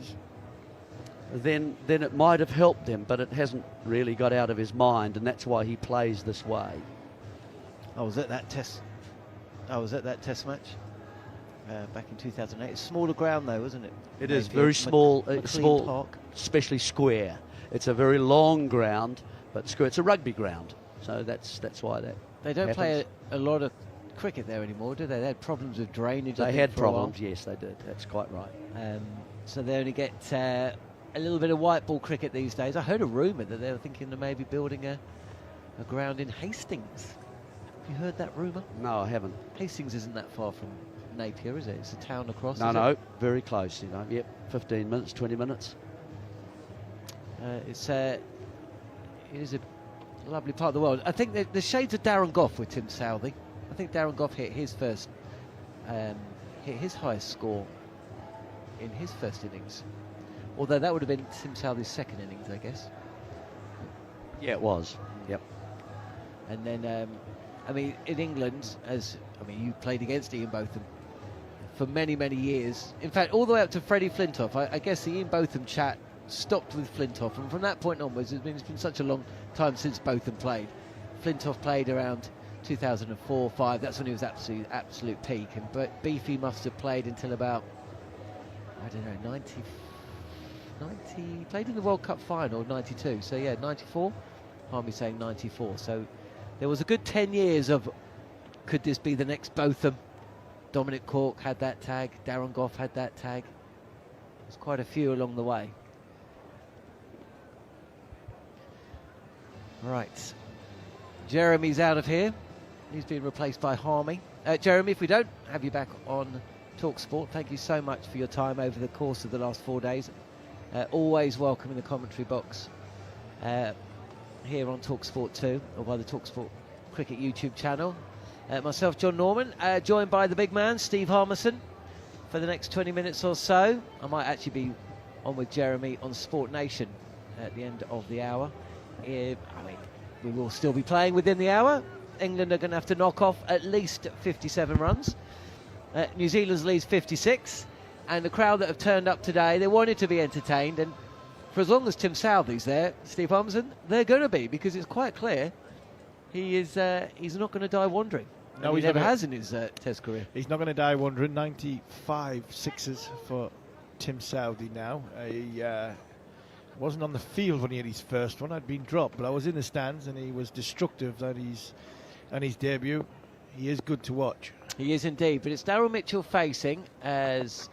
then it might have helped him, but it hasn't really got out of his mind, and that's why he plays this way. I was at that test match back in 2008. It's smaller ground though, isn't it? It is very small, McLean Park. especially square. It's a very long ground, but square. It's a rugby ground, so that's why that. They don't happens. play a lot of cricket there anymore, do they? They had problems with drainage. They had problems, yes, they did. That's quite right. So they only get a little bit of white ball cricket these days. I heard a rumour that they were thinking of maybe building a ground in Hastings. Have you heard that rumour? No, I haven't. Hastings isn't that far from Napier, is it? It's a town across. No, very close. Yep, 15 minutes, 20 minutes. It is a lovely part of the world. I think the shades of Darren Gough with Tim Southee. I think Darren Gough hit his highest score in his first innings. Although that would have been Tim Southee's second innings, I guess. Yeah, it was. Yep. And then, in England, you played against Ian Botham for many, many years. In fact, all the way up to Freddie Flintoff. I guess the Ian Botham chat stopped with Flintoff, and from that point onwards, it's been such a long time since Botham played. Flintoff played around 2004-05. That's when he was absolute peak, but Beefy must have played until about, I don't know, 90, played in the World Cup final 92, so yeah, 94, I'll be saying 94, so there was a good 10 years of could this be the next Botham. Dominic Cork had that tag, Darren Gough had that tag. There's quite a few along the way. Right, Jeremy's out of here. He's been replaced by Harmy. Jeremy, if we don't have you back on TalkSport, thank you so much for your time over the course of the last 4 days. Always welcome in the commentary box here on TalkSport 2 or by the TalkSport Cricket YouTube channel. Myself, John Norman, joined by the big man, Steve Harmison, for the next 20 minutes or so. I might actually be on with Jeremy on Sport Nation at the end of the hour. We will still be playing within the hour. England are going to have to knock off at least 57 runs. New Zealand's leads 56. And the crowd that have turned up today, they wanted to be entertained. And for as long as Tim Southee's there, Steve Harmison, they're going to be, because it's quite clear he's not going to die wandering. No, he never has in his Test career. He's not going to die wandering. 95 sixes for Tim Southee now. He wasn't on the field when he had his first one. I'd been dropped, but I was in the stands, and he was destructive on his debut. He is good to watch. He is indeed, but it's Daryl Mitchell facing as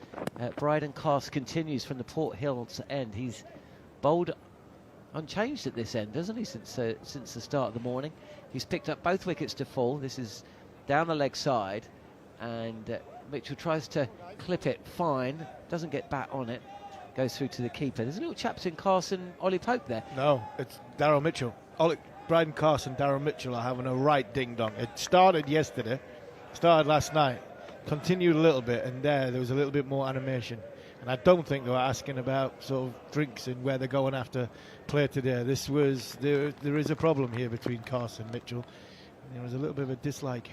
Bryden Cast continues from the Port Hills end. He's bowled unchanged at this end, doesn't he, since the start of the morning. He's picked up both wickets to fall. This is down the leg side, and Mitchell tries to clip it fine, doesn't get bat on it, goes through to the keeper. There's a little chaps in Carson, Ollie Pope there. No, it's Daryl Mitchell. Bryden Carson and Daryl Mitchell are having a right ding-dong. It started yesterday, started last night, continued a little bit, and there was a little bit more animation. And I don't think they were asking about sort of drinks and where they're going after play today. There is a problem here between Carson and Mitchell. There was a little bit of a dislike.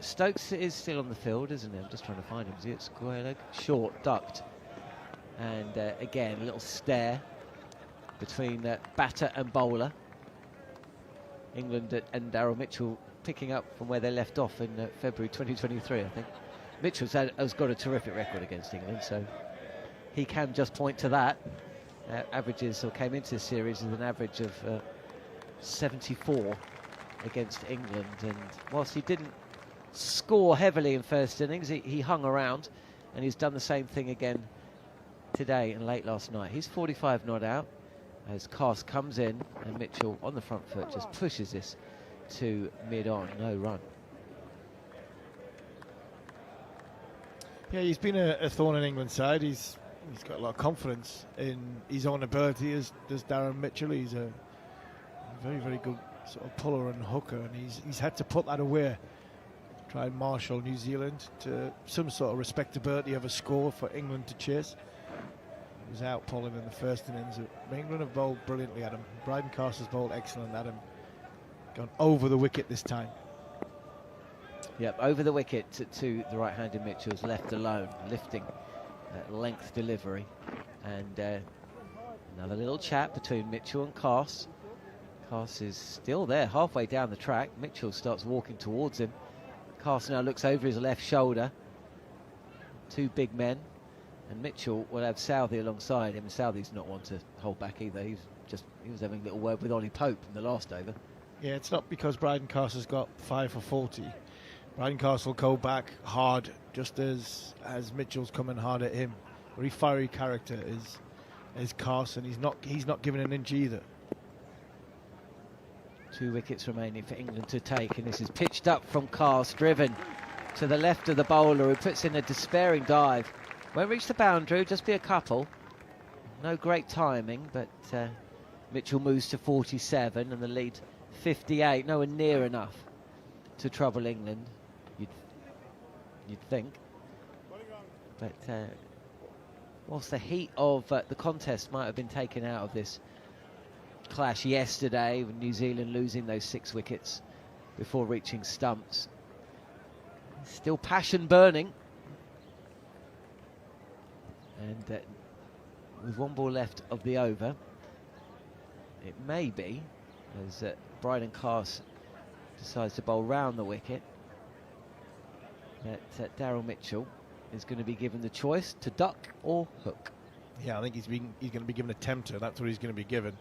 Stokes is still on the field, isn't he? I'm just trying to find him. Is he at square leg? Short, ducked. And again, a little stare between batter and bowler. England and Daryl Mitchell picking up from where they left off in February 2023, I think. Mitchell has got a terrific record against England, so he can just point to that. Averages, or came into this series with an average of 74 against England, and whilst he didn't score heavily in first innings, he hung around, and he's done the same thing again today and late last night. He's 45 not out as Carse comes in, and Mitchell on the front foot just pushes this to mid-on, no run. Yeah, he's been a thorn in England's side. He's got a lot of confidence in his own ability, as does Darren Mitchell. He's a very, very good sort of puller and hooker, and he's had to put that away, try and marshal New Zealand to some sort of respectability of a score for England to chase. He was out pulling in the first innings. England have bowled brilliantly at him. Brydon Carse has bowled excellent at him. Gone over the wicket this time. Yep, over the wicket to the right-handed Mitchell's left alone, lifting length delivery. And another little chat between Mitchell and Carse. Carse is still there, halfway down the track. Mitchell starts walking towards him. Carse now looks over his left shoulder. Two big men. And Mitchell will have Southey alongside him. Southey's not one to hold back either. He was having a little word with Ollie Pope in the last over. Yeah, it's not because Brydon Carse has got 5 for 40. Brydon Carse will go back hard, just as Mitchell's coming hard at him. Very fiery character is Carse, and he's not giving an inch either. 2 wickets remaining for England to take, and this is pitched up from Carse, driven to the left of the bowler, who puts in a despairing dive. Won't reach the boundary, just be a couple. No great timing, but Mitchell moves to 47 and the lead 58. Nowhere near enough to trouble England, you'd think. But whilst the heat of the contest might have been taken out of this clash yesterday, with New Zealand losing those 6 wickets before reaching stumps, still passion burning. And with 1 ball left of the over, it may be, as Brydon Carse decides to bowl round the wicket, that Daryl Mitchell is going to be given the choice to duck or hook. Yeah, I think he's going to be given a tempter. That's what he's going to be given.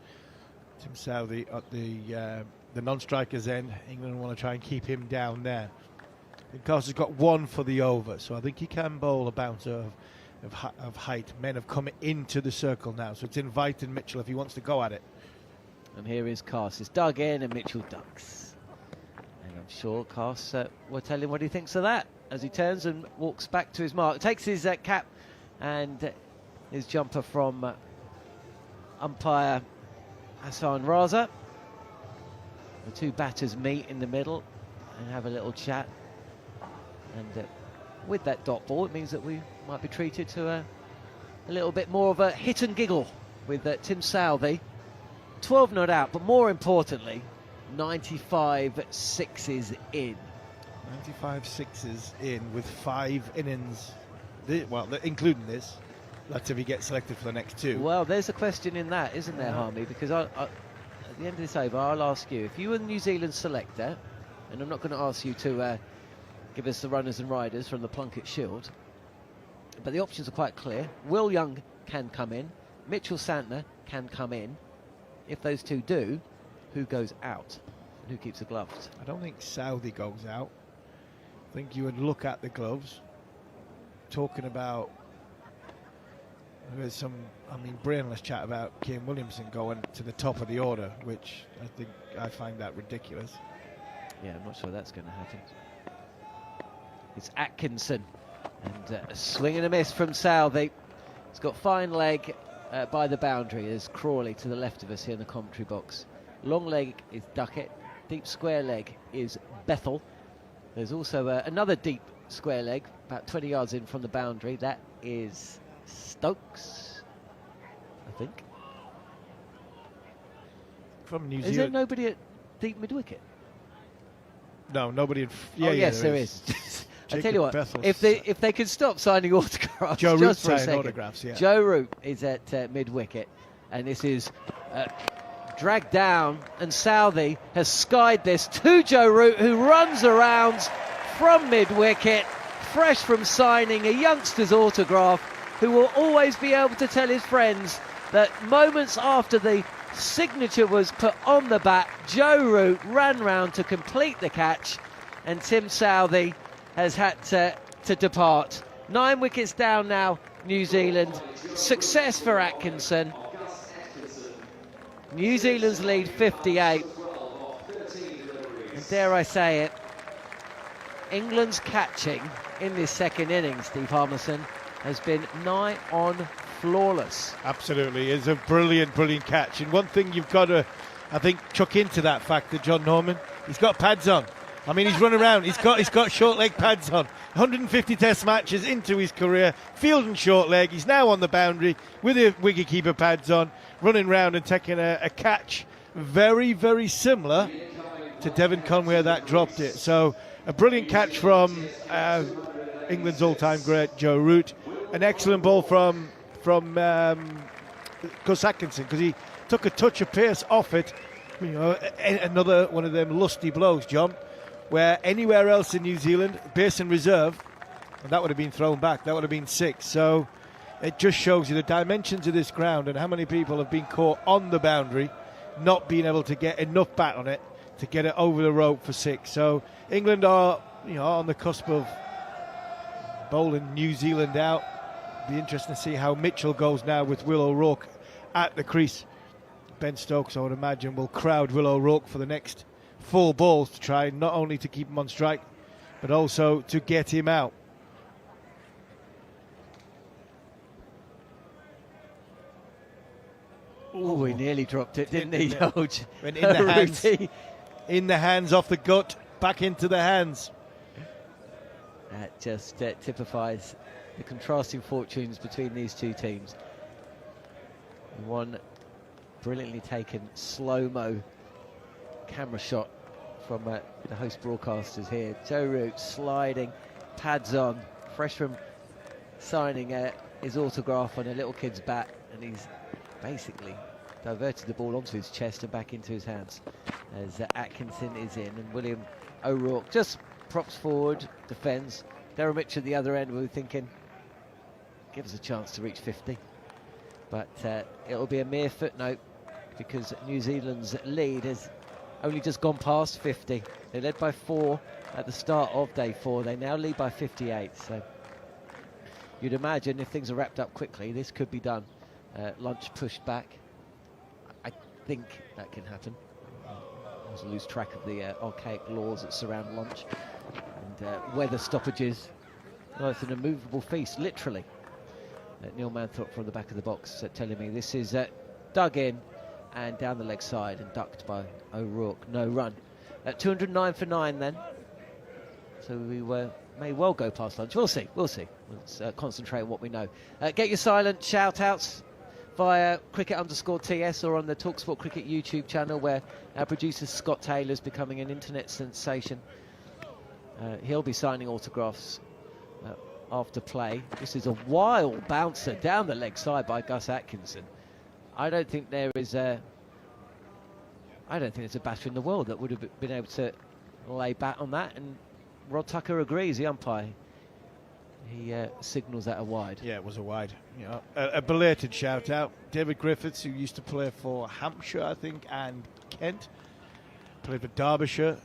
Tim Southey at the non-striker's end. England want to try and keep him down there. Carse has got 1 for the over, so I think he can bowl a bouncer of height. Men have come into the circle now, so it's inviting Mitchell if he wants to go at it. And here is Carse. It's dug in and Mitchell ducks. And I'm sure Carse will tell him what he thinks of that as he turns and walks back to his mark. Takes his cap and his jumper from umpire Hassan Raza. The 2 batters meet in the middle and have a little chat. And with that dot ball, it means that we might be treated to a little bit more of a hit and giggle with Tim Southey. 12 not out, but more importantly, 95 sixes in. 95 sixes in with 5 innings, including this. That's if he gets selected for the next 2. Well, there's a question in that, isn't there, Harmy? Because at the end of this over, I'll ask you, if you were the New Zealand selector, and I'm not going to ask you to give us the runners and riders from the Plunket Shield, but the options are quite clear. Will Young can come in, Mitchell Santner can come in. If those 2 do, who goes out and who keeps the gloves? I don't think Southey goes out. I think you would look at the gloves. Talking about, there's some, brainless chat about Kane Williamson going to the top of the order, which I find that ridiculous. Yeah, I'm not sure that's going to happen. It's Atkinson, and a swing and a miss from Southey. He's got fine leg by the boundary. There's Crawley to the left of us here in the commentary box. Long leg is Duckett. Deep square leg is Bethel. There's also another deep square leg, about 20 yards in from the boundary. That is Stokes, I think. From New Is Zealand. there nobody at deep mid-wicket? No, nobody. Yes, there is. I tell you what, Bethel. if they could stop signing autographs Joe just Root for a signing second. autographs, yeah. Joe Root is at mid-wicket, and this is dragged down, and Southey has skied this to Joe Root, who runs around from mid-wicket, fresh from signing a youngster's autograph, who will always be able to tell his friends that moments after the signature was put on the bat, Joe Root ran round to complete the catch, and Tim Southey has had to depart. 9 wickets down now, New Zealand. Success for Atkinson. New Zealand's lead 58. And dare I say it, England's catching in this second innings, Steve Harmison, has been nigh on flawless. Absolutely, it's a brilliant catch. And one thing you've got to, I think, chuck into that fact that John Norman, he's got pads on. I mean, he's run around. He's got short leg pads on. 150 Test matches into his career, fielding short leg. He's now on the boundary with the wicketkeeper pads on, running round and taking a catch very, very similar to Devon Conway that dropped it. So a brilliant catch from England's all-time great Joe Root. An excellent ball from Gus Atkinson, because he took a touch of pace off it. You know, another one of them lusty blows, John, where anywhere else in New Zealand, base and reserve, and that would have been thrown back. That would have been 6. So it just shows you the dimensions of this ground and how many people have been caught on the boundary, not being able to get enough bat on it to get it over the rope for 6. So England are, on the cusp of bowling New Zealand out. Be interesting to see how Mitchell goes now with Will O'Rourke at the crease. Ben Stokes, I would imagine, will crowd Will O'Rourke for the next 4 balls to try not only to keep him on strike, but also to get him out. Oh, he nearly dropped it, didn't he? Went in the hands off the gut, back into the hands. That just typifies the contrasting fortunes between these two teams. One brilliantly taken slow-mo camera shot from the host broadcasters here. Joe Root sliding, pads on, fresh from signing his autograph on a little kid's bat, and he's basically diverted the ball onto his chest and back into his hands as Atkinson is in, and William O'Rourke just props forward, defends. Darren Mitchell at the other end, we were thinking, give us a chance to reach 50. But it'll be a mere footnote, because New Zealand's lead has only just gone past 50. They led by 4 at the start of day 4. They now lead by 58. So you'd imagine if things are wrapped up quickly, this could be done. Lunch pushed back. I think that can happen. I lose track of the archaic laws that surround lunch and weather stoppages. Oh, it's an immovable feast, literally. Neil Manthorpe from the back of the box telling me this is dug in and down the leg side and ducked by O'Rourke. No run. 209 for 9 then. So we may well go past lunch. We'll see. Let's concentrate on what we know. Get your silent shout-outs via cricket_TS or on the TalkSport Cricket YouTube channel, where our producer Scott Taylor's becoming an internet sensation. He'll be signing autographs after play. This is a wild bouncer down the leg side by Gus Atkinson. I don't think there's a batter in the world that would have been able to lay bat on that, and Rod Tucker agrees, the umpire. He signals that a wide. Yeah, it was a wide. A belated shout out. David Griffiths, who used to play for Hampshire, I think, and Kent, played for Derbyshire.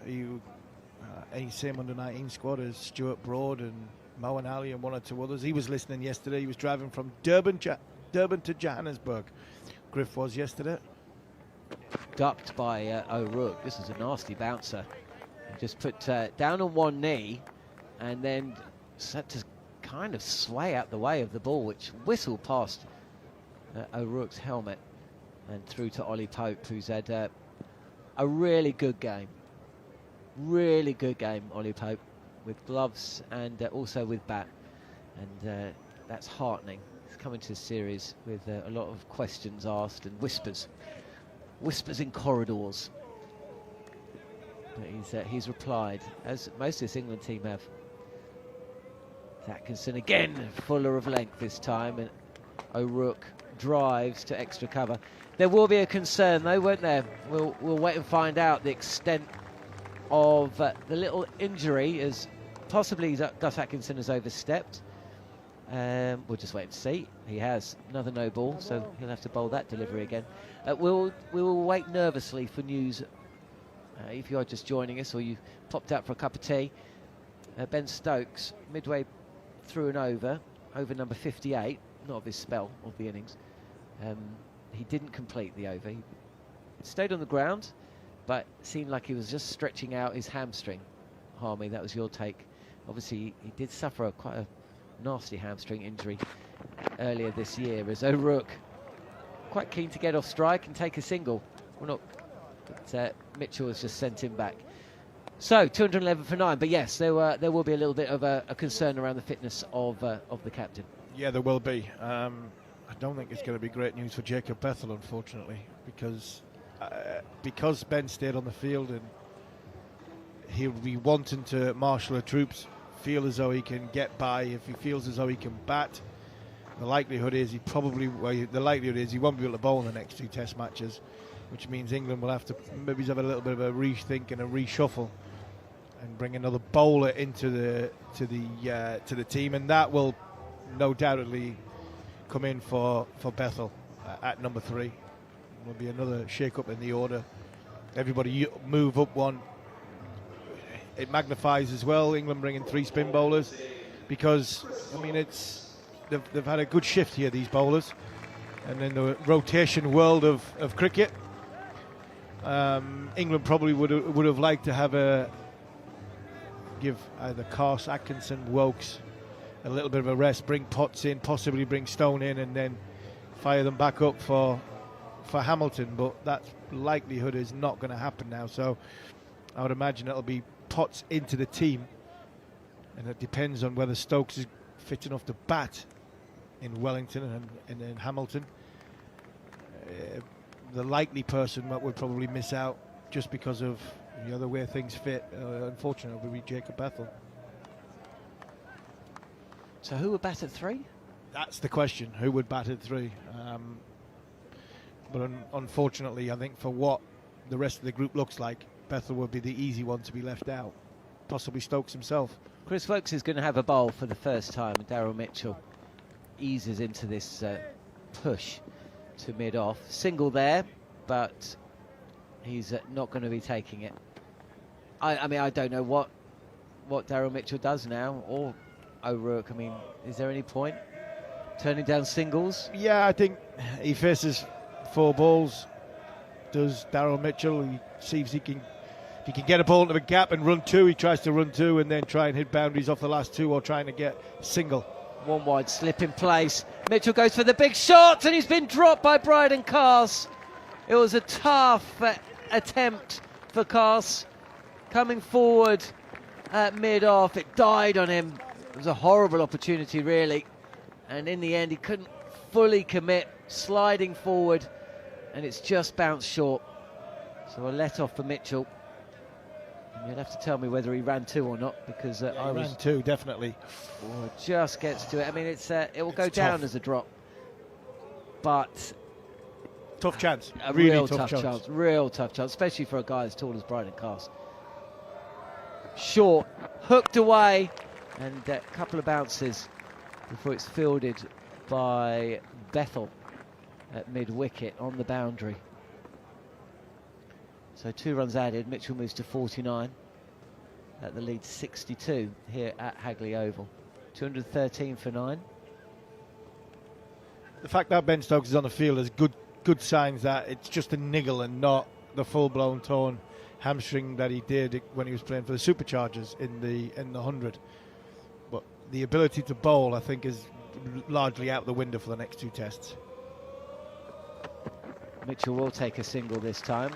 Same under-19 squad as Stuart Broad and Mohan Ali and 1 or 2 others. He was listening yesterday. He was driving from Durban to Johannesburg. Griff was yesterday. Ducked by O'Rourke. This is a nasty bouncer. He just put down on one knee and then set to kind of sway out the way of the ball, which whistled past O'Rourke's helmet and through to Ollie Pope, who's had a really good game. Really good game, Ollie Pope, with gloves and also with bat. And that's heartening. He's come into the series with a lot of questions asked and whispers in corridors. But he's replied, as most of this England team have. Atkinson again, fuller of length this time, and O'Rourke drives to extra cover. There will be a concern though, won't there? We'll wait and find out the extent of the little injury, as possibly Gus Atkinson has overstepped. We'll just wait and see. He has another no ball, so he'll have to bowl that delivery again. We will wait nervously for news. If you are just joining us or you popped out for a cup of tea, Ben Stokes, midway through and over number 58, not of his spell of the innings. He didn't complete the over. He stayed on the ground, but seemed like he was just stretching out his hamstring. Harmy, that was your take. Obviously, he did suffer quite a nasty hamstring injury earlier this year, as O'Rourke quite keen to get off strike and take a single. Well, not, but Mitchell has just sent him back. So 211 for 9, but yes, there will be a little bit of a concern around the fitness of the captain. Yeah, there will be. I don't think it's going to be great news for Jacob Bethel, unfortunately, because Ben stayed on the field and he'll be wanting to marshal the troops, feel as though he can get by. If he feels as though he can bat, the likelihood is he won't be able to bowl in the next 2 Test matches, which means England will have to maybe have a little bit of a rethink and a reshuffle and bring another bowler into the team, and that will no doubtedly come in for Bethel at number 3. There'll be another shake-up in the order. Everybody move up one. It magnifies as well, England bringing 3 spin bowlers, because, I mean, they've had a good shift here, these bowlers. And in the rotation world of cricket, England probably would have liked to have give either Carse, Atkinson, Wokes a little bit of a rest, bring Potts in, possibly bring Stone in, and then fire them back up for Hamilton. But that likelihood is not going to happen now. So I would imagine it'll be Potts into the team, and it depends on whether Stokes is fit enough to bat in Wellington and in Hamilton. The likely person that would probably miss out just because of the other way things fit, unfortunately, would be Jacob Bethel. So who would bat at 3? That's the question. Who would bat at 3? But unfortunately, I think for what the rest of the group looks like, Bethel would be the easy one to be left out. Possibly Stokes himself. Chris Wokes is going to have a bowl for the first time, and Daryl Mitchell eases into this push to mid-off. Single there, but he's not going to be taking it. I mean, I don't know what Daryl Mitchell does now, or O'Rourke. I mean, is there any point turning down singles? Yeah, I think he faces 4 balls. Does Daryl Mitchell? He sees he can get a ball into the gap and run 2. He tries to run 2 and then try and hit boundaries off the last 2, or trying to get single. One wide slip in place. Mitchell goes for the big shot, and he's been dropped by Bryden Carse. It was a tough attempt for Carse coming forward at mid-off. It died on him. It was a horrible opportunity, really, and in the end he couldn't fully commit, sliding forward, and it's just bounced short. So a let off for Mitchell. You'll have to tell me whether he ran 2 or not, because I ran 2 definitely. Oh, just gets to it. I mean, it will go down as a drop, but tough chance. A really real tough chance. Real tough chance, especially for a guy as tall as Bryden Carse. Short, hooked away, and a couple of bounces before it's fielded by Bethel at mid-wicket on the boundary. So 2 runs added. Mitchell moves to 49 at the lead 62 here at Hagley Oval. 213 for 9. The fact that Ben Stokes is on the field is good signs that it's just a niggle and not the full-blown torn hamstring that he did when he was playing for the Superchargers in the 100. But the ability to bowl, I think, is largely out the window for the next 2 tests. Mitchell will take a single this time.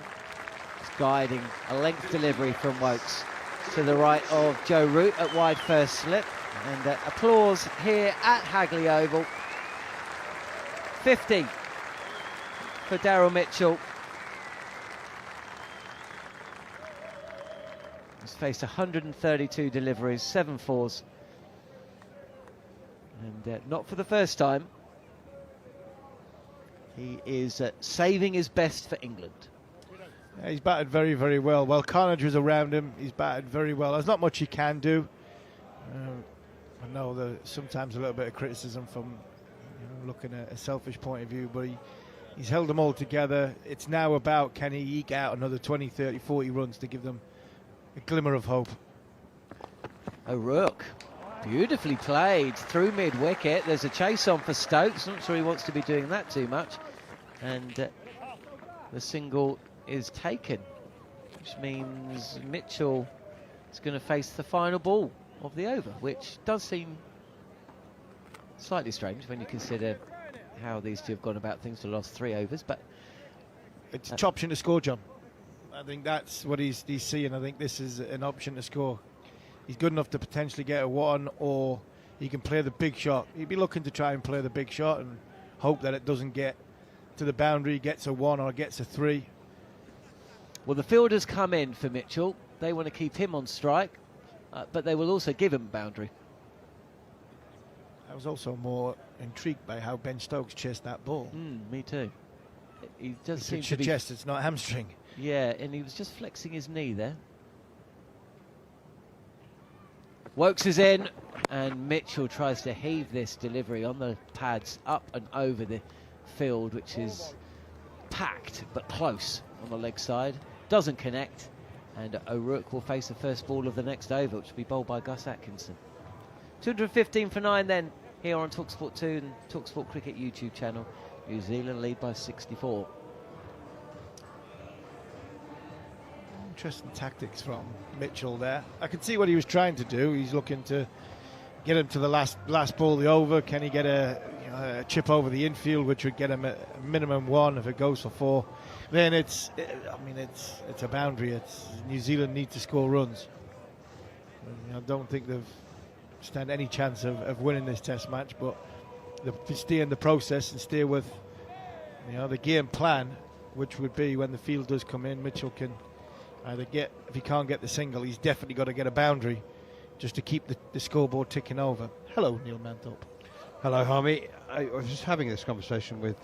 Guiding a length delivery from Wokes to the right of Joe Root at wide first slip, and applause here at Hagley Oval. 50 for Daryl Mitchell. He's faced 132 deliveries, 7 fours. And not for the first time. He is saving his best for England. Yeah, he's batted very, very well. While Carnage was around him, he's batted very well. There's not much he can do. I know there's sometimes a little bit of criticism from looking at a selfish point of view, but he's held them all together. It's now about, can he eke out another 20, 30, 40 runs to give them a glimmer of hope. O'Rourke, beautifully played through mid-wicket. There's a chase on for Stokes. Not sure he wants to be doing that too much. And the single is taken, which means Mitchell is going to face the final ball of the over, which does seem slightly strange when you consider how these two have gone about things for the last 3 overs. But it's an option to score, John. I think that's what he's seeing. I think this is an option to score. He's good enough to potentially get a 1, or he can play the big shot. He'd be looking to try and play the big shot and hope that it doesn't get to the boundary, gets a 1 or gets a 3. Well, the fielders come in for Mitchell. They want to keep him on strike, but they will also give him a boundary. I was also more intrigued by how Ben Stokes chased that ball. Me too. He does seem to suggest it's not hamstring. Yeah, and he was just flexing his knee there. Wokes is in, and Mitchell tries to heave this delivery on the pads up and over the field, which is packed but close on the leg side. Doesn't connect, and O'Rourke will face the first ball of the next over, which will be bowled by Gus Atkinson. 215 for 9 then, here on TalkSport 2 and TalkSport Cricket YouTube channel. New Zealand lead by 64. Interesting tactics from Mitchell there. I can see what he was trying to do. He's looking to get him to the last ball of the over. Can he get a chip over the infield, which would get him a minimum 1? If it goes for 4, then it's a boundary. It's New Zealand need to score runs. I don't think they've stand any chance of winning this Test match, but they stay in the process and stay with the game plan, which would be when the field does come in, Mitchell can either get, if he can't get the single, he's definitely got to get a boundary just to keep the scoreboard ticking over. Hello, Neil Manthorpe. Hello, Harmy. I was just having this conversation with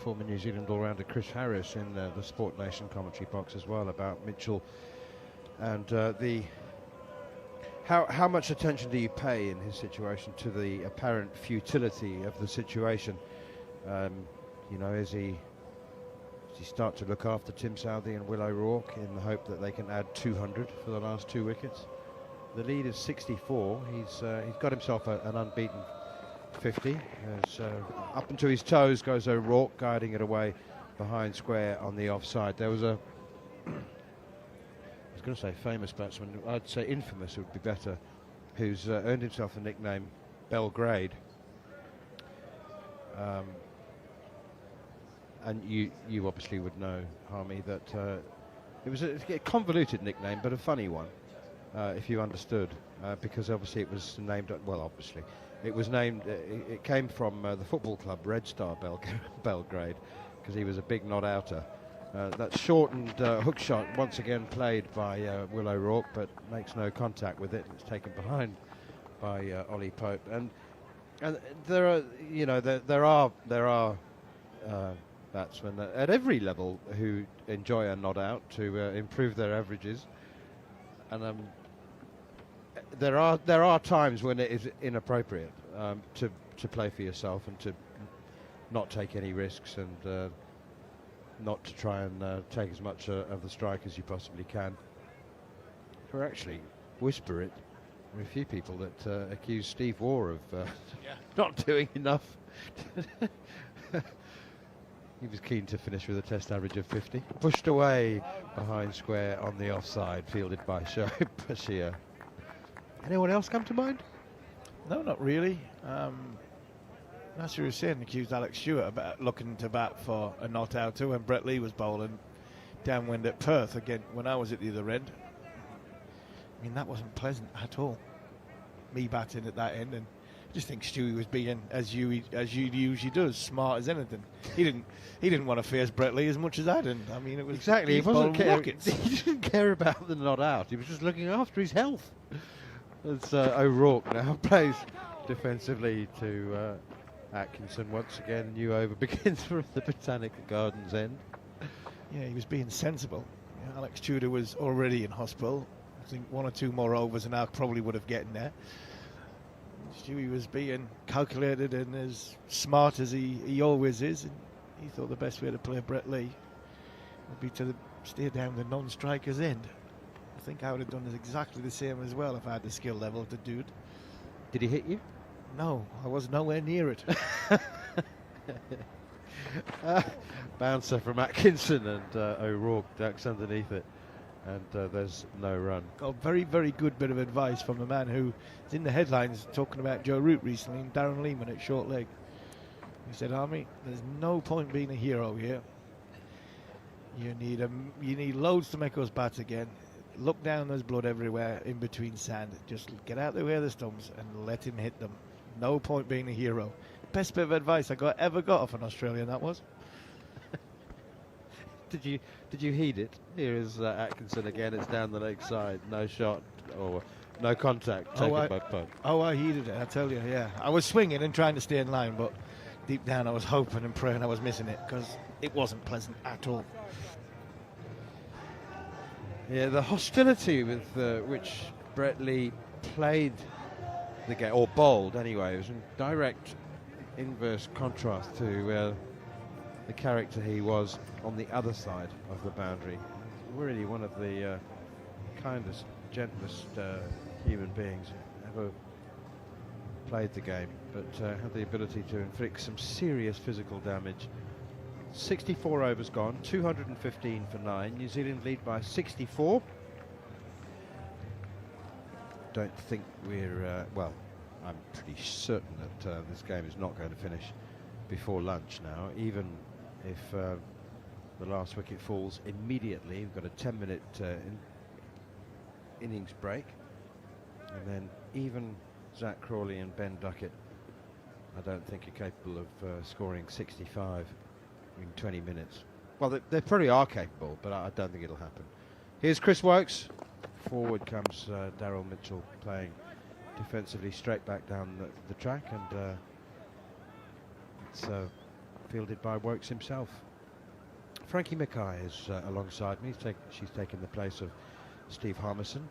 former New Zealand all-rounder Chris Harris in the Sport Nation commentary box as well about Mitchell and how much attention do you pay in his situation to the apparent futility of the situation? Does he start to look after Tim Southee and Will O'Rourke in the hope that they can add 200 for the last 2 wickets? The lead is 64. He's got himself an unbeaten 50. Up into his toes goes O'Rourke, guiding it away behind square on the offside. There was I was going to say famous batsman, I'd say infamous would be better, who's earned himself the nickname Belgrade. And you obviously would know, Harmy, that it was a convoluted nickname, but a funny one, if you understood, because obviously it was named, it was named, it came from the football club Red Star Belgrade, because he was a big not-outer. That shortened hook shot once again played by Will O'Rourke, but makes no contact with it. It's taken behind by Ollie Pope, and there are batsmen at every level who enjoy a not out to improve their averages, and there are times when it is inappropriate to play for yourself and to not take any risks and not to try and take as much of the strike as you possibly can. Or actually whisper it. There are a few people that accuse Steve Waugh of not doing enough. He was keen to finish with a Test average of 50. Pushed away behind square on the offside, fielded by Shoaib Bashir. Anyone else come to mind? No, not really. Nasser Hussain accused Alex Stewart about looking to bat for a not out too when Brett Lee was bowling downwind at Perth again when I was at the other end. I mean, that wasn't pleasant at all. Me batting at that end and I just think Stewie was being, as you usually does, smart as anything. He didn't want to face Brett Lee as much as I didn't. I mean, it was exactly. He wasn't rockets. He didn't care about the not out. He was just looking after his health. As O'Rourke now plays defensively to Atkinson once again. New over begins from the Botanical Gardens end. Yeah, he was being sensible. Yeah, Alex Tudor was already in hospital. I think 1 or 2 more overs and I probably would have gotten there. Stewie was being calculated and as smart as he always is, and he thought the best way to play Brett Lee would be to stay down the non-striker's end. I think I would have done exactly the same as well if I had the skill level of the dude. Did he hit you? No, I was nowhere near it. Bouncer from Atkinson, and O'Rourke ducks underneath it, and there's no run. Got a very, very good bit of advice from a man who is in the headlines talking about Joe Root recently, and Darren Lehman at short leg. He said, Army, there's no point being a hero here. You need loads to make us bat again. Look down, there's blood everywhere in between sand. Just get out the way of the stumps and let him hit them. No point being a hero. Best bit of advice I ever got off an Australian, that was. Did you heed it? Here is Atkinson again. It's down the leg side. No shot or no contact taken by Pope. Oh, I heeded it, I tell you, yeah. I was swinging and trying to stay in line, but deep down I was hoping and praying I was missing it, because it wasn't pleasant at all. Yeah, the hostility with which Brett Lee played the game, or bowled anyway, was in direct inverse contrast to the character he was on the other side of the boundary. Really one of the kindest, gentlest human beings ever played the game, but had the ability to inflict some serious physical damage. 64 overs gone, 215 for 9. New Zealand lead by 64. Don't think we're, well, I'm pretty certain that this game is not going to finish before lunch now, even if the last wicket falls immediately. We've got a 10-minute innings break, and then even Zach Crawley and Ben Duckett, I don't think are capable of scoring 65 in 20 minutes. Well, they probably are capable, but I don't think it'll happen. Here's Chris Woakes. Forward comes Daryl Mitchell playing defensively straight back down the track, and it's fielded by Woakes himself. Frankie Mackay is alongside me. She's taken the place of Steve Harmison.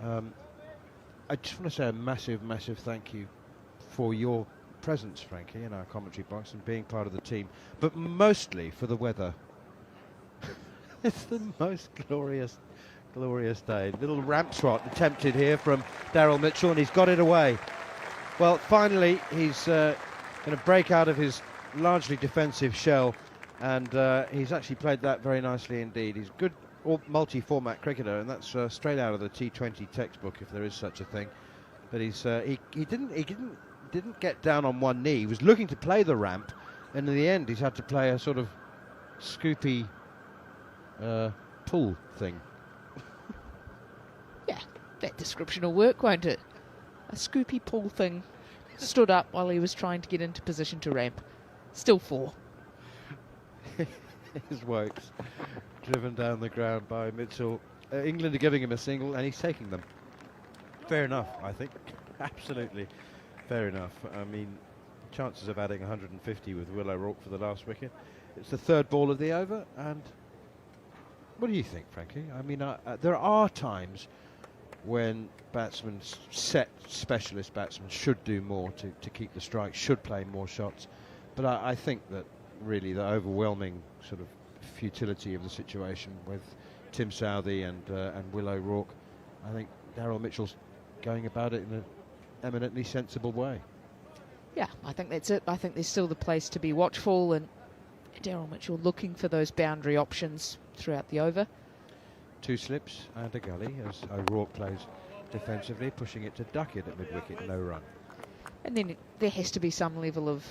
I just want to say a massive, massive thank you for your presence, Frankie, in our commentary box and being part of the team, but mostly for the weather. It's the most glorious day. Little ramp swat attempted here from Daryl Mitchell, and he's got it away. Well, finally he's going to break out of his largely defensive shell, and he's actually played that very nicely indeed. He's a good multi-format cricketer, and that's straight out of the T20 textbook, if there is such a thing. But he's he didn't get down on one knee. He was looking to play the ramp, and in the end he's had to play a sort of scoopy pull thing. Yeah, that description will work, won't it? A scoopy pull thing. Stood up while he was trying to get into position to ramp. Still 4. His Woakes driven down the ground by Mitchell. England are giving him a single, and he's taking them. Fair enough, I think. Absolutely fair enough. I mean, chances of adding 150 with Will O'Rourke for the last wicket. It's the third ball of the over, and what do you think, Frankie? I mean, there are times when batsmen, set specialist batsmen, should do more to keep the strike, should play more shots. But I think that really the overwhelming sort of futility of the situation with Tim Southee and Will O'Rourke, I think Daryl Mitchell's going about it in an eminently sensible way. Yeah, I think that's it. I think there's still the place to be watchful, and Daryl Mitchell looking for those boundary options throughout the over. 2 slips and a gully as O'Rourke plays defensively, pushing it to Duckett at mid-wicket, no run. And then there has to be some level of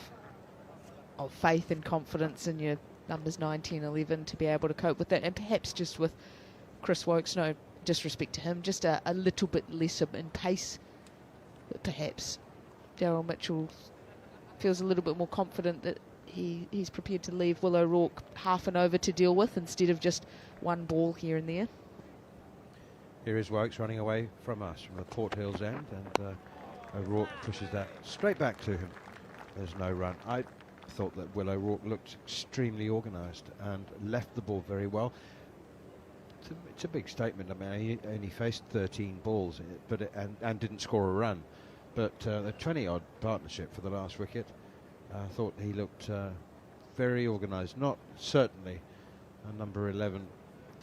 faith and confidence in your numbers 9, 10, 11 to be able to cope with that, and perhaps just with Chris Woakes, no disrespect to him, just a little bit less in pace, but perhaps Daryl Mitchell feels a little bit more confident that he's prepared to leave Will O'Rourke half an over to deal with instead of just one ball here and there. Here is Woakes running away from us from the Port Hills end, and O'Rourke pushes that straight back to him. There's no run. I thought that Will O'Rourke looked extremely organised and left the ball very well. It's a big statement. I mean, he only faced 13 balls, but and didn't score a run. But the 20-odd partnership for the last wicket, I thought he looked very organised. Not certainly a number 11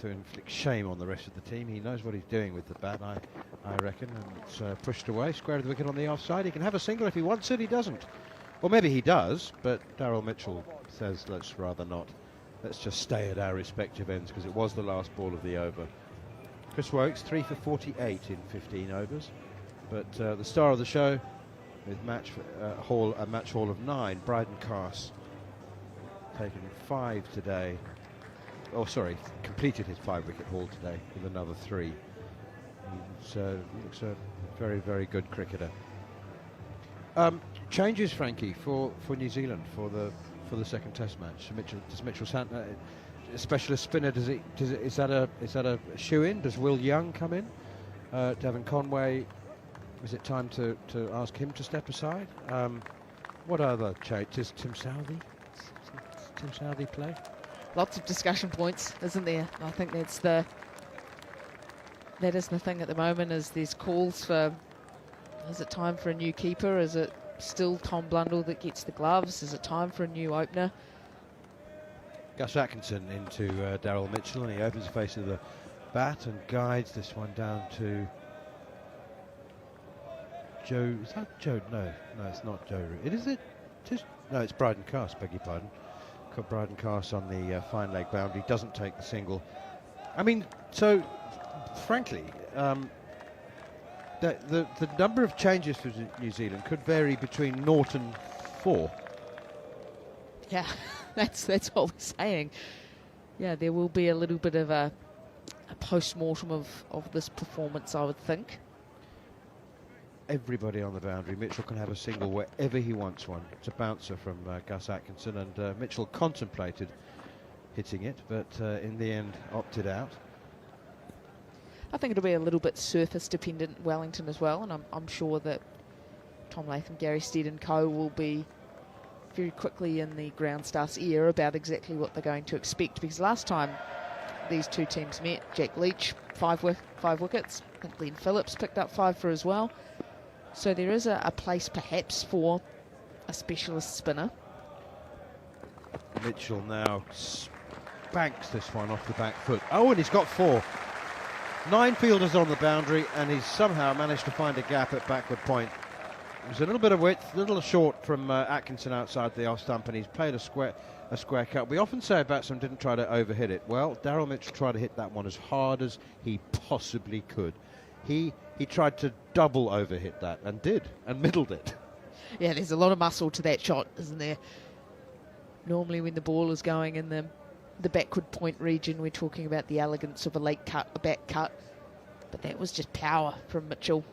to inflict shame on the rest of the team. He knows what he's doing with the bat, I reckon, and it's pushed away, square of the wicket on the offside. He can have a single if he wants it. He doesn't. Well, maybe he does, but Daryl Mitchell says let's rather not. Let's just stay at our respective ends, because it was the last ball of the over. Chris Woakes 3 for 48 in 15 overs, but the star of the show with a match haul of 9, Bryden Carse, taken 5 today. Oh, sorry, completed his 5-wicket haul today with another 3. He looks a very, very good cricketer. Changes, Frankie, for New Zealand for the second Test match. Does Mitchell Santner, a specialist spinner? Is that a shoe-in? Does Will Young come in? Devon Conway, is it time to ask him to step aside? What other changes? Tim Southey? Does Tim Southey play? Lots of discussion points, isn't there? I think that is the thing at the moment, is there's calls for, is it time for a new keeper? Is it still Tom Blundell that gets the gloves? Is it time for a new opener? Gus Atkinson into Daryl Mitchell, and he opens the face of the bat and guides this one down to Joe. Is that Joe? No, it's not Joe. No, it's Bryden Carse, beg your pardon. Got Bryden Carse on the fine leg boundary, doesn't take the single. I mean, so frankly, the number of changes for New Zealand could vary between 0 and 4. Yeah, that's what we're saying. Yeah, there will be a little bit of a post-mortem of this performance, I would think. Everybody on the boundary. Mitchell can have a single wherever he wants one. It's a bouncer from Gus Atkinson, and Mitchell contemplated hitting it, but in the end opted out. I think it'll be a little bit surface dependent, Wellington as well, and I'm sure that Tom Latham, Gary Stead and co will be very quickly in the ground staff's ear about exactly what they're going to expect, because last time these two teams met, Jack Leach 5 wickets, I think Glenn Phillips picked up 5 for as well. So there is a place perhaps for a specialist spinner. Mitchell now banks this one off the back foot. Oh, and he's got 4. 9 fielders on the boundary, and he's somehow managed to find a gap at backward point. It was a little bit of width, a little short from Atkinson outside the off stump, and he's played a square cut. We often say a batsman didn't try to overhit it. Well, Daryl Mitchell tried to hit that one as hard as he possibly could. He tried to double overhit that, and did, and middled it. Yeah, there's a lot of muscle to that shot, isn't there? Normally when the ball is going in the backward point region, we're talking about the elegance of a late cut, a back cut, but that was just power from Mitchell.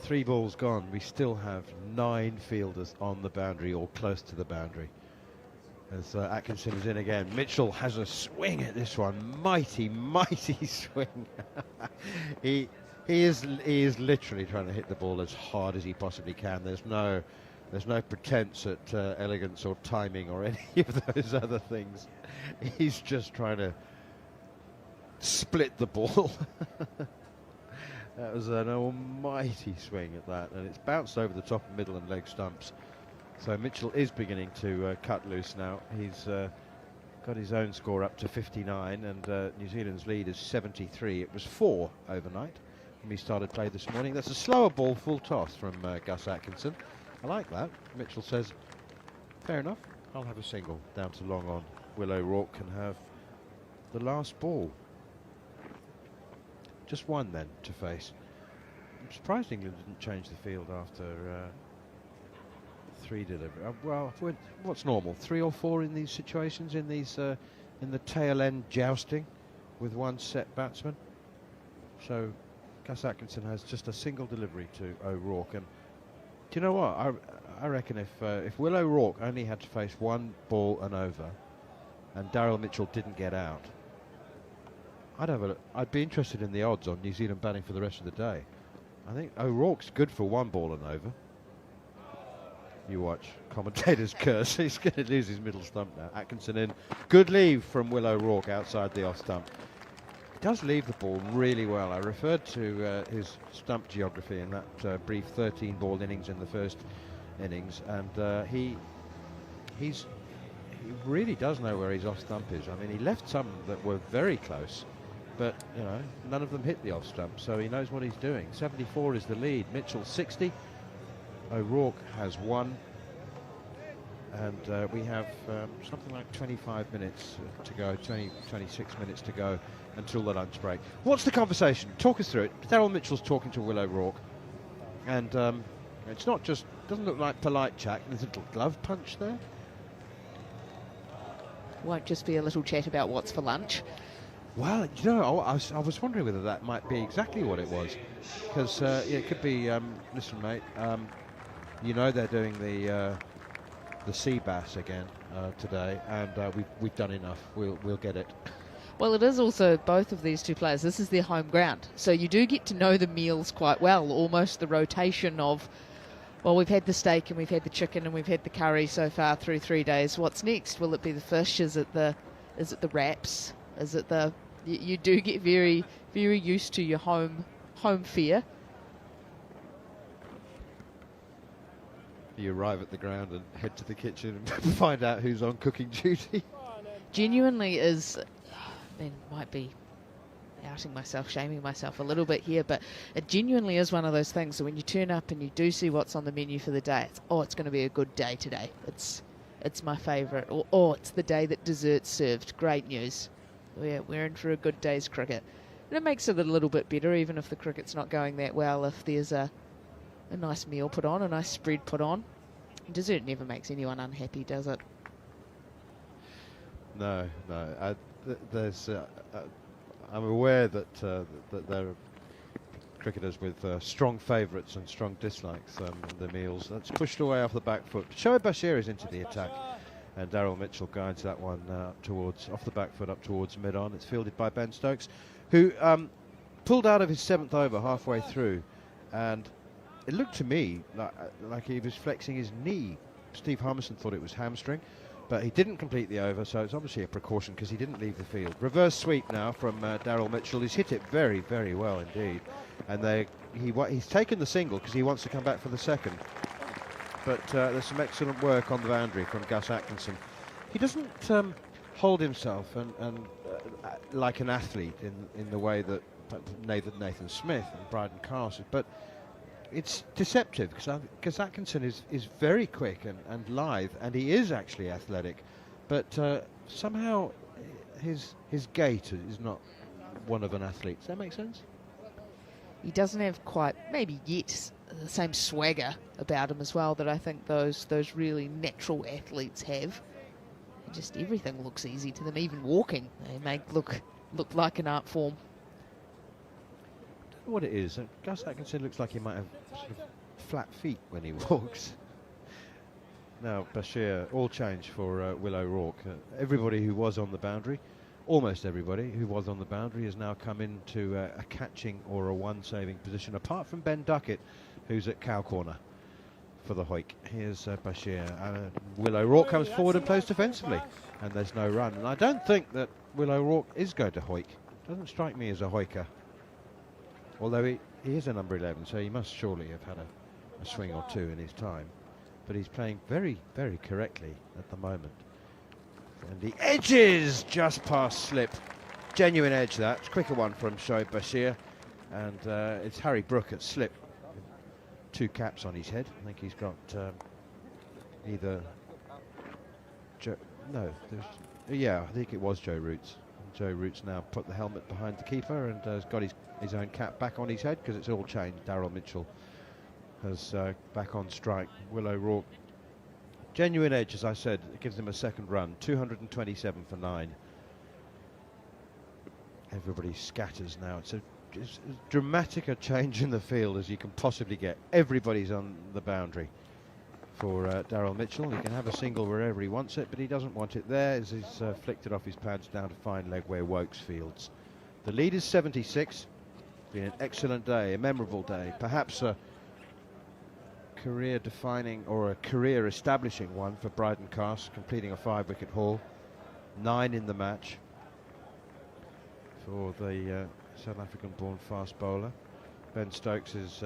3 balls gone. We still have 9 fielders on the boundary or close to the boundary. As Atkinson is in again. Mitchell has a swing at this one. Mighty, mighty swing. he is literally trying to hit the ball as hard as he possibly can. There's no pretense at elegance or timing or any of those other things. He's just trying to split the ball. That was an almighty swing at that, and it's bounced over the top, middle and leg stumps. So Mitchell is beginning to cut loose now. He's got his own score up to 59, and New Zealand's lead is 73. It was 4 overnight when we started play this morning. That's a slower ball, full toss from Gus Atkinson. I like that. Mitchell says, fair enough, I'll have a single down to long on. Will O'Rourke can have the last ball. Just one then to face. I'm surprised England didn't change the field after 3 delivery. Well, what's normal? 3 or 4 in these situations, in these in the tail end jousting with one set batsman. So Gus Atkinson has just a single delivery to O'Rourke, and do you know what? I reckon if Will O'Rourke only had to face one ball and over, and Daryl Mitchell didn't get out, I'd be interested in the odds on New Zealand batting for the rest of the day. I think O'Rourke's good for one ball and over. You watch, commentators curse. He's going to lose his middle stump now. Atkinson in. Good leave from Will O'Rourke outside the off stump. He does leave the ball really well. I referred to his stump geography in that brief 13-ball innings in the first innings, and he really does know where his off stump is. I mean, he left some that were very close, but you know, none of them hit the off stump, so he knows what he's doing. 74 is the lead. Mitchell 60. O'Rourke has 1, and we have something like 25 minutes to go, 26 minutes to go until the lunch break. What's the conversation? Talk us through it. Daryl Mitchell's talking to Will O'Rourke, and it's not just, doesn't look like polite chat. There's a little glove punch there. Won't just be a little chat about what's for lunch. Well, you know, I was wondering whether that might be exactly what it was, because it could be. Listen, mate. You know they're doing the sea bass again today, and we've done enough. We'll get it. Well, it is also both of these two players. This is their home ground, so you do get to know the meals quite well. Almost the rotation of, well, we've had the steak and we've had the chicken and we've had the curry so far through 3 days. What's next? Will it be the fish? Is it the wraps? Is it the? You do get very, very used to your home fare. You arrive at the ground and head to the kitchen and find out who's on cooking duty. Genuinely is, I mean, might be outing myself, shaming myself a little bit here, but it genuinely is one of those things that when you turn up and you do see what's on the menu for the day, it's going to be a good day today. It's my favourite. Or it's the day that dessert's served. Great news. We're in for a good day's cricket. And it makes it a little bit better, even if the cricket's not going that well, if there's a nice meal put on, a nice spread put on. Dessert never makes anyone unhappy, does it? No. I'm aware that there are cricketers with strong favourites and strong dislikes in the meals. That's pushed away off the back foot. Shoaib Bashir is into the attack, and Daryl Mitchell guides that one off the back foot up towards mid-on. It's fielded by Ben Stokes, who pulled out of his 7th over halfway through, and it looked to me like he was flexing his knee. Steve Harmison thought it was hamstring, but he didn't complete the over, so it's obviously a precaution because he didn't leave the field. Reverse sweep now from Daryl Mitchell. He's hit it very, very well indeed, and he's taken the single because he wants to come back for the second. But there's some excellent work on the boundary from Gus Atkinson. He doesn't hold himself and like an athlete in the way that Nathan Smith and Bryden Castle, but it's deceptive because Atkinson is very quick and lithe, and he is actually athletic, but somehow his gait is not one of an athlete. Does that make sense? He doesn't have quite, maybe yet, the same swagger about him as well that I think those really natural athletes have. Just everything looks easy to them, even walking. They make look like an art form. What it is, Gus Atkinson looks like he might have sort of flat feet when he walks. Now Bashir, all change for Will O'Rourke. Everybody who was on the boundary, almost everybody who was on the boundary, has now come into a catching or a one-saving position, apart from Ben Duckett, who's at cow corner for the hoik. Here's Bashir. Will O'Rourke comes forward and plays defensively, and there's no run. And I don't think that Will O'Rourke is going to hoik. Doesn't strike me as a hoiker. Although he is a number 11, so he must surely have had a swing or two in his time. But he's playing very, very correctly at the moment. And the edges just past slip. Genuine edge, that. It's a quicker one from Shoaib Bashir. And it's Harry Brook at slip. 2 caps on his head. I think he's got either... I think it was Joe Roots. Joe Roots now put the helmet behind the keeper and has got his own cap back on his head because it's all changed. Daryl Mitchell has back on strike. Will O'Rourke, genuine edge, as I said, it gives him a second run. 227 for 9. Everybody scatters now. It's a as dramatic a change in the field as you can possibly get. Everybody's on the boundary for Daryl Mitchell. He can have a single wherever he wants it, but he doesn't want it there as he's flicked it off his pads down to fine leg where Wokes fields. The lead is 76. Been an excellent day, a memorable day, perhaps a career-defining or a career-establishing one for Bryden Cast, completing a 5-wicket haul, 9 in the match for the South African-born fast bowler. Ben Stokes is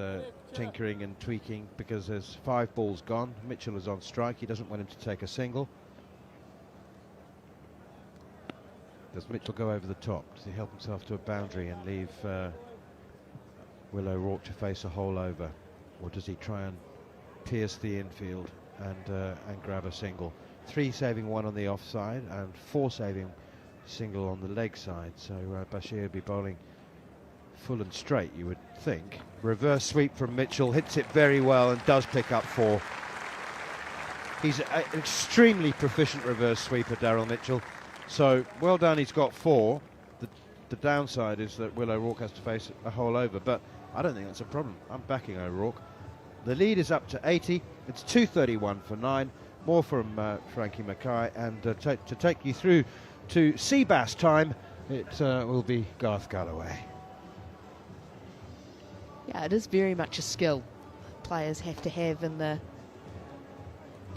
tinkering and tweaking because there's 5 balls gone. Mitchell is on strike. He doesn't want him to take a single. Does Mitchell go over the top? Does he help himself to a boundary and leave Will O'Rourke to face a hole over? Or does he try and pierce the infield and grab a single? 3 saving 1 on the offside and 4 saving single on the leg side. So Bashir will be bowling full and straight, you would think. Reverse sweep from Mitchell, hits it very well and does pick up 4. He's an extremely proficient reverse sweeper, Daryl Mitchell. So well done, he's got 4. The downside is that Will O'Rourke has to face a hole over, but I don't think that's a problem. I'm backing O'Rourke. The lead is up to 80. It's 2:31 for 9. More from Frankie Mackay, and to take you through to Seabass time, it will be Garth Galloway. Yeah, it is very much a skill players have to have in the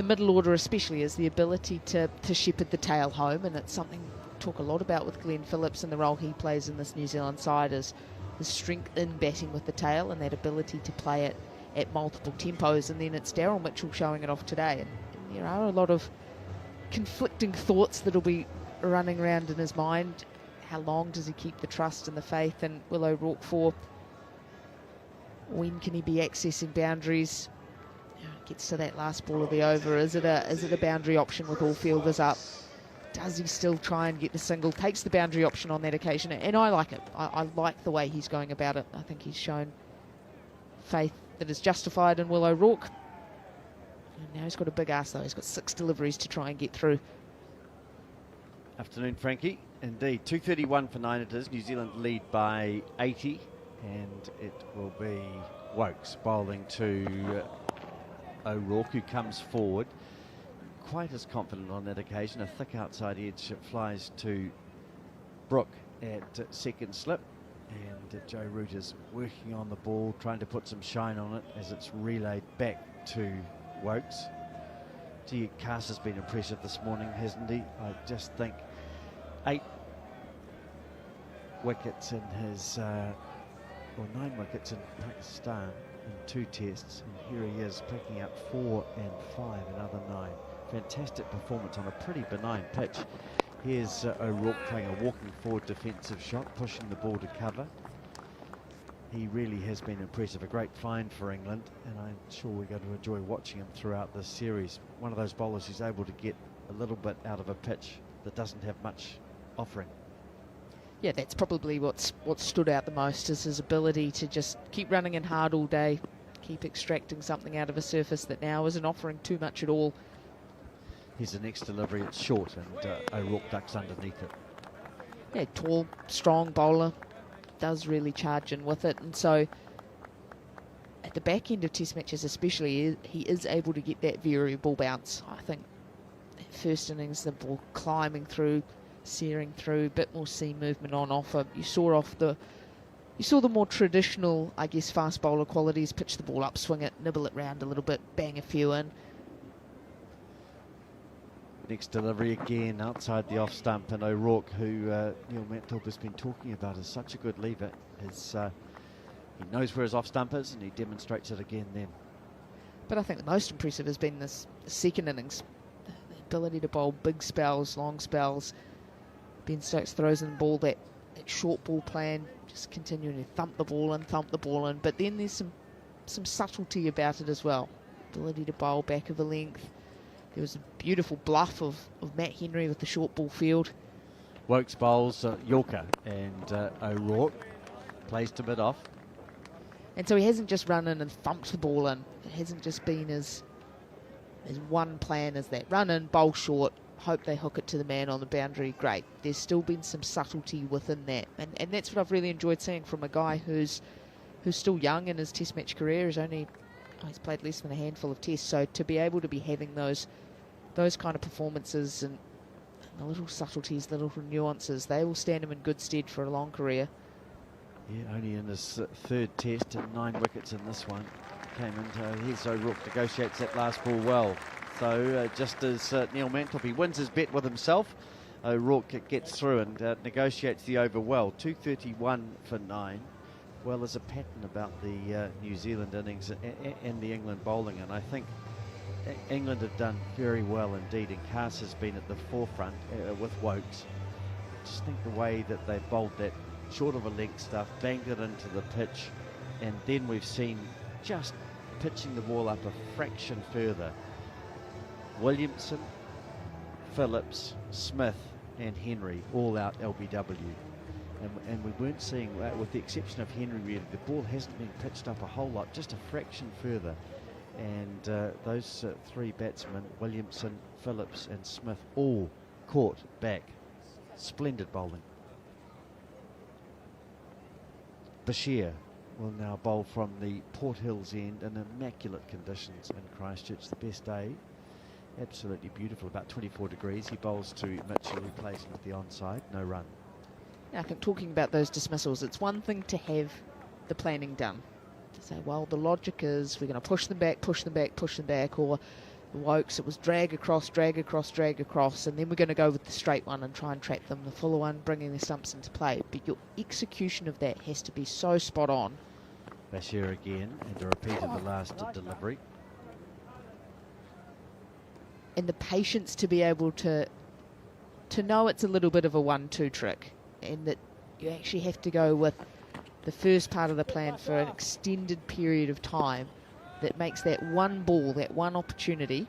middle order, especially, is the ability to shepherd the tail home, and it's something we talk a lot about with Glenn Phillips and the role he plays in this New Zealand side, is his strength in batting with the tail and that ability to play it at multiple tempos. And then it's Daryl Mitchell showing it off today, and there are a lot of conflicting thoughts that'll be running around in his mind. How long does he keep the trust and the faith in Will O'Rourke for? When can he be accessing boundaries? Gets to that last ball of the over. Is it a boundary option with all fielders up? Does he still try and get the single? Takes the boundary option on that occasion, and I like it. I like the way he's going about it. I think he's shown faith that is justified in Will O'Rourke. And now he's got a big ass though. He's got 6 deliveries to try and get through. Afternoon, Frankie. Indeed, 2:31 for 9 it is. New Zealand lead by 80, and it will be Wokes bowling to O'Rourke, who comes forward quite as confident on that occasion. A thick outside edge flies to Brooke at second slip, and Joe Root is working on the ball, trying to put some shine on it as it's relayed back to Wokes. Gee, Cast has been impressive this morning, hasn't he? I just think 8 wickets in his, or 9 wickets in Pakistan in 2 tests, and here he is picking up 4 and 5, another 9. Fantastic performance on a pretty benign pitch. Here's O'Rourke playing a walking forward defensive shot, pushing the ball to cover. He really has been impressive, a great find for England, and I'm sure we're going to enjoy watching him throughout this series. One of those bowlers who's able to get a little bit out of a pitch that doesn't have much offering. Yeah, that's probably what stood out the most, is his ability to just keep running in hard all day, keep extracting something out of a surface that now isn't offering too much at all. Here's the next delivery, it's short, and O'Rourke ducks underneath it. Yeah, tall, strong bowler, does really charge in with it, and so at the back end of test matches especially, he is able to get that variable bounce. I think that first innings, the ball climbing through, searing through, a bit more seam movement on offer. You saw the more traditional, I guess, fast bowler qualities: pitch the ball up, swing it, nibble it round a little bit, bang a few in. Next delivery again outside the off stump, and O'Rourke, who Neil Mantle has been talking about, is such a good lever. He knows where his off stump is, and he demonstrates it again then. But I think the most impressive has been this second innings, the ability to bowl big spells, long spells. Ben Stokes throws in the ball, that short ball plan, just continuing to thump the ball in, but then there's some subtlety about it as well. Ability to bowl back of a length. There was a beautiful bluff of Matt Henry with the short ball field. Wokes bowls Yorker, and O'Rourke plays to mid off. And so he hasn't just run in and thumped the ball in. It hasn't just been as one plan as that. Run in, bowl short, hope they hook it to the man on the boundary. Great. There's still been some subtlety within that, and that's what I've really enjoyed seeing from a guy who's still young in his Test match career. He's played less than a handful of tests, so to be able to be having those kind of performances and the little subtleties, the little nuances, they will stand him in good stead for a long career. Yeah, only in his third test and 9 wickets in this one. Came into here, so O'Rourke negotiates that last ball well. So just as Neil Manthorpe wins his bet with himself, O'Rourke gets through and negotiates the over well. 231 for 9. Well, there's a pattern about the New Zealand innings and the England bowling, and I think England have done very well indeed, and Cass has been at the forefront with Woakes. Just think the way that they bowled that short of a leg stuff, banged it into the pitch, and then we've seen just pitching the ball up a fraction further. Williamson, Phillips, Smith and Henry all out LBW. And we weren't seeing, with the exception of Henry really, the ball hasn't been pitched up a whole lot, just a fraction further. And those 3 batsmen, Williamson, Phillips and Smith, all caught back. Splendid bowling. Bashir will now bowl from the Port Hills end in immaculate conditions in Christchurch. The best day. Absolutely beautiful, about 24 degrees. He bowls to Mitchell, who plays him at the onside. No run. I think talking about those dismissals, it's one thing to have the planning done. To say, well, the logic is we're going to push them back, push them back, push them back, or the Woakes, it was drag across, drag across, drag across, and then we're going to go with the straight one and try and trap them, the fuller one, bringing the stumps into play. But your execution of that has to be so spot on. Bashir again, and a repeat of the last delivery. And the patience to be able to know it's a little bit of a 1-2 trick, and that you actually have to go with the first part of the plan for an extended period of time that makes that one ball, that one opportunity.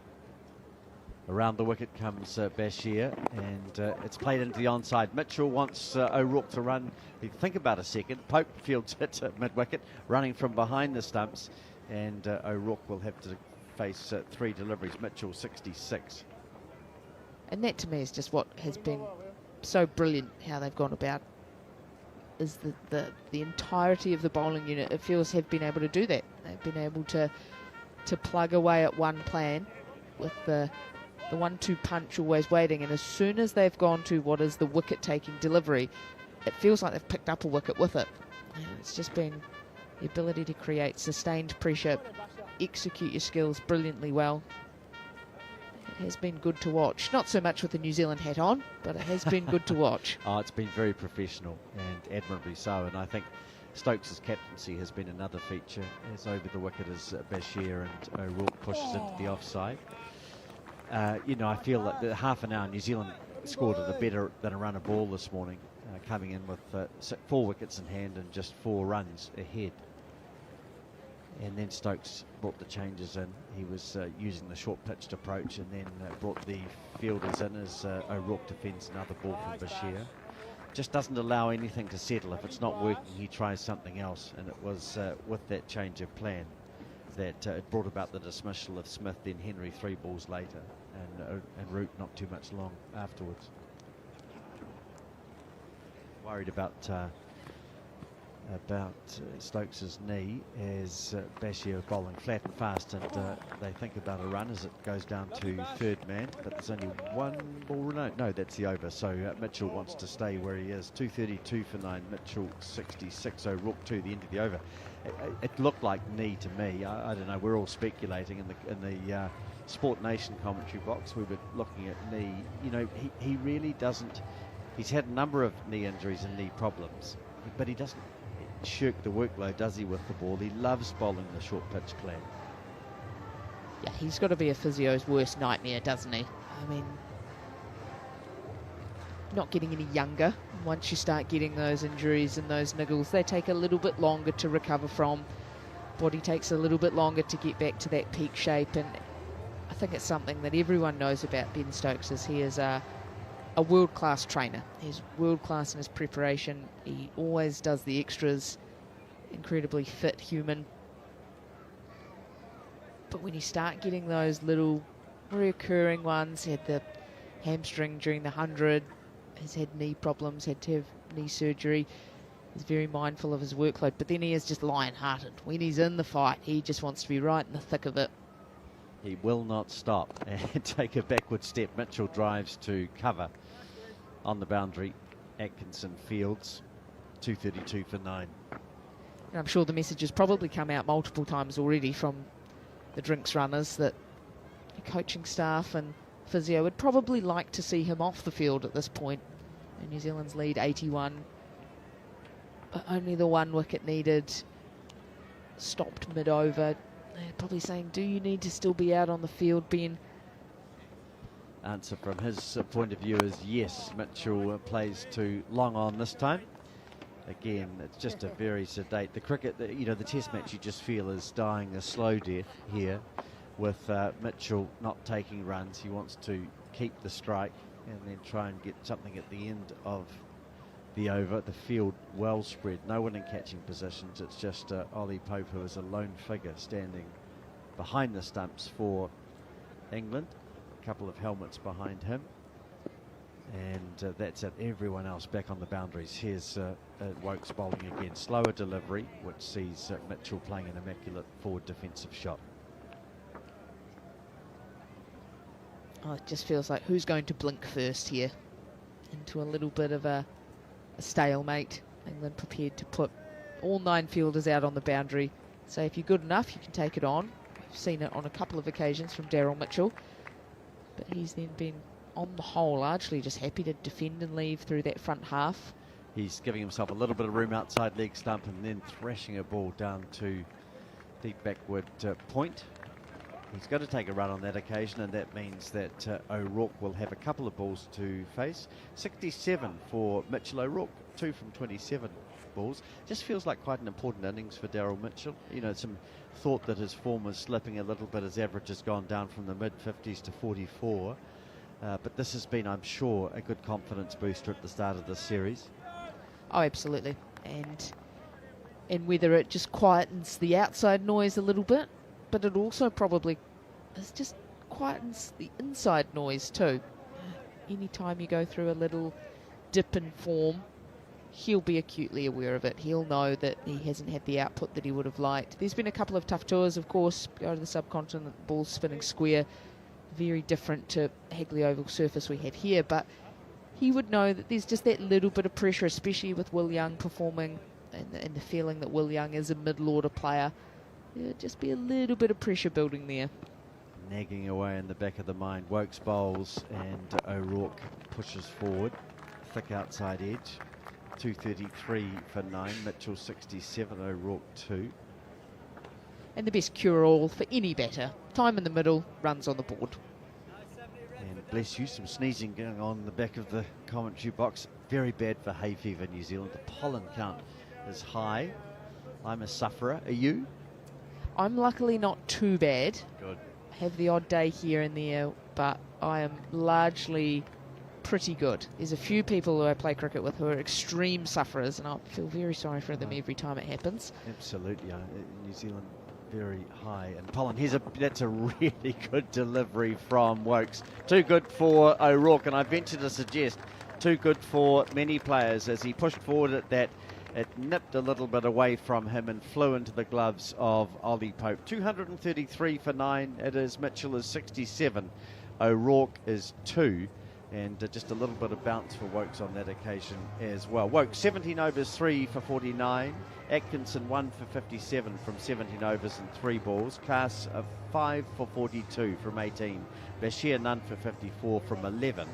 Around the wicket comes Bashir, and it's played into the onside. Mitchell wants O'Rourke to run. Think about a second. Pope fields it at mid-wicket, running from behind the stumps, and O'Rourke will have to face 3 deliveries. Mitchell 66. And that to me is just what has been so brilliant, how they've gone about, is the entirety of the bowling unit, it feels, have been able to do that. They've been able to plug away at one plan with the 1-2 punch always waiting, and as soon as they've gone to what is the wicket-taking delivery, it feels like they've picked up a wicket with it. And it's just been the ability to create sustained pressure, execute your skills brilliantly well. It has been good to watch. Not so much with the New Zealand hat on, but it has been good to watch. Oh, it's been very professional and admirably so, and I think Stokes' captaincy has been another feature, as over the wicket as Bashir and O'Rourke pushes into the offside. You know, I feel that the half an hour New Zealand scored it a better than a run of ball this morning, coming in with 4 wickets in hand and just 4 runs ahead. And then Stokes brought the changes in. He was using the short-pitched approach, and then brought the fielders in as O'Rourke defends another ball from Bashir. Just doesn't allow anything to settle. If it's not working, he tries something else. And it was with that change of plan that it brought about the dismissal of Smith, then Henry 3 balls later, and Root not too much long afterwards. Worried about Stokes' knee as Bashir bowling flat and fast, and they think about a run as it goes down to 3rd man, but there's only 1 ball. No, that's the over, so Mitchell wants to stay where he is. 232 for 9, Mitchell 66, O'Rourke 2, the end of the over. It looked like knee to me. I don't know, we're all speculating in the Sport Nation commentary box. We were looking at knee. You know, he really doesn't, he's had a number of knee injuries and knee problems, but he doesn't shirk the workload, does he, with the ball? He loves bowling the short pitch plan. Yeah, he's got to be a physio's worst nightmare, doesn't he? I mean, not getting any younger. Once you start getting those injuries and those niggles, they take a little bit longer to recover from. Body takes a little bit longer to get back to that peak shape, and I think it's something that everyone knows about Ben Stokes, is he is a world-class trainer. He's world-class in his preparation. He always does the extras. Incredibly fit human. But when you start getting those little recurring ones, he had the hamstring during the 100, has had knee problems, had to have knee surgery. He's very mindful of his workload, but then he is just lion-hearted. When he's in the fight, he just wants to be right in the thick of it. He will not stop and take a backward step. Mitchell drives to cover on the boundary. Atkinson fields 232 for 9. And I'm sure the message has probably come out multiple times already from the drinks runners that the coaching staff and physio would probably like to see him off the field at this point. And New Zealand's lead 81, but only the 1 wicket needed, stopped mid-over. They're probably saying, do you need to still be out on the field, Ben? Answer from his point of view is yes. Mitchell plays too long on this time. Again, it's just a very sedate. The cricket, you know, the test match you just feel is dying a slow death here with Mitchell not taking runs. He wants to keep the strike and then try and get something at the end of the over. The field well spread, no one in catching positions. It's just Ollie Pope, who is a lone figure standing behind the stumps for England. A couple of helmets behind him, and that's it. Everyone else back on the boundaries. Here's Woakes bowling again. Slower delivery, which sees Mitchell playing an immaculate forward defensive shot. Oh, it just feels like who's going to blink first here into a little bit of a stalemate. England prepared to put all 9 fielders out on the boundary. So if you're good enough, you can take it on. We've seen it on a couple of occasions from Daryl Mitchell. But he's then been, on the whole, largely just happy to defend and leave through that front half. He's giving himself a little bit of room outside leg stump and then thrashing a ball down to deep backward point. He's got to take a run on that occasion, and that means that O'Rourke will have a couple of balls to face. 67 for Mitchell O'Rourke, 2 from 27 balls. Just feels like quite an important innings for Daryl Mitchell. You know, some thought that his form was slipping a little bit. His average has gone down from the mid-50s to 44. But this has been, I'm sure, a good confidence booster at the start of this series. Oh, absolutely. And whether it just quietens the outside noise a little bit, but it also probably just quietens the inside noise too. Anytime you go through a little dip in form, he'll be acutely aware of it. He'll know that he hasn't had the output that he would have liked. There's been a couple of tough tours, of course. Go to the subcontinent, ball spinning square, very different to Hagley Oval surface we have here, but he would know that there's just that little bit of pressure, especially with Will Young performing, and the feeling that Will Young is a middle-order player. There'll just be a little bit of pressure building there. Nagging away in the back of the mind. Woakes bowls and O'Rourke pushes forward. Thick outside edge. 233 for 9. Mitchell 67, O'Rourke 2. And the best cure-all for any batter. Time in the middle, runs on the board. And bless you, some sneezing going on in the back of the commentary box. Very bad for hay fever, New Zealand. The pollen count is high. I'm a sufferer. Are you? I'm luckily not too bad. Good. I have the odd day here and there, but I am largely pretty good. There's a few people who I play cricket with who are extreme sufferers, and I feel very sorry for them every time it happens. Absolutely. New Zealand very high in pollen. That's a really good delivery from Woakes. Too good for O'Rourke, and I venture to suggest too good for many players as he pushed forward at that. It nipped a little bit away from him and flew into the gloves of Ollie Pope. 233 for 9. It is. Mitchell is 67. O'Rourke is 2. And just a little bit of bounce for Woakes on that occasion as well. Woakes 17 overs, 3 for 49. Atkinson 1 for 57 from 17 overs and 3 balls. Klaas 5 for 42 from 18. Bashir none for 54 from 11.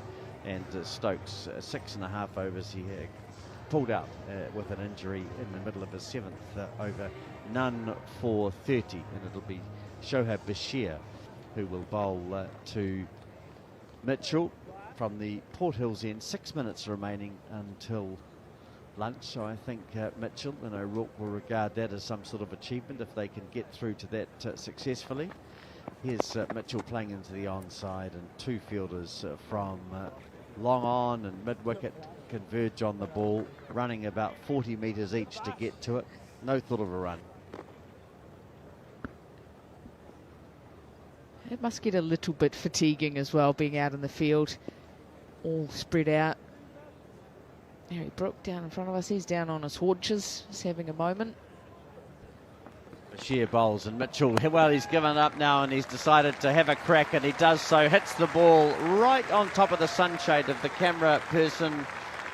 And Stokes 6.5 overs. He pulled out with an injury in the middle of his 7th over, none for 30, and it'll be Shoaib Bashir who will bowl to Mitchell from the Port Hills end. 6 minutes remaining until lunch, so I think Mitchell and O'Rourke will regard that as some sort of achievement if they can get through to that successfully. Here's Mitchell playing into the onside, and 2 fielders from long on and mid-wicket converge on the ball, running about 40 metres each to get to it. No thought of a run. It must get a little bit fatiguing as well, being out in the field. all spread out. Harry Brook down in front of us. He's down on his haunches, just having a moment. Bashir bowls and Mitchell, well, he's given up now and he's decided to have a crack, and he does so. Hits the ball right on top of the sunshade of the camera person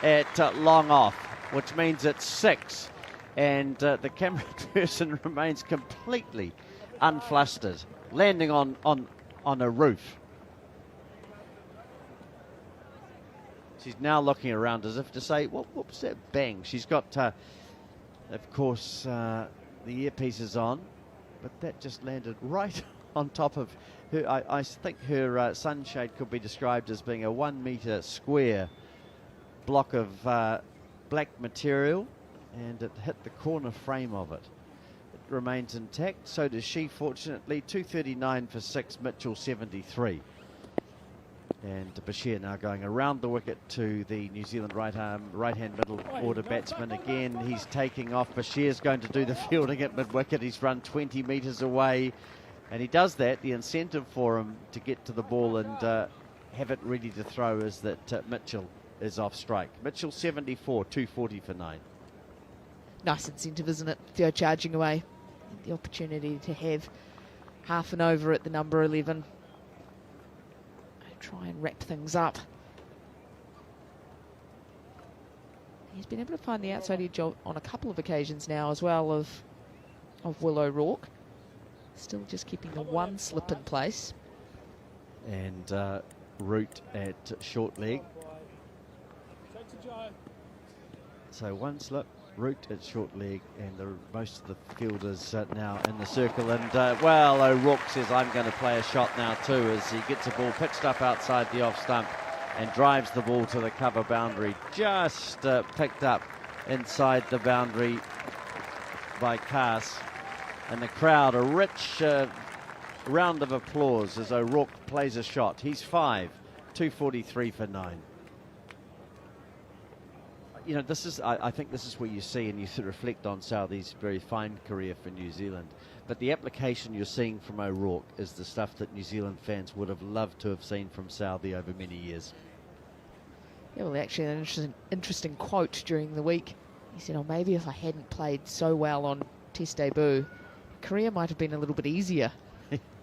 at long off, which means it's 6. And the camera person remains completely unflustered, landing on a roof. She's now looking around as if to say, what was that bang? She's got, of course, the earpiece is on, but that just landed right on top of her. I think her sunshade could be described as being a 1 metre square block of black material, and it hit the corner frame of it. It remains intact, so does she, fortunately. 239 for 6, Mitchell 73. And Bashir now going around the wicket to the New Zealand right-hand middle order batsman again. He's taking off. Bashir's going to do the fielding at mid-wicket. He's run 20 metres away, and he does that. The incentive for him to get to the ball and have it ready to throw is that Mitchell is off strike. Mitchell 74, 240 for 9. Nice incentive, isn't it? Theo charging away. The opportunity to have half an over at the number 11. Try and wrap things up. He's been able to find the outside edge on a couple of occasions now as well of Will O'Rourke. Still just keeping the one slip in place. And Root at short leg. So one slip, Root at short leg, and most of the fielders now in the circle. And well, O'Rourke says, I'm going to play a shot now too, as he gets a ball pitched up outside the off stump and drives the ball to the cover boundary. Just picked up inside the boundary by Cass. And the crowd, a rich round of applause as O'Rourke plays a shot. He's 5, 243 for 9. You know, this is, I think this is where you see and you reflect on Southee's very fine career for New Zealand. But the application you're seeing from O'Rourke is the stuff that New Zealand fans would have loved to have seen from Southee over many years. Yeah, well, actually, an interesting quote during the week. He said, oh, maybe if I hadn't played so well on Test debut, career might have been a little bit easier.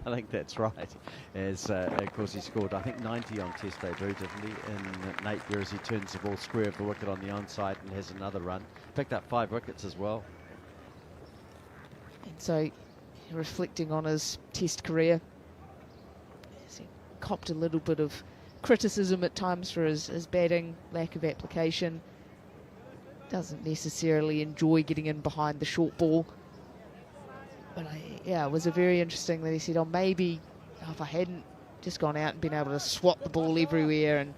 I think that's right. As of course he scored, I think 90 on Test debut, didn't he? In Napier, as he turns the ball square of the wicket on the onside and has another run. Picked up 5 wickets as well. And so, reflecting on his Test career, he copped a little bit of criticism at times for his batting, lack of application. Doesn't necessarily enjoy getting in behind the short ball. But yeah, it was a very interesting that he said, oh, maybe if I hadn't just gone out and been able to swat the ball everywhere and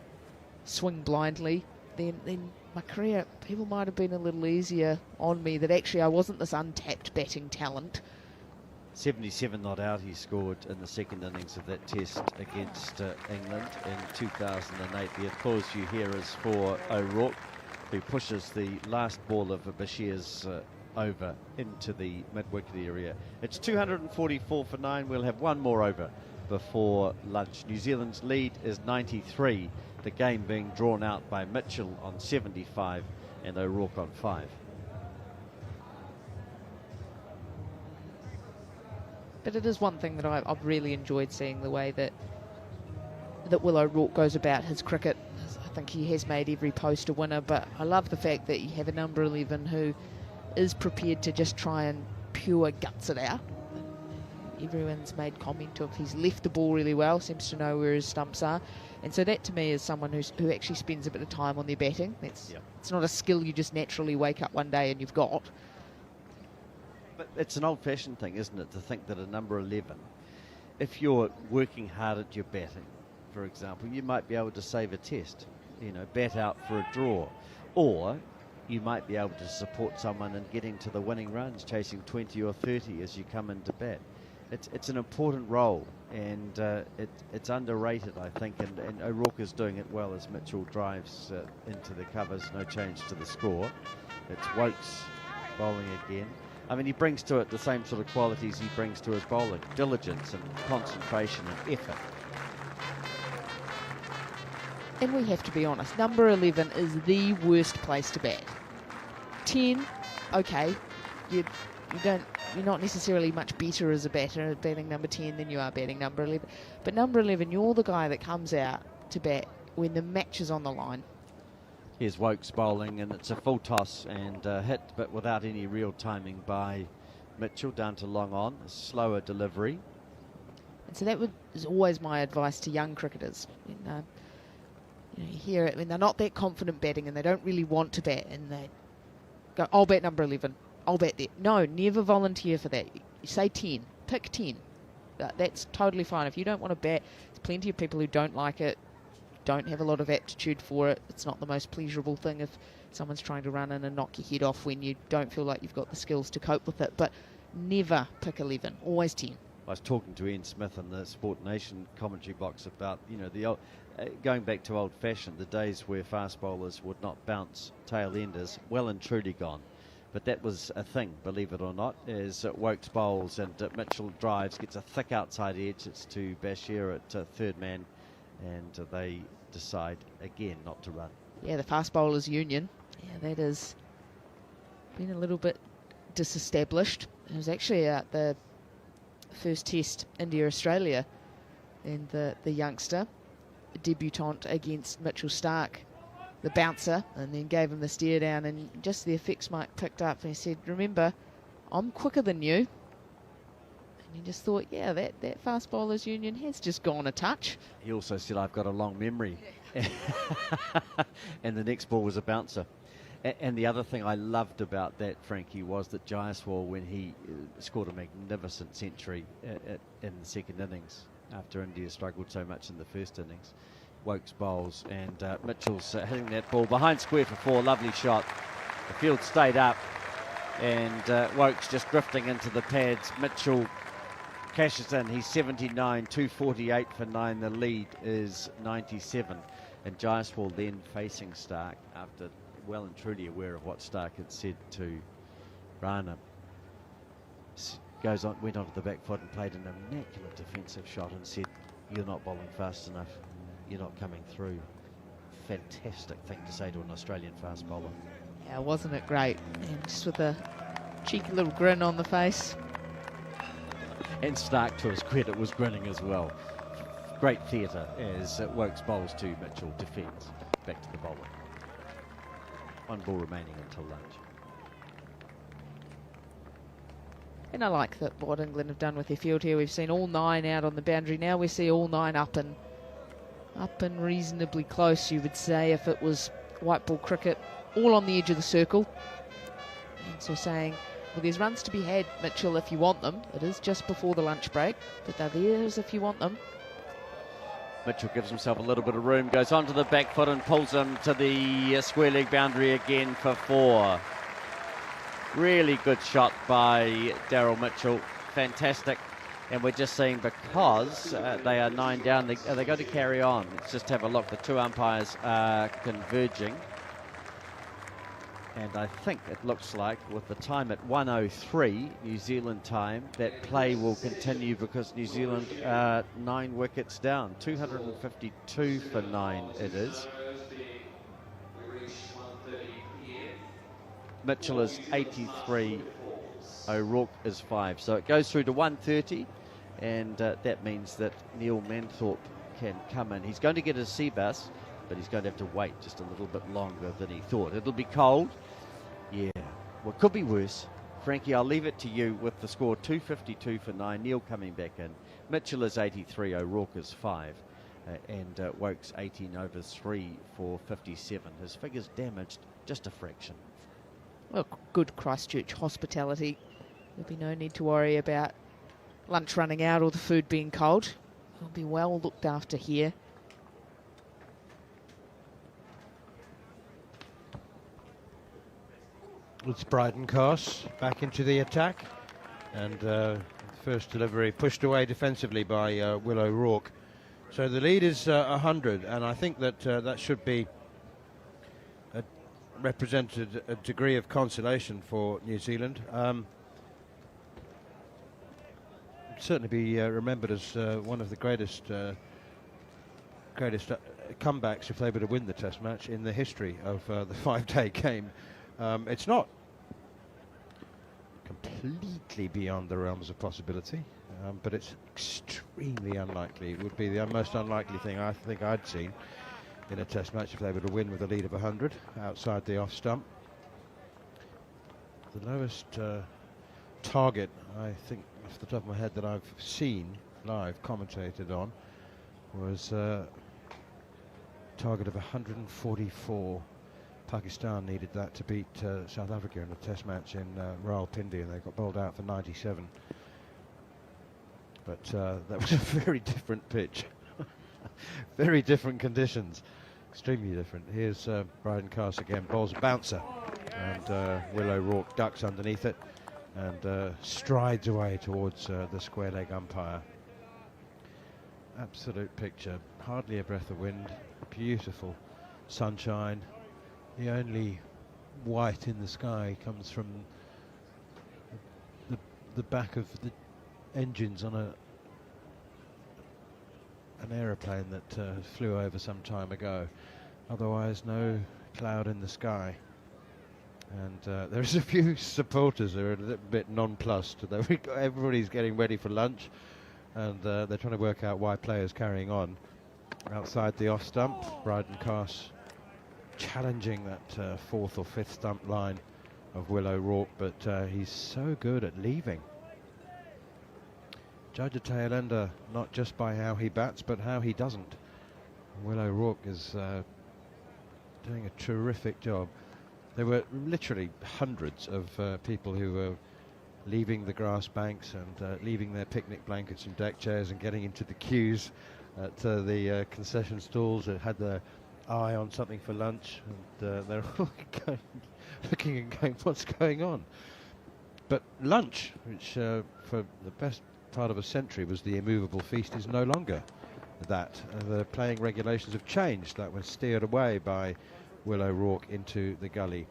swing blindly, then my career, people might have been a little easier on me, that actually I wasn't this untapped batting talent. 77 not out he scored in the second innings of that Test against England in 2008. The applause you hear is for O'Rourke, who pushes the last ball of Bashir's over into the mid-wicket area. It's 244 for 9. We'll have one more over before lunch. New Zealand's lead is 93, the game being drawn out by Mitchell on 75 and O'Rourke on 5. But it is one thing that I've really enjoyed seeing, the way that Will O'Rourke goes about his cricket. I think he has made every post a winner, but I love the fact that you have a number 11 who is prepared to just try and pure guts it out. Everyone's made comment of he's left the ball really well, seems to know where his stumps are, and so that to me is someone who actually spends a bit of time on their batting. It's not a skill you just naturally wake up one day and you've got. But it's an old-fashioned thing, isn't it, to think that a number 11, if you're working hard at your batting, for example, you might be able to save a Test, you know, bat out for a draw, or you might be able to support someone in getting to the winning runs, chasing 20 or 30 as you come into bat. It's an important role, and it's underrated, I think, and O'Rourke is doing it well as Mitchell drives into the covers. No change to the score. It's Woakes bowling again. I mean, he brings to it the same sort of qualities he brings to his bowling: diligence and concentration and effort. and we have to be honest, number 11 is the worst place to bat. 10, okay, you're not necessarily much better as a batter batting number 10 than you are batting number 11. But number 11, you're the guy that comes out to bat when the match is on the line. Here's Wokes bowling, and it's a full toss and hit, but without any real timing by Mitchell, down to long on, a slower delivery. And so that is always my advice to young cricketers. You hear it when they're not that confident batting and they don't really want to bat, and they go, I'll bat number 11, I'll bat there. No, never volunteer for that. You say 10, pick 10. That's totally fine. If you don't want to bat, there's plenty of people who don't like it, don't have a lot of aptitude for it. It's not the most pleasurable thing if someone's trying to run in and knock your head off when you don't feel like you've got the skills to cope with it. But never pick 11, always 10. I was talking to Ian Smith in the Sport Nation commentary box about, the old, going back to old-fashioned, the days where fast bowlers would not bounce tail-enders, well and truly gone. But that was a thing, believe it or not, as Wokes bowls and Mitchell drives, gets a thick outside edge. It's to Bashir at third man, and they decide again not to run. Yeah, the fast bowlers union, that has been a little bit disestablished. It was actually at the first test, India-Australia, and the youngster, debutant against Mitchell Starc, the bouncer, and then gave him the stare down, and just the effects Mike picked up, and he said, remember, I'm quicker than you. And you just thought, yeah, that fast bowlers union has just gone a touch. He also said, I've got a long memory. And the next ball was a bouncer. And the other thing I loved about that, Frankie, was that Jaiswal, when he scored a magnificent century in the second innings, after India struggled so much in the first innings, Wokes bowls, and Mitchell's hitting that ball behind square for 4. Lovely shot. The field stayed up, and Wokes just drifting into the pads. Mitchell cashes in. He's 79, 248 for 9. The lead is 97. And Jaiswal then facing Starc after well and truly aware of what Starc had said to Rana. Went onto the back foot and played an immaculate defensive shot and said, you're not bowling fast enough. You're not coming through. Fantastic thing to say to an Australian fast bowler. Yeah, wasn't it great? And just with a cheeky little grin on the face. And Starc, to his credit, was grinning as well. Great theatre as Wokes bowls to Mitchell, defends. Back to the bowler. 1 ball remaining until lunch. And I like that what England have done with their field here. We've seen all 9 out on the boundary. Now we see all 9 up and reasonably close, you would say, if it was white ball cricket, all on the edge of the circle. And so saying, well, there's runs to be had, Mitchell, if you want them. It is just before the lunch break, but they're theirs if you want them. Mitchell gives himself a little bit of room, goes onto the back foot and pulls him to the square leg boundary again for 4. Really good shot by Daryl Mitchell. Fantastic. And we're just seeing, because they are 9 down, they're going to carry on. Let's just have a look. The 2 umpires are converging. And I think it looks like, with the time at 1:03 New Zealand time, that play will continue because New Zealand are 9 wickets down. 252 for 9 it is. Mitchell is 83, O'Rourke is 5. So it goes through to 130, and that means that Neil Manthorpe can come in. He's going to get a sea bass, but he's going to have to wait just a little bit longer than he thought. It'll be cold. Yeah, well, it could be worse. Frankie, I'll leave it to you with the score 252 for 9. Neil coming back in. Mitchell is 83, O'Rourke is 5. And Wokes 18 over 3 for 57. His figure's damaged just a fraction. Well, good Christchurch hospitality. There'll be no need to worry about lunch running out or the food being cold. It'll be well looked after here. It's Bryden Carse back into the attack, and first delivery pushed away defensively by Will O'Rourke. So the lead is 100, and I think that that should be represented a degree of consolation for New Zealand. Certainly be remembered as one of the greatest greatest comebacks if they were to win the Test match in the history of the 5-day game. It's not completely beyond the realms of possibility, but it's extremely unlikely. It would be the most unlikely thing I think I'd seen in a Test match if they were to win with a lead of 100 outside the off stump. The lowest target, I think, off the top of my head, that I've seen live commentated on was a target of 144. Pakistan needed that to beat South Africa in a Test match in Rawalpindi, and they got bowled out for 97. But that was a very different pitch. Very different conditions. Extremely different. Here's Brydon Carse again, bowls a bouncer, and Will O'Rourke ducks underneath it and strides away towards the square leg umpire. Absolute picture. Hardly a breath of wind. Beautiful sunshine. The only white in the sky comes from the back of the engines on an aeroplane that flew over some time ago. Otherwise, no cloud in the sky. And there's a few supporters who are a little bit nonplussed. Everybody's getting ready for lunch, and they're trying to work out why players carrying on. Outside the off stump, Brydon Carse challenging that fourth or fifth stump line of Will O'Rourke, but he's so good at leaving. Judge a tail ender not just by how he bats, but how he doesn't. Will O'Rourke is doing a terrific job. There were literally hundreds of people who were leaving the grass banks and leaving their picnic blankets and deck chairs and getting into the queues at the concession stalls that had their eye on something for lunch, and they're all looking and going, what's going on? But lunch, which for the best part of a century was the immovable feast, is no longer that. The playing regulations have changed. That was steered away by Will O'Rourke into the gully.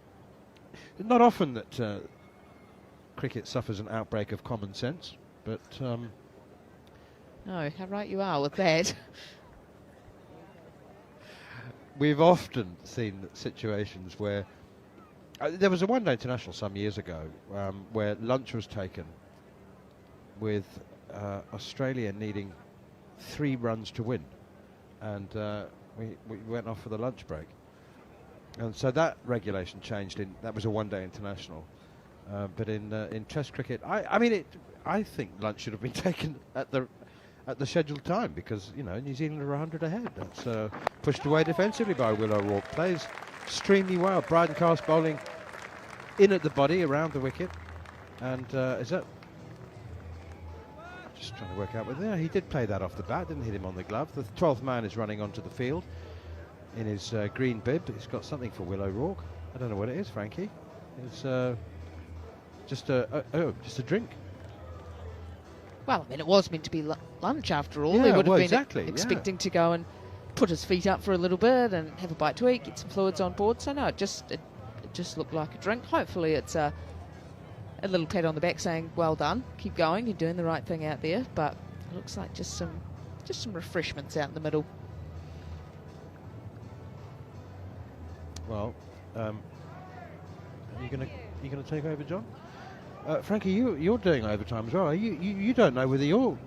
Not often that cricket suffers an outbreak of common sense, but no, how right you are with that. We've often seen situations where there was a one-day international some years ago where lunch was taken with Australia needing 3 runs to win, and we went off for the lunch break, and so that regulation changed. That was a one-day international, but in Test cricket, I think lunch should have been taken at the scheduled time, because New Zealand are 100 ahead. That's pushed away defensively by Will O'Rourke. Plays extremely well. Brydon Carse bowling in at the body around the wicket, and is that? Just trying to work out whether he did play that off the bat. Didn't hit him on the glove. The 12th man is running onto the field in his green bib. He's got something for Will O'Rourke. I don't know what it is, Frankie. It's just a drink. Well, I mean, it was meant to be lunch after all. Yeah, He would have been exactly, expecting to go and put his feet up for a little bit and have a bite to eat, get some fluids on board. So no, it just looked like a drink. Hopefully it's a little pat on the back saying, well done, keep going, you're doing the right thing out there. But it looks like just some refreshments out in the middle. Well, are you gonna take over, John? Frankie, you're doing overtime as well. You don't know whether you're.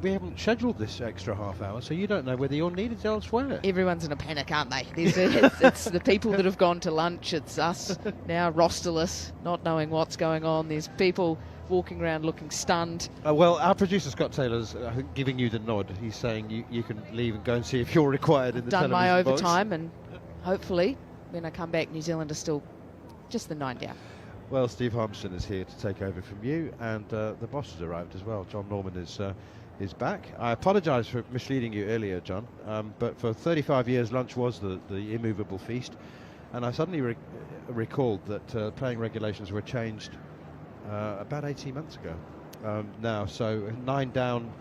We haven't scheduled this extra half hour, so you don't know whether you're needed elsewhere. Everyone's in a panic, aren't they? It's the people that have gone to lunch. It's us now rosterless, not knowing what's going on. There's people walking around looking stunned. Well, our producer Scott Taylor's giving you the nod. He's saying you can leave and go and see if you're required in the television box. Done my overtime, box. and hopefully when I come back, New Zealand is still just the 9 down. Well, Steve Harmison is here to take over from you, and the boss has arrived as well. John Norman is back. I apologise for misleading you earlier, John, but for 35 years, lunch was the immovable feast, and I suddenly recalled that playing regulations were changed about 18 months ago now. So 9 down.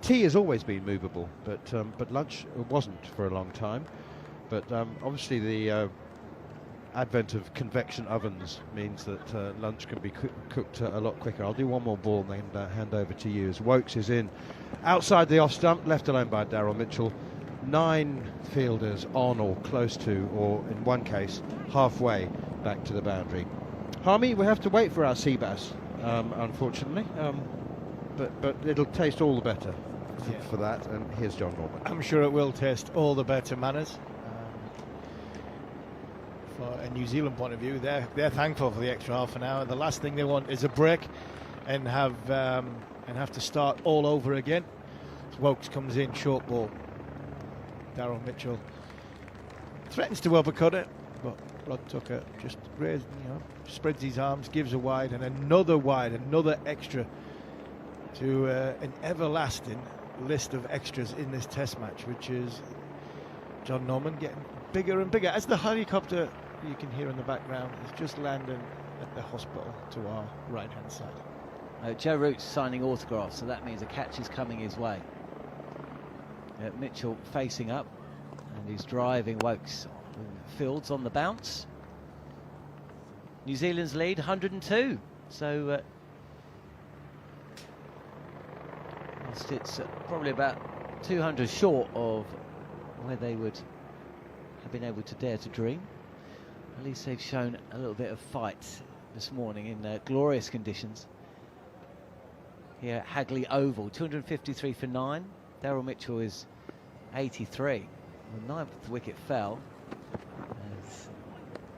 Tea has always been movable, but lunch wasn't for a long time. But obviously the advent of convection ovens means that lunch can be cooked a lot quicker. I'll do one more ball and then hand over to you as Woakes is in outside the off stump, left alone by Daryl Mitchell, 9 fielders on or close to, or in one case, halfway back to the boundary. Harmy, we have to wait for our sea bass, unfortunately, but it'll taste all the better for that. And here's John Norman. I'm sure it will taste all the better, Manners. For a New Zealand point of view, they're thankful for the extra half an hour. The last thing they want is a break and have to start all over again. Wokes comes in, short ball. Daryl Mitchell threatens to uppercut it, but Rod Tucker just spreads his arms, gives a wide, and another extra to an everlasting list of extras in this Test match, which is John Norman getting bigger and bigger as the helicopter you can hear in the background is just landing at the hospital to our right hand side. Joe Root's signing autographs, so that means a catch is coming his way. Mitchell facing up, and he's driving Wokes. Fields on the bounce. New Zealand's lead 102, so it's probably about 200 short of where they would have been able to dare to dream. At least they've shown a little bit of fight this morning in glorious conditions here at Hagley Oval. 253 for 9. Daryl Mitchell is 83. The 9th wicket fell.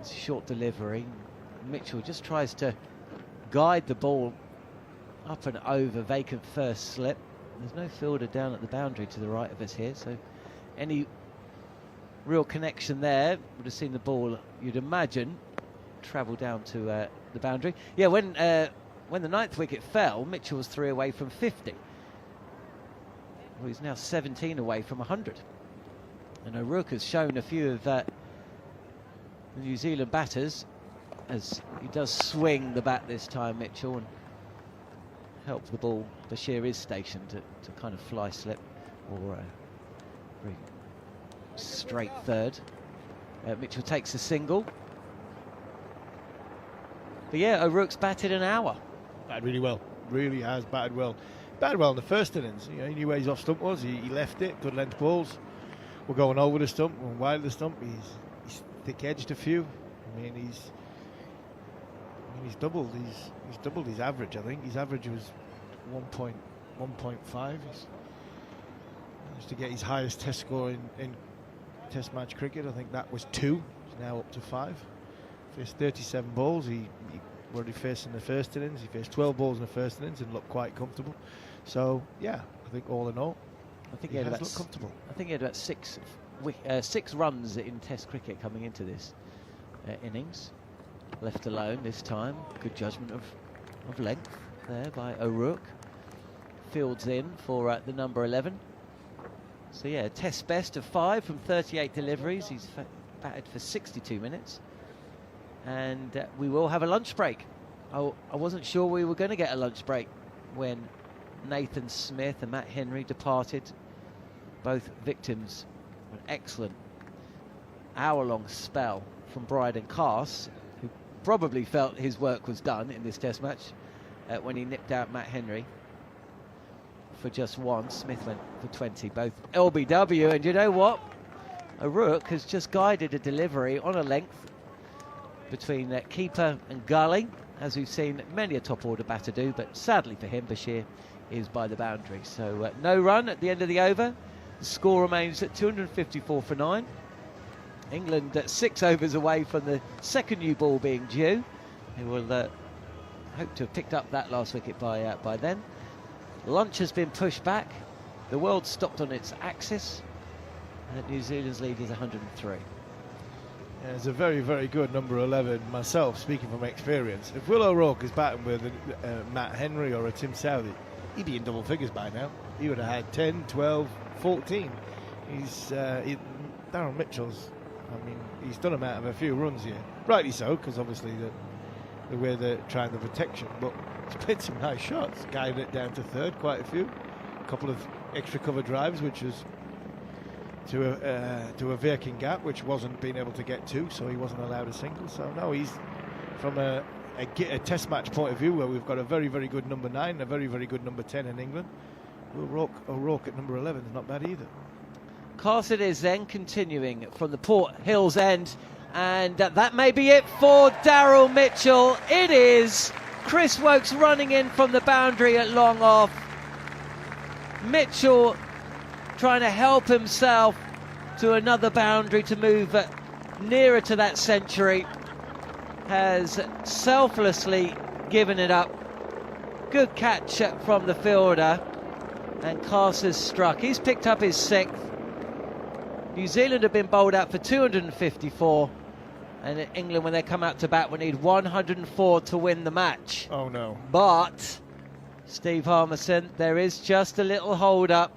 It's a short delivery. Mitchell just tries to guide the ball up and over vacant first slip. There's no fielder down at the boundary to the right of us here, so any real connection there would have seen the ball, you'd imagine, travel down to the boundary. Yeah, when the 9th wicket fell, Mitchell was 3 away from 50. Well, he's now 17 away from 100. And O'Rourke has shown a few of the New Zealand batters as he does swing the bat this time, Mitchell, and help the ball. Bashir is stationed to kind of fly slip or very straight third. Mitchell takes a single. But yeah, O'Rourke's batted an hour. Batted really well. Really has batted well. Batted well in the first innings. You know, he knew where his off stump was. He left it. Good length balls. We're going over the stump, going wide of the stump. He's thick-edged a few. I mean, he's doubled his average. I think his average was 1.5. He's managed to get his highest Test score in Test match cricket. I think that was 2. He's now up to 5. Faced 37 balls. What did he face in the first innings? He faced 12 balls in the first innings and looked quite comfortable. So yeah, I think all in all, I think he had about comfortable. I think he had about 6 runs in Test cricket coming into this innings. Left alone this time. Good judgment of length there by O'Rourke. Fields in for the number 11. So yeah, Test best of 5 from 38 deliveries. He's batted for 62 minutes. And we will have a lunch break. I wasn't sure we were going to get a lunch break when Nathan Smith and Matt Henry departed, both victims of an excellent hour-long spell from Bryden Carse, who probably felt his work was done in this Test match when he nipped out Matt Henry for just 1. Smith went for 20, both LBW. And you know what? O'Rourke has just guided a delivery on a length between keeper and gully, as we've seen many a top-order batter do, but sadly for him, Bashir is by the boundary. So no run at the end of the over. The score remains at 254 for 9. England at 6 overs away from the second new ball being due. They will hope to have picked up that last wicket by then. Lunch has been pushed back. The world stopped on its axis. And New Zealand's lead is 103. Yeah, it's a very, very good number 11 myself, speaking from experience. If Will O'Rourke is batting with Matt Henry or a Tim Southey, he'd be in double figures by now. He would have had 10, 12, 14. Daryl Mitchell's, I mean, he's done him out of a few runs here. Rightly so, because obviously the way they're trying the protection, but he's played some nice shots. Guided it down to third, quite a few. A couple of extra cover drives, which was to a Virkin gap, which wasn't being able to get to, so he wasn't allowed a single. So no, he's from a Test match point of view, where we've got a very, very good number 9 and a very, very good number 10 in England. O'Rourke at number 11 is not bad either. Carson is then continuing from the Port Hills end, and that may be it for Daryl Mitchell. It is. Chris Woakes running in from the boundary at long off. Mitchell trying to help himself to another boundary to move nearer to that century. Has selflessly given it up. Good catch from the fielder, and Carson's struck. He's picked up his 6th. New Zealand have been bowled out for 254, and England, when they come out to bat, will need 104 to win the match. Oh no. But Steve Harmison, there is just a little hold up.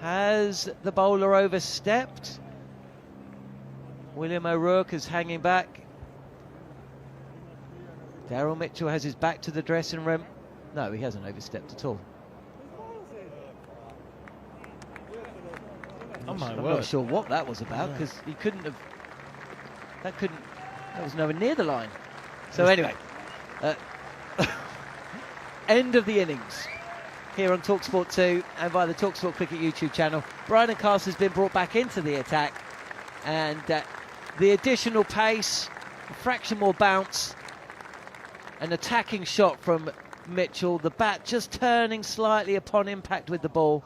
Has the bowler overstepped? William O'Rourke is hanging back. Daryl Mitchell has his back to the dressing room. No, he hasn't overstepped at all. Oh my I'm word. not sure what that was about, because he couldn't have. That was nowhere near the line. So anyway, end of the innings here on TalkSport 2 and via the TalkSport Cricket YouTube channel. Brydon Carson has been brought back into the attack, and the additional pace, a fraction more bounce, an attacking shot from Mitchell. The bat just turning slightly upon impact with the ball.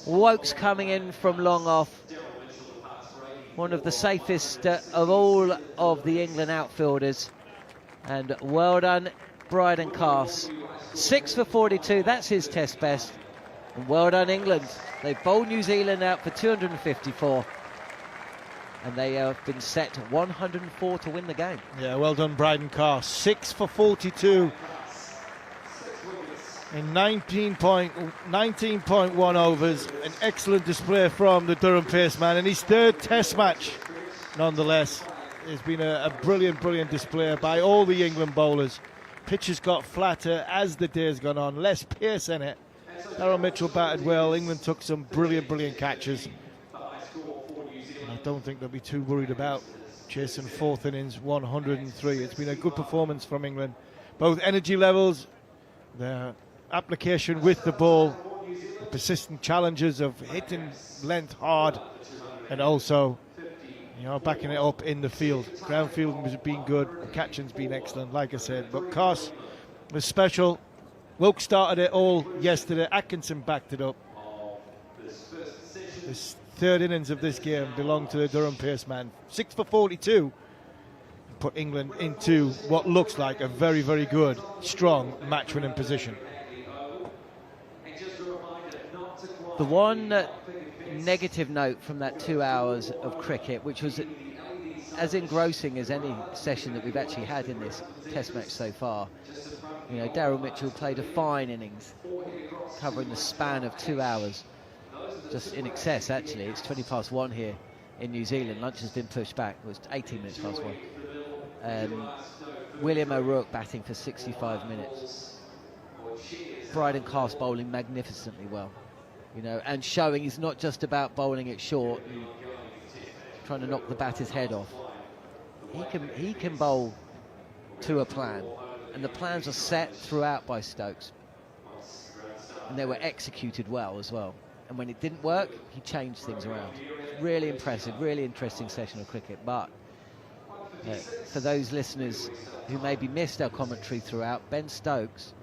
Woakes coming in from long off. One of the safest of all of the England outfielders. And well done, Brydon Carson. 6 for 42, that's his test best. And well done, England. They bowled New Zealand out for 254. And they have been set 104 to win the game. Yeah, well done, Brydon Carson. 6 for 42 in 19.1 overs. An excellent display from the Durham Paceman in his 3rd Test match. Nonetheless, it's been a brilliant, brilliant display by all the England bowlers. Pitches got flatter as the day's gone on. Less pace in it. Daryl Mitchell batted well. England took some brilliant, brilliant catches. I don't think they'll be too worried about chasing 4th innings 103. It's been a good performance from England. Both energy levels, their application with the ball, the persistent challenges of hitting length hard, and also, backing it up in the field. Ground fielding has been good, catching's been excellent, like I said. But Carson was special. Woakes started it all yesterday. Atkinson backed it up. This 3rd innings of this game belonged to the Durham Paceman. 6 for 42. Put England into what looks like a very, very good, strong match-winning position. The one negative note from that 2 hours of cricket, which was as engrossing as any session that we've actually had in this Test match so far. Daryl Mitchell played a fine innings, covering the span of 2 hours. Just in excess, actually. It's 20 past 1 here in New Zealand. Lunch has been pushed back. It was 18 minutes past 1. William O'Rourke batting for 65 minutes. Brydon Carson bowling magnificently well. And showing it's not just about bowling it short and trying to knock the batter's head off. He can bowl to a plan, and the plans are set throughout by Stokes, and they were executed well as well. And when it didn't work, he changed things around. Really impressive, really interesting session of cricket. But for those listeners who maybe missed our commentary throughout, Ben Stokes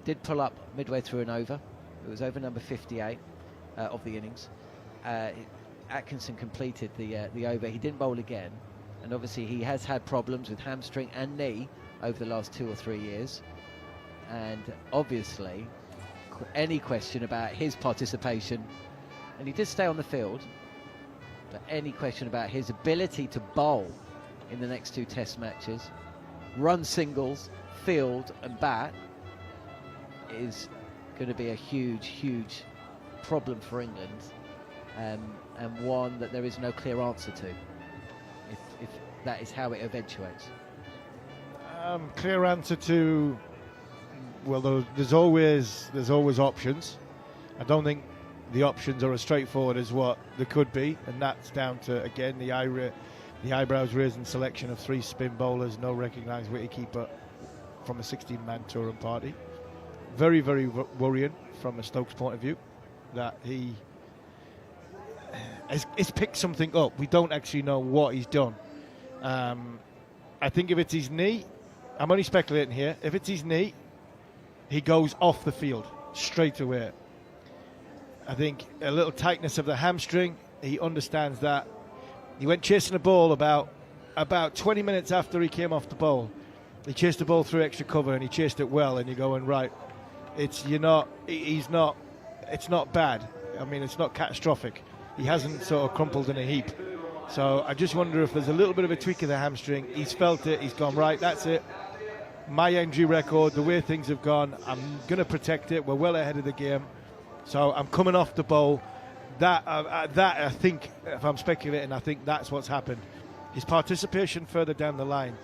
did pull up midway through an over. It was over number 58 of the innings. Atkinson completed the over. He didn't bowl again, and obviously he has had problems with hamstring and knee over the last 2 or 3 years. And obviously, any question about his participation, and he did stay on the field, but any question about his ability to bowl in the next 2 Test matches, run singles, field and bat, is going to be a huge, huge problem for England, and one that there is no clear answer to, if that is how it eventuates. Clear answer to, well, there's always options. I don't think the options are as straightforward as what they could be, and that's down to, again, the eyebrows raising selection of 3 spin bowlers, no recognised wicketkeeper from a 16-man touring party. Very, very worrying from a Stokes point of view that he has picked something up. We don't actually know what he's done. I think if it's his knee, I'm only speculating here, if it's his knee, he goes off the field straight away. I think a little tightness of the hamstring, he understands that. He went chasing the ball about 20 minutes after he came off the ball. He chased the ball through extra cover and he chased it well, and you're going, right, it's not bad. I mean, it's not catastrophic. He hasn't sort of crumpled in a heap. So I just wonder if there's a little bit of a tweak of the hamstring. He's felt it. He's gone, right, that's it. My injury record, the way things have gone, I'm going to protect it. We're well ahead of the game. So I'm coming off the bowl. That I think, if I'm speculating, I think that's what's happened. His participation further down the line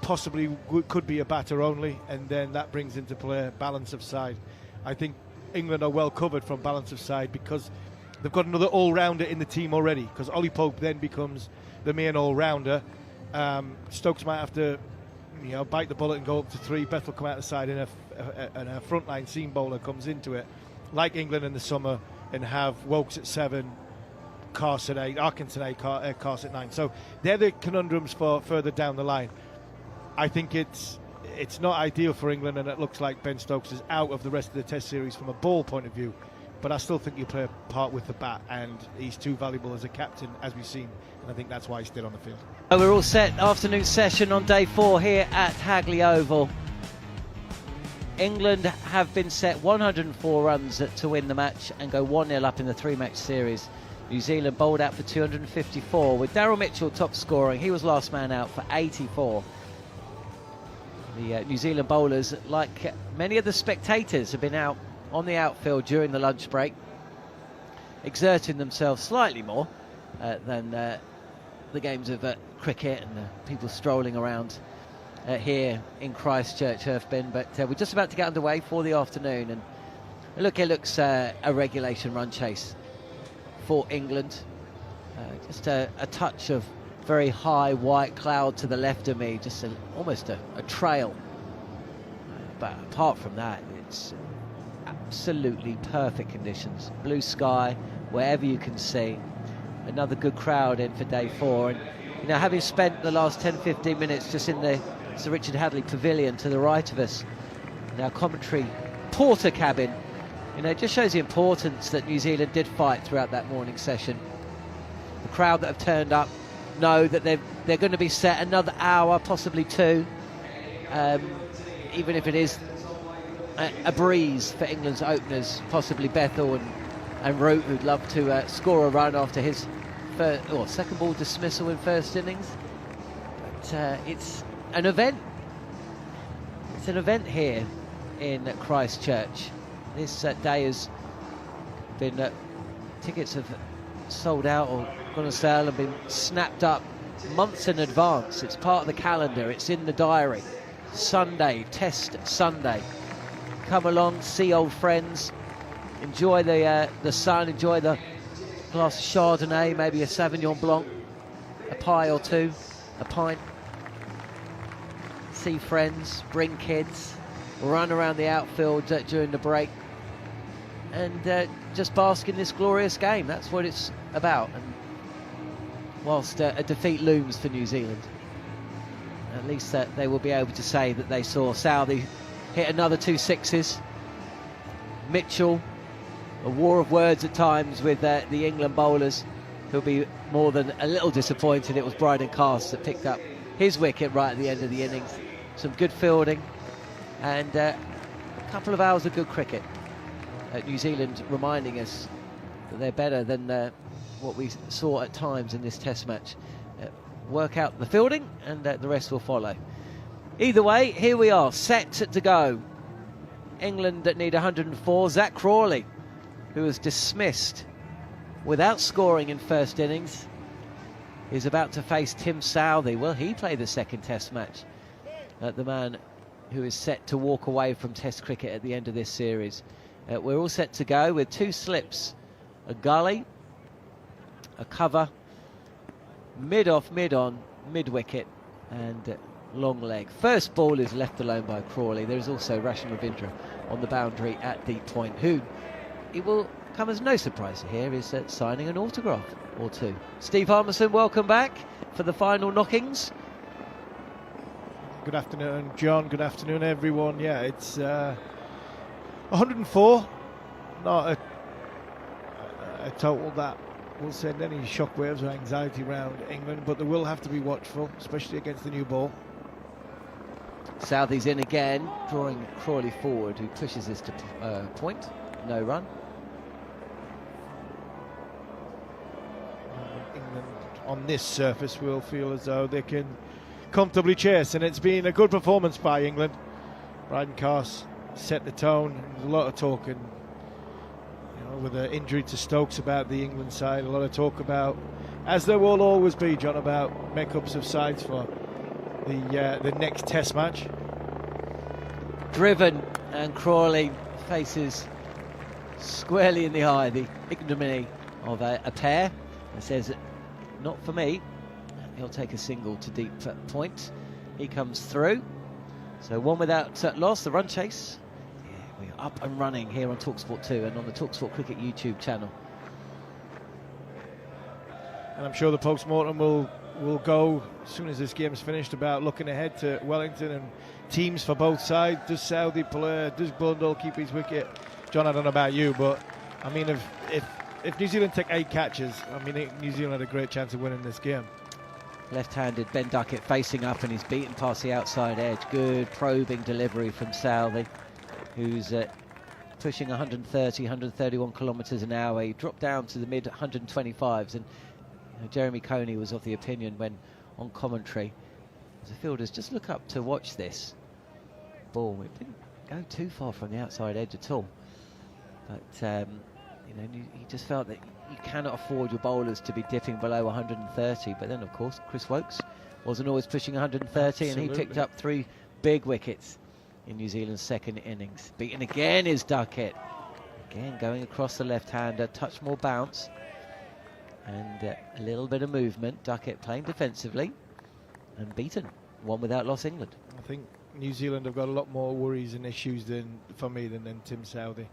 possibly could be a batter only, and then that brings into play balance of side. I think England are well covered from balance of side because they've got another all-rounder in the team already, because Ollie Pope then becomes the main all-rounder. Stokes might have to bite the bullet and go up to 3. Beth will come out the side, and a frontline seam bowler comes into it, like England in the summer, and have Wokes at 7, Carse at 8, Arkinson 8, Carse at 9. So they're the conundrums for further down the line. I think it's not ideal for England, and it looks like Ben Stokes is out of the rest of the Test series from a ball point of view. But I still think you play a part with the bat, and he's too valuable as a captain, as we've seen, and I think that's why he's still on the field. We're all set. Afternoon session on day 4 here at Hagley Oval. England have been set 104 runs to win the match and go 1-0 up in the 3-match series. New Zealand bowled out for 254 with Daryl Mitchell top scoring. He was last man out for 84. The New Zealand bowlers, like many of the spectators, have been out on the outfield during the lunch break, exerting themselves slightly more than the games of cricket and people strolling around here in Christchurch have been. But we're just about to get underway for the afternoon, and look, it looks a regulation run chase for England. Just a touch of very high white cloud to the left of me, just almost a trail. But apart from that, it's absolutely perfect conditions. Blue sky, wherever you can see. Another good crowd in for day 4. And having spent the last 10-15 minutes just in the Sir Richard Hadley Pavilion to the right of us, in our commentary porter cabin, it just shows the importance that New Zealand did fight throughout that morning session. The crowd that have turned up know that they're going to be set another hour, possibly 2, even if it is a breeze for England's openers, possibly Bethell and Root, who'd love to score a run after his second ball dismissal in first innings. But it's an event. It's an event here in Christchurch. This day has been tickets have sold out or gone on sale and been snapped up months in advance. It's part of the calendar. It's in the diary. Sunday, Test Sunday. Come along, see old friends, enjoy the sun, enjoy the glass of Chardonnay, maybe a Sauvignon Blanc, a pie or 2, a pint. See friends, bring kids, run around the outfield during the break, and just bask in this glorious game. That's what it's about. And whilst a defeat looms for New Zealand, at least they will be able to say that they saw Southey hit another 2 sixes. Mitchell, a war of words at times with the England bowlers, who'll be more than a little disappointed. It was Bryden Carse that picked up his wicket right at the end of the innings. Some good fielding and a couple of hours of good cricket. New Zealand reminding us that they're better than what we saw at times in this Test match. Work out the fielding and the rest will follow. Either way, here we are, set to go. England that need 104. Zach Crawley, who was dismissed without scoring in first innings, is about to face Tim Southey. Will he play the second Test match? The man who is set to walk away from Test cricket at the end of this series. We're all set to go with 2 slips, a gully, a cover, mid-off, mid-on, mid-wicket, and long leg. First ball is left alone by Crawley. There is also Roshan Ravindra on the boundary at deep point, who it will come as no surprise here is signing an autograph or two. Steve Harmison, welcome back for the final knockings. Good afternoon, John. Good afternoon, everyone. Yeah, it's 104. Not a total that will send any shockwaves or anxiety around England, but they will have to be watchful, especially against the new ball. Southey's in again, drawing Crawley forward, who pushes this to point. No run. England on this surface will feel as though they can comfortably chase, and it's been a good performance by England. Brydon Carse set the tone. There's a lot of talk, and with the injury to Stokes, about the England side, a lot of talk about, as there will always be, John, about makeups of sides for the next Test match. Driven, and Crawley faces squarely in the eye the ignominy of a pair, and says, not for me. He'll take a single to deep point. He comes through. So one without loss. The run chase. Yeah, we're up and running here on TalkSport 2 and on the TalkSport Cricket YouTube channel. And I'm sure the post-mortem will go as soon as this game's finished, about looking ahead to Wellington and teams for both sides. Does Southey play? Does Blundell keep his wicket? John, I don't know about you, but I mean, if New Zealand take 8 catches, I mean, New Zealand had a great chance of winning this game. Left-handed Ben Duckett facing up, and he's beaten past the outside edge. Good probing delivery from Southey, who's pushing 130, 131 kilometres an hour. He dropped down to the mid 125s, and Jeremy Coney was of the opinion when on commentary, as the fielders just look up to watch this ball. It didn't go too far from the outside edge at all, but he just felt that you cannot afford your bowlers to be dipping below 130. But then, of course, Chris Woakes wasn't always pushing 130. Absolutely. And he picked up 3 big wickets in New Zealand's second innings. Beaten again is Duckett, again going across the left-hander, touch more bounce and a little bit of movement. Duckett playing defensively and beaten. One without loss, England. I think New Zealand have got a lot more worries and issues than Tim Southey.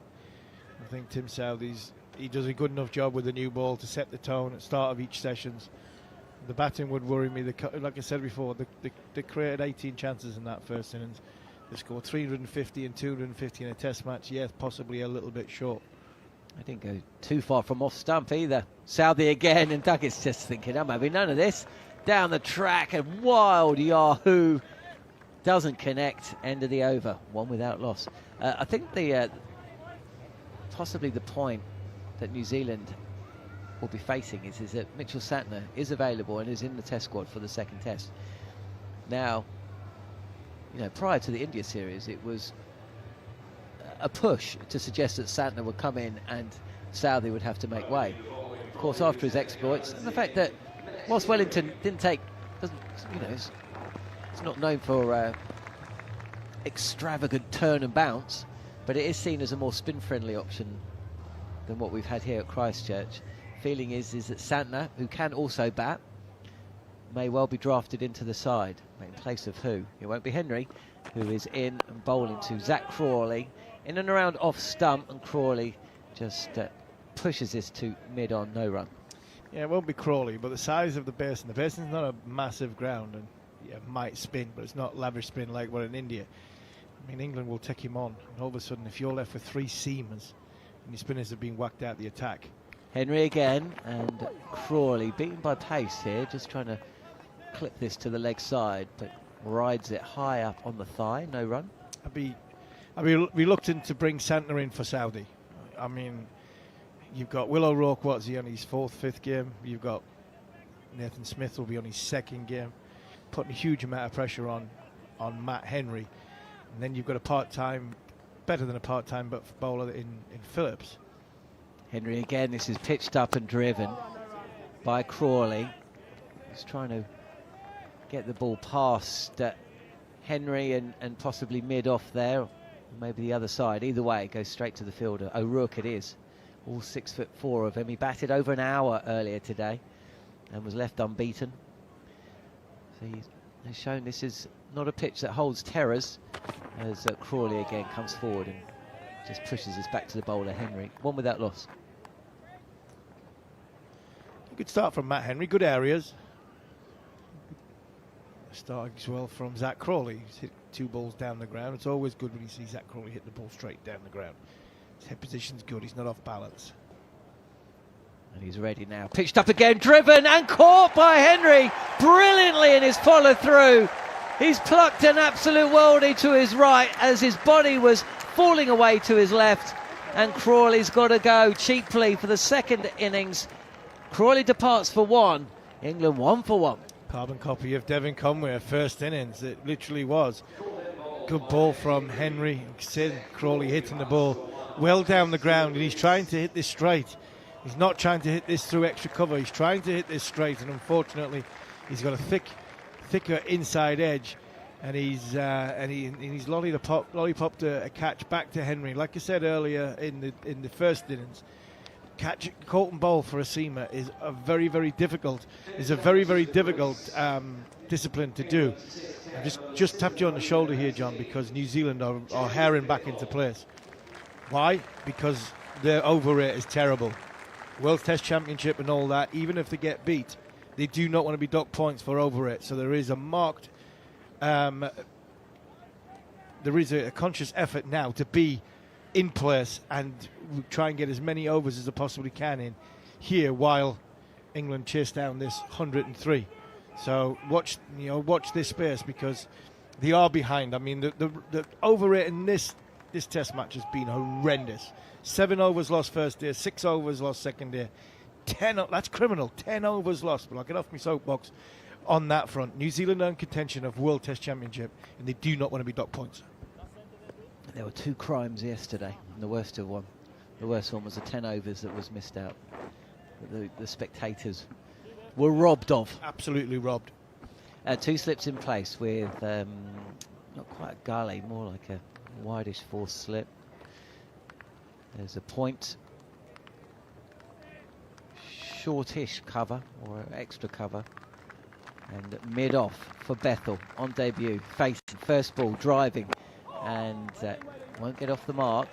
I think Tim Southey's, he does a good enough job with the new ball to set the tone at the start of each sessions. The batting would worry me. Like I said before, they created 18 chances in that first innings. They scored 350 and 250 in a Test match. Yes, possibly a little bit short. I didn't go too far from off stump either. Southey again, and Duckett's just thinking, I'm having none of this. Down the track, and wild Yahoo doesn't connect. End of the over. One without loss. I think possibly the point that New Zealand will be facing is that Mitchell Santner is available and is in the Test squad for the second Test. Now, prior to the India series, it was a push to suggest that Santner would come in and Southey would have to make way. Of course, after his exploits, and the fact that whilst Wellington it's not known for extravagant turn and bounce, but it is seen as a more spin-friendly option than what we've had here at Christchurch. Feeling is that Santner, who can also bat, may well be drafted into the side. In place of who? It won't be Henry, who is in and bowling to Zach Crawley. In and around off stump, and Crawley just pushes this to mid-on, no run. Yeah, it won't be Crawley, but the size of the basin. The basin's not a massive ground, and it might spin, but it's not lavish spin like what in India. I mean, England will take him on, and all of a sudden, if you're left with 3 seamers, and your spinners have been whacked out the attack. Henry again, and Crawley beaten by pace here, just trying to clip this to the leg side, but rides it high up on the thigh, no run. I'd be reluctant to bring Santner in for Saudi. I mean, you've got Will O'Rourke, what's he on his 4th, 5th game? You've got Nathan Smith will be on his 2nd game, putting a huge amount of pressure on Matt Henry. And then you've got a part-time, better than a part-time but bowler in Phillips. Henry again, this is pitched up and driven by Crawley. He's trying to get the ball past Henry and possibly mid-off there, or maybe the other side. Either way, it goes straight to the fielder. O'Rourke it is, all 6'4" of him. He batted over an hour earlier today and was left unbeaten. So he's shown this is not a pitch that holds terrors, as Crawley again comes forward and just pushes us back to the bowler, Henry. One without loss. Good start from Matt Henry, good areas. Starting as well from Zach Crawley. He's hit 2 balls down the ground. It's always good when you see Zach Crawley hit the ball straight down the ground. His head position's good, he's not off balance. And he's ready now. Pitched up again, driven and caught by Henry brilliantly in his follow through. He's plucked an absolute worldie to his right as his body was falling away to his left. And Crawley's got to go cheaply for the second innings. Crawley departs for 1. England 1 for 1. Carbon copy of Devin Conway, first innings. It literally was. Good ball from Henry. Sid Crawley hitting the ball well down the ground, and he's trying to hit this straight. He's not trying to hit this through extra cover. He's trying to hit this straight, and unfortunately, he's got a thicker inside edge, and he's lollipopped a catch back to Henry. Like I said earlier in the first innings, caught and bowl for a seamer is a very, very difficult. Discipline to do. I just tapped you on the shoulder here, John, because New Zealand are herring back into place. Why? Because their over rate is terrible. World Test Championship and all that. Even if they get beat, they do not want to be docked points for over rate. So there is a marked, there is a conscious effort now to be in place and try and get as many overs as they possibly can in here while England chase down this 103. So watch this space, because they are behind. I mean, the over rate in this test match has been horrendous. 7 overs lost first day, 6 overs lost second day, 10. That's criminal. 10 overs lost. But I'll get off my soapbox on that front. New Zealand are in contention of World Test Championship, and they do not want to be docked points. There were 2 crimes yesterday, and the worst one was the 10 overs that was missed out. The spectators were robbed of. Absolutely robbed. 2 slips in place with not quite a gully, more like a wideish force slip. There's a point, shortish cover or extra cover, and mid-off for Bethel on debut, facing first ball, driving, and won't get off the mark.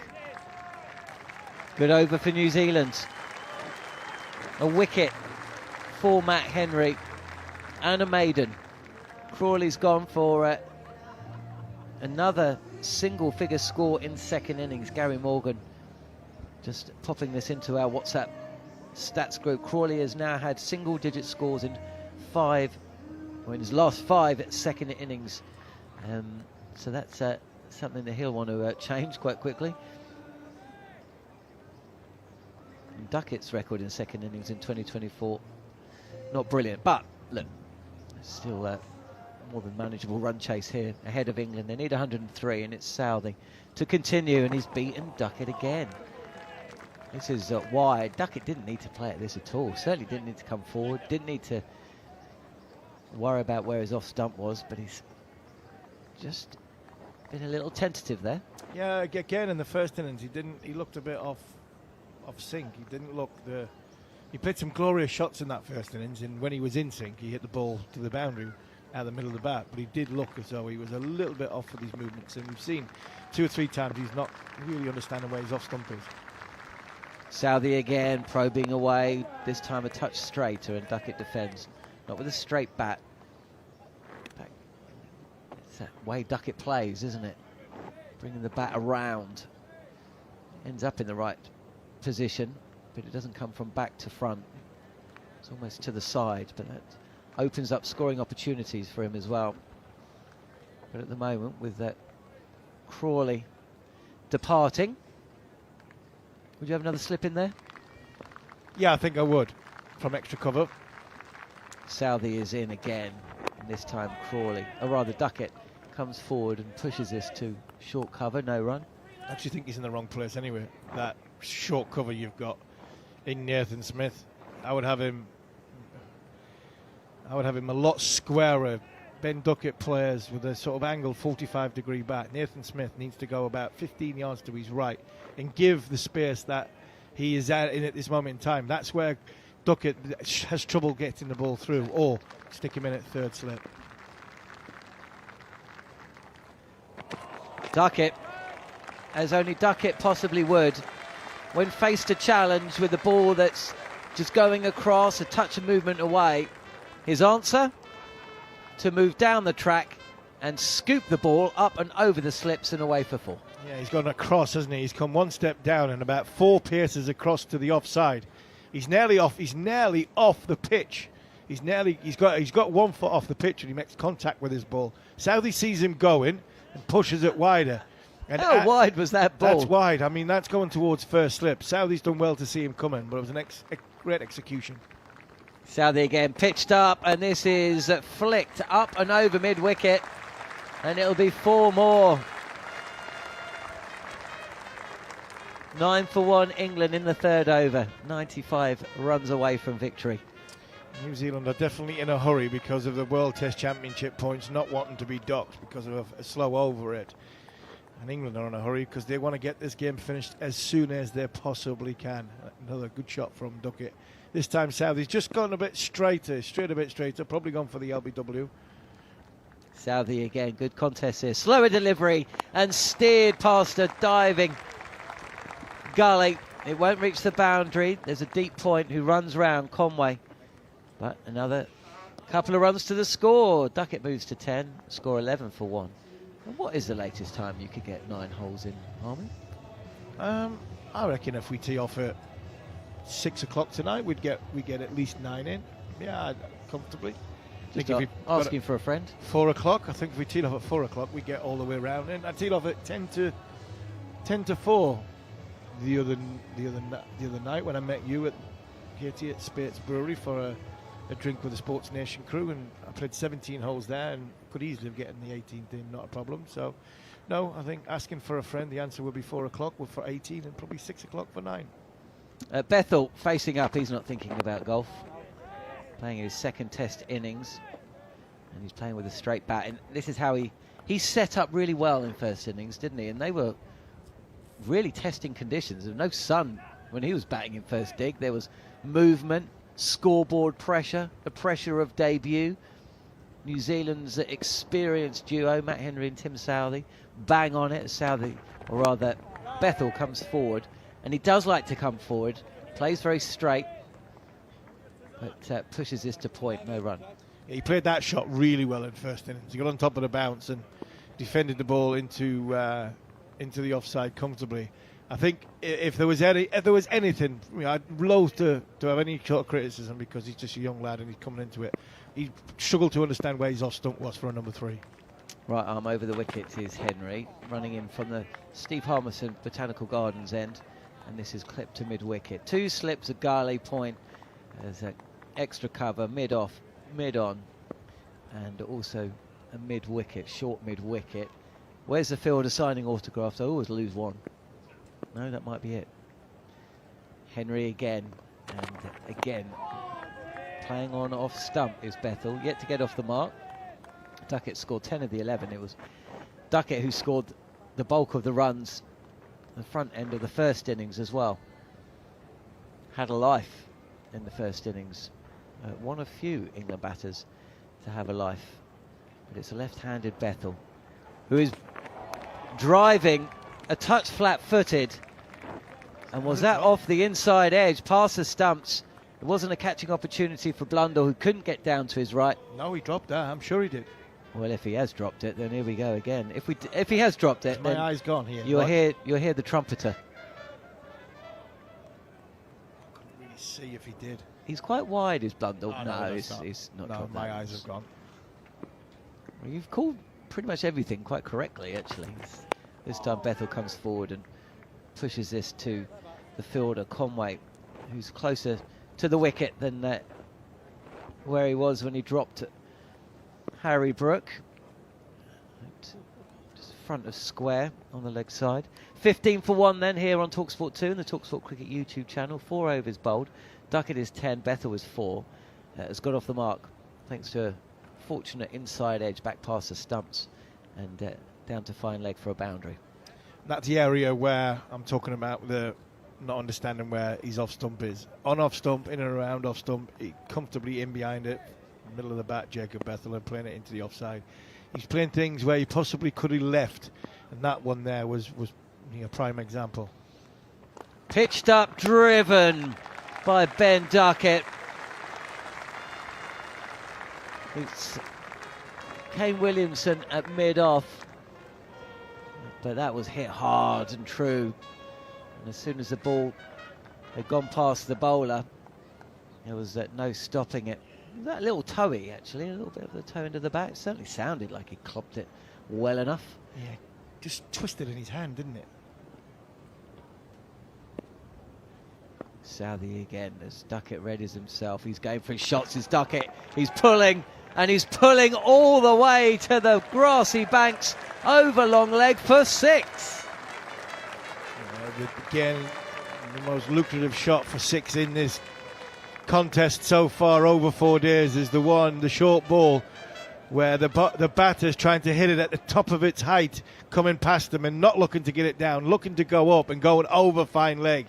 Good over for New Zealand. A wicket for Matt Henry and a maiden. Crawley's gone for another single-figure score in second innings. Gary Morgan just popping this into our WhatsApp stats group. Crawley has now had single-digit scores in his last 5 second innings. So that's something that he'll want to change quite quickly. And Duckett's record in second innings in 2024, not brilliant, but look, still more than manageable run chase here ahead of England. They need 103, and it's Southey to continue, and he's beaten Duckett again. This is wide. Duckett didn't need to play at this at all. Certainly didn't need to come forward. Didn't need to worry about where his off stump was, but he's just been a little tentative there. Yeah, again in the first innings, he looked a bit off sync. He didn't look he played some glorious shots in that first innings, and when he was in sync, he hit the ball to the boundary out the middle of the bat, but he did look as though he was a little bit off with his movements, and we've seen 2 or 3 times he's not really understanding where his off stump is. Southey again probing away, this time a touch straighter, and Duckett defends, not with a straight bat. It's that way Duckett plays, isn't it? Bringing the bat around. Ends up in the right position, but it doesn't come from back to front. It's almost to the side, but that opens up scoring opportunities for him as well. But at the moment, with that Crawley departing, would you have another slip in there? Yeah, I think I would, from extra cover. Southey is in again, and this time Crawley, or rather Duckett, comes forward and pushes this to short cover, no run. I actually think he's in the wrong place anyway. That short cover you've got in Nathan Smith, I would have him a lot squarer. Ben Duckett plays with a sort of angled 45-degree bat. Nathan Smith needs to go about 15 yards to his right and give the space that he is at this moment in time. That's where Duckett has trouble getting the ball through, or stick him in at third slip. Duckett, as only Duckett possibly would, when faced a challenge with a ball that's just going across, a touch of movement away. His answer? To move down the track and scoop the ball up and over the slips and away for 4. Yeah, he's gone across, hasn't he? He's come one step down and about 4 paces across to the offside. He's nearly off the pitch. He's got 1 foot off the pitch and he makes contact with his ball. Southey sees him going and pushes it wider. And how wide was that ball? That's wide. I mean, that's going towards first slip. Southey's done well to see him coming, but it was a great execution. Southey again pitched up, and this is flicked up and over mid-wicket, and it'll be 4 more. 9 for 1 England in the 3rd over. 95 runs away from victory. New Zealand are definitely in a hurry because of the World Test Championship points not wanting to be docked because of a slow over it. And England are in a hurry because they want to get this game finished as soon as they possibly can. Another good shot from Duckett. This time Southey's just gone a bit straight a bit straighter, probably gone for the LBW. Southey again, good contest here. Slower delivery and steered past a diving gully. It won't reach the boundary. There's a deep point who runs round Conway. But another couple of runs to the score. Duckett moves to 10, score 11 for 1. And what is the latest time you could get 9 holes in, Harmon? I reckon if we tee off at 6 o'clock tonight, we'd get at least 9 in. Yeah, comfortably. Just asking for a friend. 4 o'clock. I think if we teed off at 4 o'clock, we get all the way around in. I teed off at 10 to 4 the other night when I met you at Katie at Spates Brewery for a drink with the Sports Nation crew, and I played 17 holes there and could easily have gotten the 18th in, not a problem. So, no, I think asking for a friend, the answer will be 4 o'clock for 18 and probably 6 o'clock for 9. Bethell facing up, he's not thinking about golf. Playing his 2nd test innings, and he's playing with a straight bat. And this is how he set up really well in first innings, didn't he? And they were really testing conditions. There was no sun when he was batting in first dig. There was movement, scoreboard pressure, the pressure of debut. New Zealand's experienced duo, Matt Henry and Tim Southey, bang on it. Southey, or rather Bethell, comes forward, and he does like to come forward, plays very straight, but pushes this to point, no run. Yeah, he played that shot really well in first innings. He got on top of the bounce and defended the ball into the offside comfortably. I think if there was anything, I'd loathe to have any sort of criticism because he's just a young lad and he's coming into it. He struggled to understand where his off stump was for a number 3. Right arm over the wicket is Henry, running in from the Steve Harmison Botanical Gardens end, and this is clipped to mid-wicket. 2 slips, a Garley point, there's an extra cover, mid-off, mid-on, and also a mid-wicket, short mid-wicket. Where's the fielder signing autographs? I always lose one. No, that might be it. Henry again, and again, playing on off stump is Bethell, yet to get off the mark. Duckett scored 10 of the 11. It was Duckett who scored the bulk of the runs, the front end of the first innings as well. Had a life in the first innings. One of few England batters to have a life. But it's a left-handed Bethell, who is driving a touch flat-footed, and was that off the inside edge past the stumps. It wasn't a catching opportunity for Blundell, who couldn't get down to his right. No, he dropped that. I'm sure he did. Well, if he has dropped it, then here we go again. If he has dropped it, my then eye's gone here. You'll hear the trumpeter. Couldn't really see if he did. He's quite wide, is Blundell. Oh, no, it's not. No, my eyes have gone. Well, you've called pretty much everything quite correctly, actually. This time Bethell comes forward and pushes this to the fielder, Conway, who's closer to the wicket than where he was when he dropped Harry Brook. Just front of square on the leg side. 15 for 1 then here on TalkSport 2 and the TalkSport Cricket YouTube channel. 4 overs bowled. Duckett is 10, Bethell is 4. Has got off the mark thanks to a fortunate inside edge back past the stumps and down to fine leg for a boundary. That's the area where I'm talking about the not understanding where his off stump is. On off stump, in and around off stump, comfortably in behind it, middle of the bat, Jacob Bethell, and playing it into the offside. He's playing things where he possibly could have left, and that one there was a prime example. Pitched up, driven by Ben Duckett. It's Kane Williamson at mid-off, but that was hit hard and true. And as soon as the ball had gone past the bowler, there was no stopping it. That little toey, actually, a little bit of the toe into the bat. It certainly sounded like he clopped it well enough. Yeah, just twisted in his hand, didn't it? Southey again as Duckett readies himself. He's going for his shots. It's Duckett. He's pulling, and he's pulling all the way to the grassy banks over long leg for 6. Again, the most lucrative shot for 6 in this contest so far over 4 days is the short ball, where the batter's trying to hit it at the top of its height, coming past them and not looking to get it down, looking to go up and going over fine leg.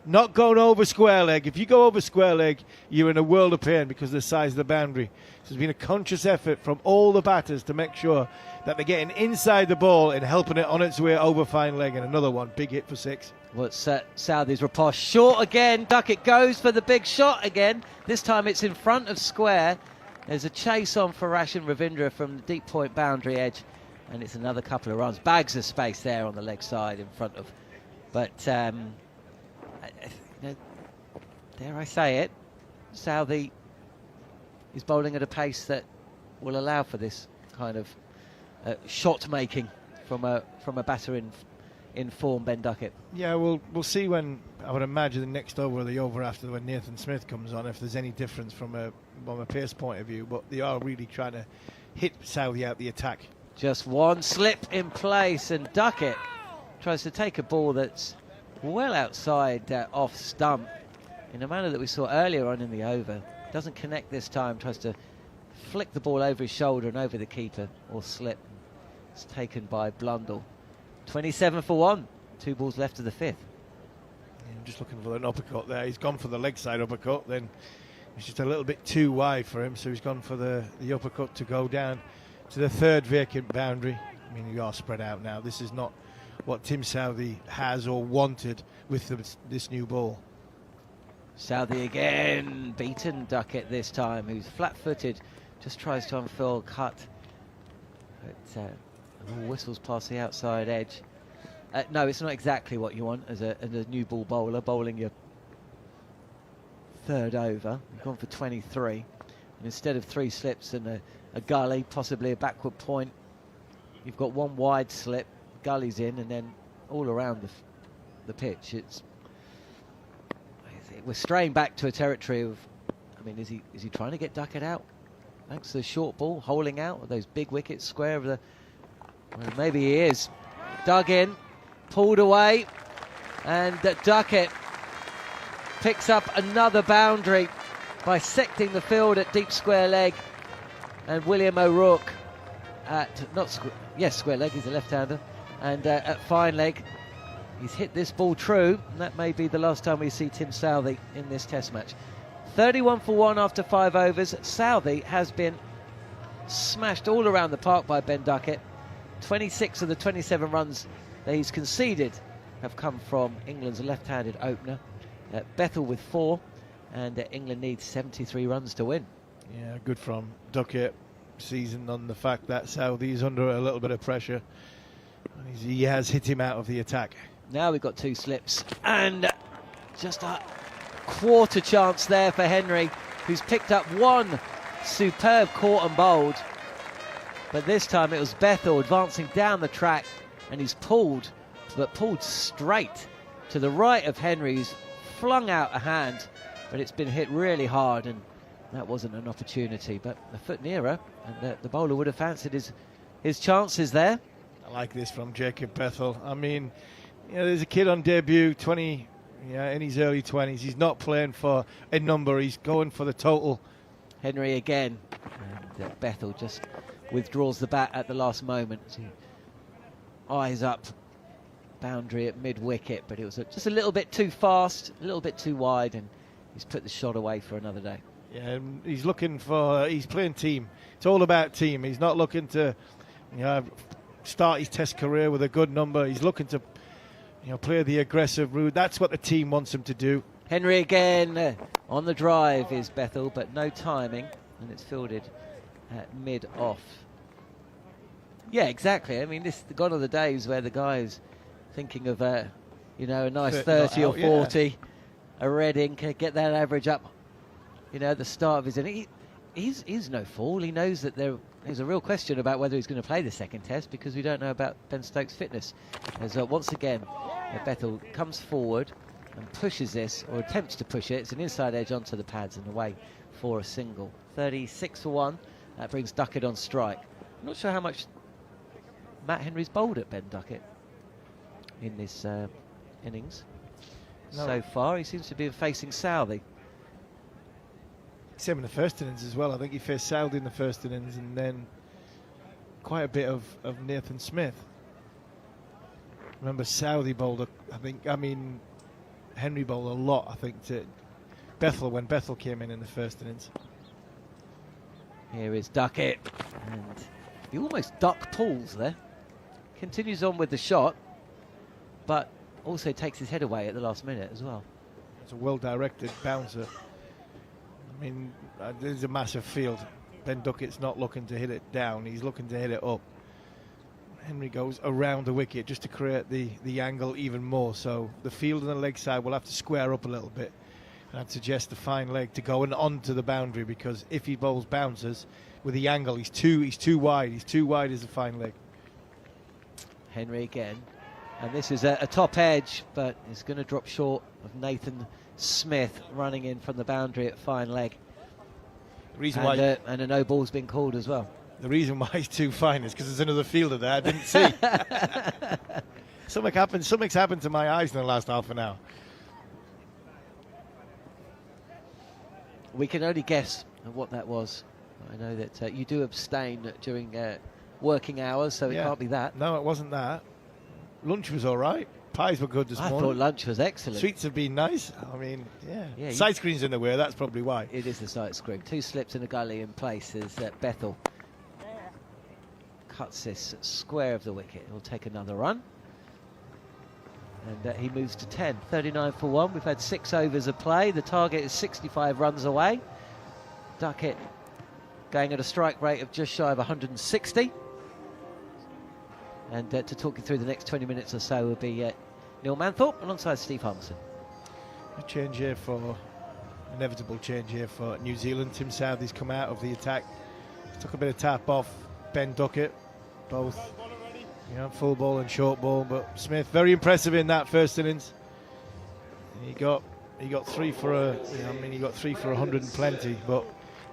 Not going over square leg. If you go over square leg, you're in a world of pain because of the size of the boundary. So there's been a conscious effort from all the batters to make sure that they're getting inside the ball and helping it on its way over fine leg. And another one, big hit for 6. Well, it's Southey's riposte. Short again. Duckett goes for the big shot again. This time it's in front of square. There's a chase on for Rachin Ravindra from the deep point boundary edge. And it's another couple of runs. Bags of space there on the leg side in front of. But... dare I say it, Southey is bowling at a pace that will allow for this kind of shot making from a batter in form, Ben Duckett. Yeah, we'll see when, I would imagine, the next over or the over after when Nathan Smith comes on, if there's any difference from a pace point of view. But they are really trying to hit Southey out the attack. Just one slip in place, and Duckett tries to take a ball that's well outside off stump in a manner that we saw earlier on in the over. Doesn't connect this time, tries to flick the ball over his shoulder and over the keeper, or slip. It's taken by Blundell. 27 for 1, 2 balls left of the 5th. Yeah, I'm just looking for an uppercut there. He's gone for the leg side uppercut, then it's just a little bit too wide for him, so he's gone for the uppercut to go down to the 3rd vacant boundary. I mean, you are spread out now. This is not what Tim Southey has or wanted with this new ball. Southey again, beaten Duckett this time, who's flat-footed, just tries to unfurl cut. But whistles past the outside edge. No, it's not exactly what you want as a new ball bowler, bowling your 3rd over. You've gone for 23. And instead of 3 slips and a gully, possibly a backward point, you've got 1 wide slip, gullies in, and then all around the pitch. We're straying back to a territory of, I mean, is he trying to get Duckett out? Thanks to the short ball, holding out with those big wickets square of the, well, maybe he is. Dug in, pulled away, and Duckett picks up another boundary, bisecting the field at deep square leg. And William O'Rourke at, square leg, he's a left-hander, and at fine leg. He's hit this ball true, and that may be the last time we see Tim Southey in this Test match. 31 for 1 after 5 overs. Southey has been smashed all around the park by Ben Duckett. 26 of the 27 runs that he's conceded have come from England's left-handed opener. Bethell with 4, and England needs 73 runs to win. Yeah, good from Duckett, seasoned on the fact that Southey's under a little bit of pressure. He has hit him out of the attack. Now we've got 2 slips, and just a quarter chance there for Henry, who's picked up 1 superb caught and bowled. But this time it was Bethell advancing down the track, and he's pulled straight to the right of Henry, who's flung out a hand, but it's been hit really hard, and that wasn't an opportunity. But a foot nearer, and the bowler would have fancied his chances there. I like this from Jacob Bethell. I mean, you know, there's a kid on debut, 20, in his early 20s. He's not playing for a number. He's going for the total. Henry again. And Bethell just withdraws the bat at the last moment. Eyes up. Boundary at mid-wicket, but it was just a little bit too fast, a little bit too wide, and he's put the shot away for another day. Yeah, he's playing team. It's all about team. He's not looking to, start his Test career with a good number. He's looking to, play the aggressive route. That's what the team wants him to do. Henry again on the drive is Bethel, but no timing, and it's fielded at mid-off. Yeah, exactly. I mean, this gone are the days where the guy's thinking of a nice 30 or 40, a Reading, get that average up, at the start of his inning. He's no fool. He knows that there's a real question about whether he's going to play the second test because we don't know about Ben Stokes' fitness. As once again, Bethel comes forward and pushes this, or attempts to push it. It's an inside edge onto the pads and away for a single. 36 for 1. That brings Duckett on strike. I'm not sure how much Matt Henry's bowled at Ben Duckett in this innings. No. So far, he seems to be facing Southey. Same in the first innings as well. I think he faced Southey in the first innings, and then quite a bit of Nathan Smith. Remember, Southey bowled, Henry bowled a lot, I think, to Bethel when Bethel came in the first innings. Here is Duckett, and he almost duck pulls there. Continues on with the shot, but also takes his head away at the last minute as well. It's a well-directed bouncer. I mean, there's a massive field. Ben Duckett's not looking to hit it down, he's looking to hit it up. Henry goes around the wicket just to create the angle even more, so the field and the leg side will have to square up a little bit. And I'd suggest the fine leg to go onto the boundary, because if he bowls bouncers with the angle, he's too wide. He's too wide as a fine leg. Henry again, and this is a top edge, but it's going to drop short of Nathan Smith running in from the boundary at fine leg. The reason and a no ball's been called as well. The reason why he's too fine is because there's another fielder there I didn't see. Something's happened to my eyes in the last half an hour. We can only guess what that was. I know that you do abstain during working hours, so it can't be that. No, it wasn't that. Lunch was all right. Pies were good this morning. I thought lunch was excellent. Sweets have been nice. I mean, side screen's in the way, that's probably why. It is the side screen. 2 slips in a gully in place as Bethel cuts this square of the wicket. He'll take another run. And he moves to 10. 39 for 1. We've had 6 overs of play. The target is 65 runs away. Duckett going at a strike rate of just shy of 160. And to talk you through the next 20 minutes or so will be Neil Manthorpe alongside Steve Harmison. Inevitable change here for New Zealand. Tim Southey's come out of the attack. Took a bit of tap off Ben Duckett. Both, full ball and short ball. But Smith, very impressive in that first innings. He got 3 for he got 3 for 100 and plenty, but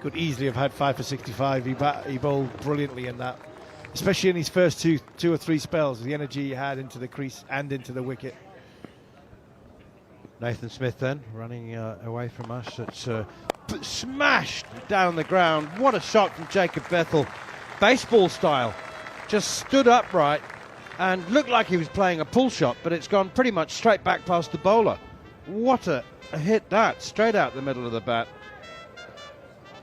could easily have had 5 for 65. He bowled brilliantly in that, especially in his first two or three spells. The energy he had into the crease and into the wicket. Nathan Smith then running away from us. It's smashed down the ground. What a shot from Jacob Bethel, baseball style. Just stood upright and looked like he was playing a pull shot, but it's gone pretty much straight back past the bowler. What a hit that, straight out the middle of the bat.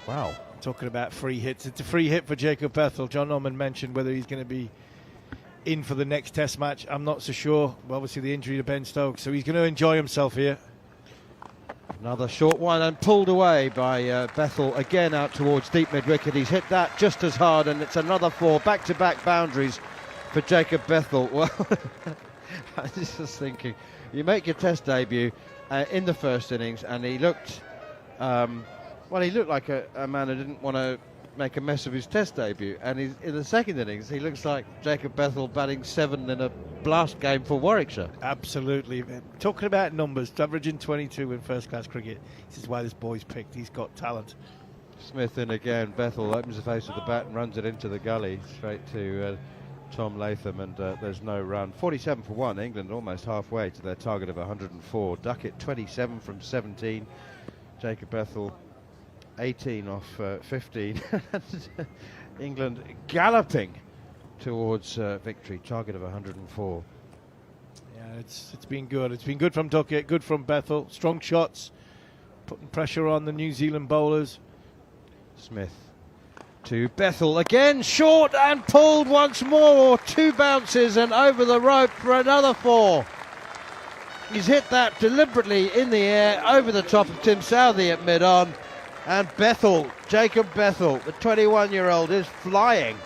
Wow. Talking about free hits, it's a free hit for Jacob Bethel. John Norman mentioned whether he's going to be in for the next test match. I'm not so sure. Well, obviously the injury to Ben Stokes, so he's going to enjoy himself here. Another short one and pulled away by Bethel again out towards deep mid-wicket. He's hit that just as hard, and it's another 4 back-to-back boundaries for Jacob Bethel. Well, I was just thinking, you make your test debut in the first innings, and he looked, he looked like a man who didn't want to make a mess of his test debut. And in the second innings, he looks like Jacob Bethel batting 7 in a blast game for Warwickshire. Absolutely. Talking about numbers, averaging 22 in first-class cricket. This is why this boy's picked. He's got talent. Smith in again. Bethel opens the face of the bat and runs it into the gully straight to Tom Latham, and there's no run. 47 for 1. England almost halfway to their target of 104. Duckett 27 from 17. Jacob Bethel 18 off 15. England galloping towards victory, target of 104. Yeah, it's been good. It's been good from Duckett, good from Bethel. Strong shots, putting pressure on the New Zealand bowlers. Smith to Bethel again, short and pulled once more. 2 bounces and over the rope for another 4. He's hit that deliberately in the air over the top of Tim Southey at mid-on. And Bethel, Jacob Bethel, the 21-year-old, is flying.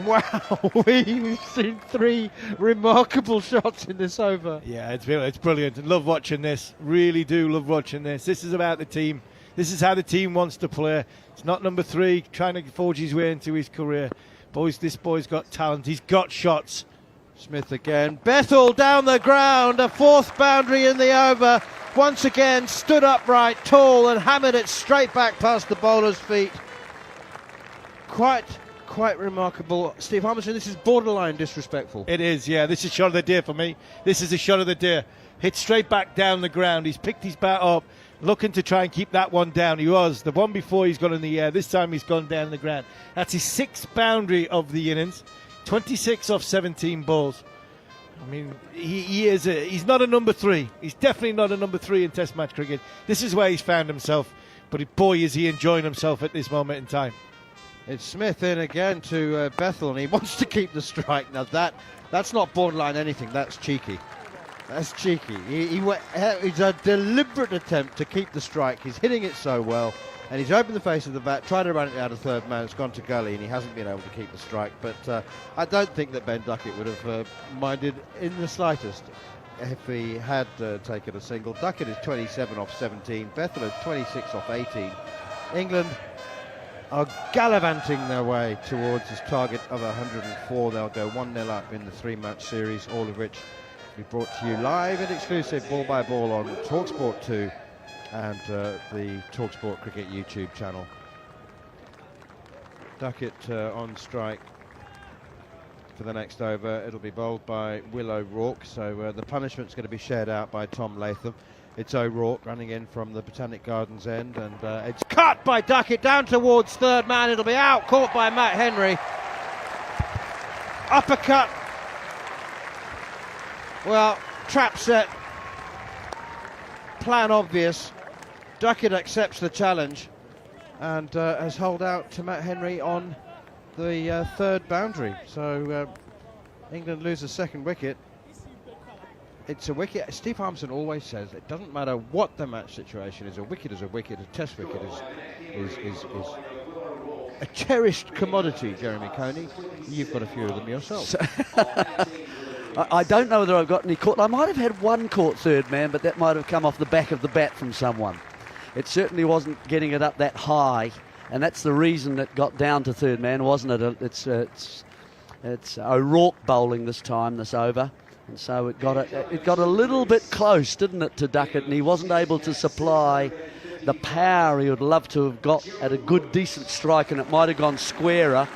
Wow, we've seen 3 remarkable shots in this over. Yeah, it's brilliant. Love watching this. Really do love watching this. This is about the team. This is how the team wants to play. It's not number 3 trying to forge his way into his career. This boy's got talent. He's got shots. Smith again. Bethel down the ground. A 4th boundary in the over. Once again stood upright, tall, and hammered it straight back past the bowler's feet. Quite remarkable. Steve Harmison, this is borderline disrespectful. It is, yeah. This is shot of the day for me. This is a shot of the day. Hit straight back down the ground. He's picked his bat up, looking to try and keep that one down. He was. The one before he's gone in the air. This time he's gone down the ground. That's his 6th boundary of the innings. 26 off 17 balls. I mean, he's not a number 3. He's definitely not a number 3 in Test match cricket. This is where he's found himself. But boy, is he enjoying himself at this moment in time. It's Smith in again to Bethel, and he wants to keep the strike. Now that's not borderline anything. That's cheeky. That's cheeky. It's a deliberate attempt to keep the strike. He's hitting it so well, and he's opened the face of the bat, tried to run it out of third man. It's gone to gully, and he hasn't been able to keep the strike. But I don't think that Ben Duckett would have minded in the slightest if he had taken a single. Duckett is 27 off 17. Bethel is 26 off 18. England are gallivanting their way towards his target of 104. They'll go 1-0 up in the 3-match series, all of which we brought to you live and exclusive ball by ball on TalkSport 2 and the TalkSport Cricket YouTube channel. Duckett on strike for the next over. It'll be bowled by Will O'Rourke, so the punishment's going to be shared out by Tom Latham. It's O'Rourke running in from the Botanic Gardens end, and it's cut by Duckett down towards third man. It'll be out, caught by Matt Henry. Uppercut. Well, trap set. Plan obvious. Duckett accepts the challenge and has holed out to Matt Henry on the 3rd boundary. So England lose a 2nd wicket. It's a wicket. Steve Harmison always says it doesn't matter what the match situation is. A wicket is a wicket. A Test wicket is a cherished commodity. Jeremy Coney, you've got a few of them yourself. I don't know whether I've got any caught. I might have had one caught third man, but that might have come off the back of the bat from someone. It certainly wasn't getting it up that high, and that's the reason it got down to third man, wasn't it? It's O'Rourke bowling this time, this over. And so it got a little bit close, didn't it, to Duckett, and he wasn't able to supply the power he would love to have got at a good, decent strike, and it might have gone squarer.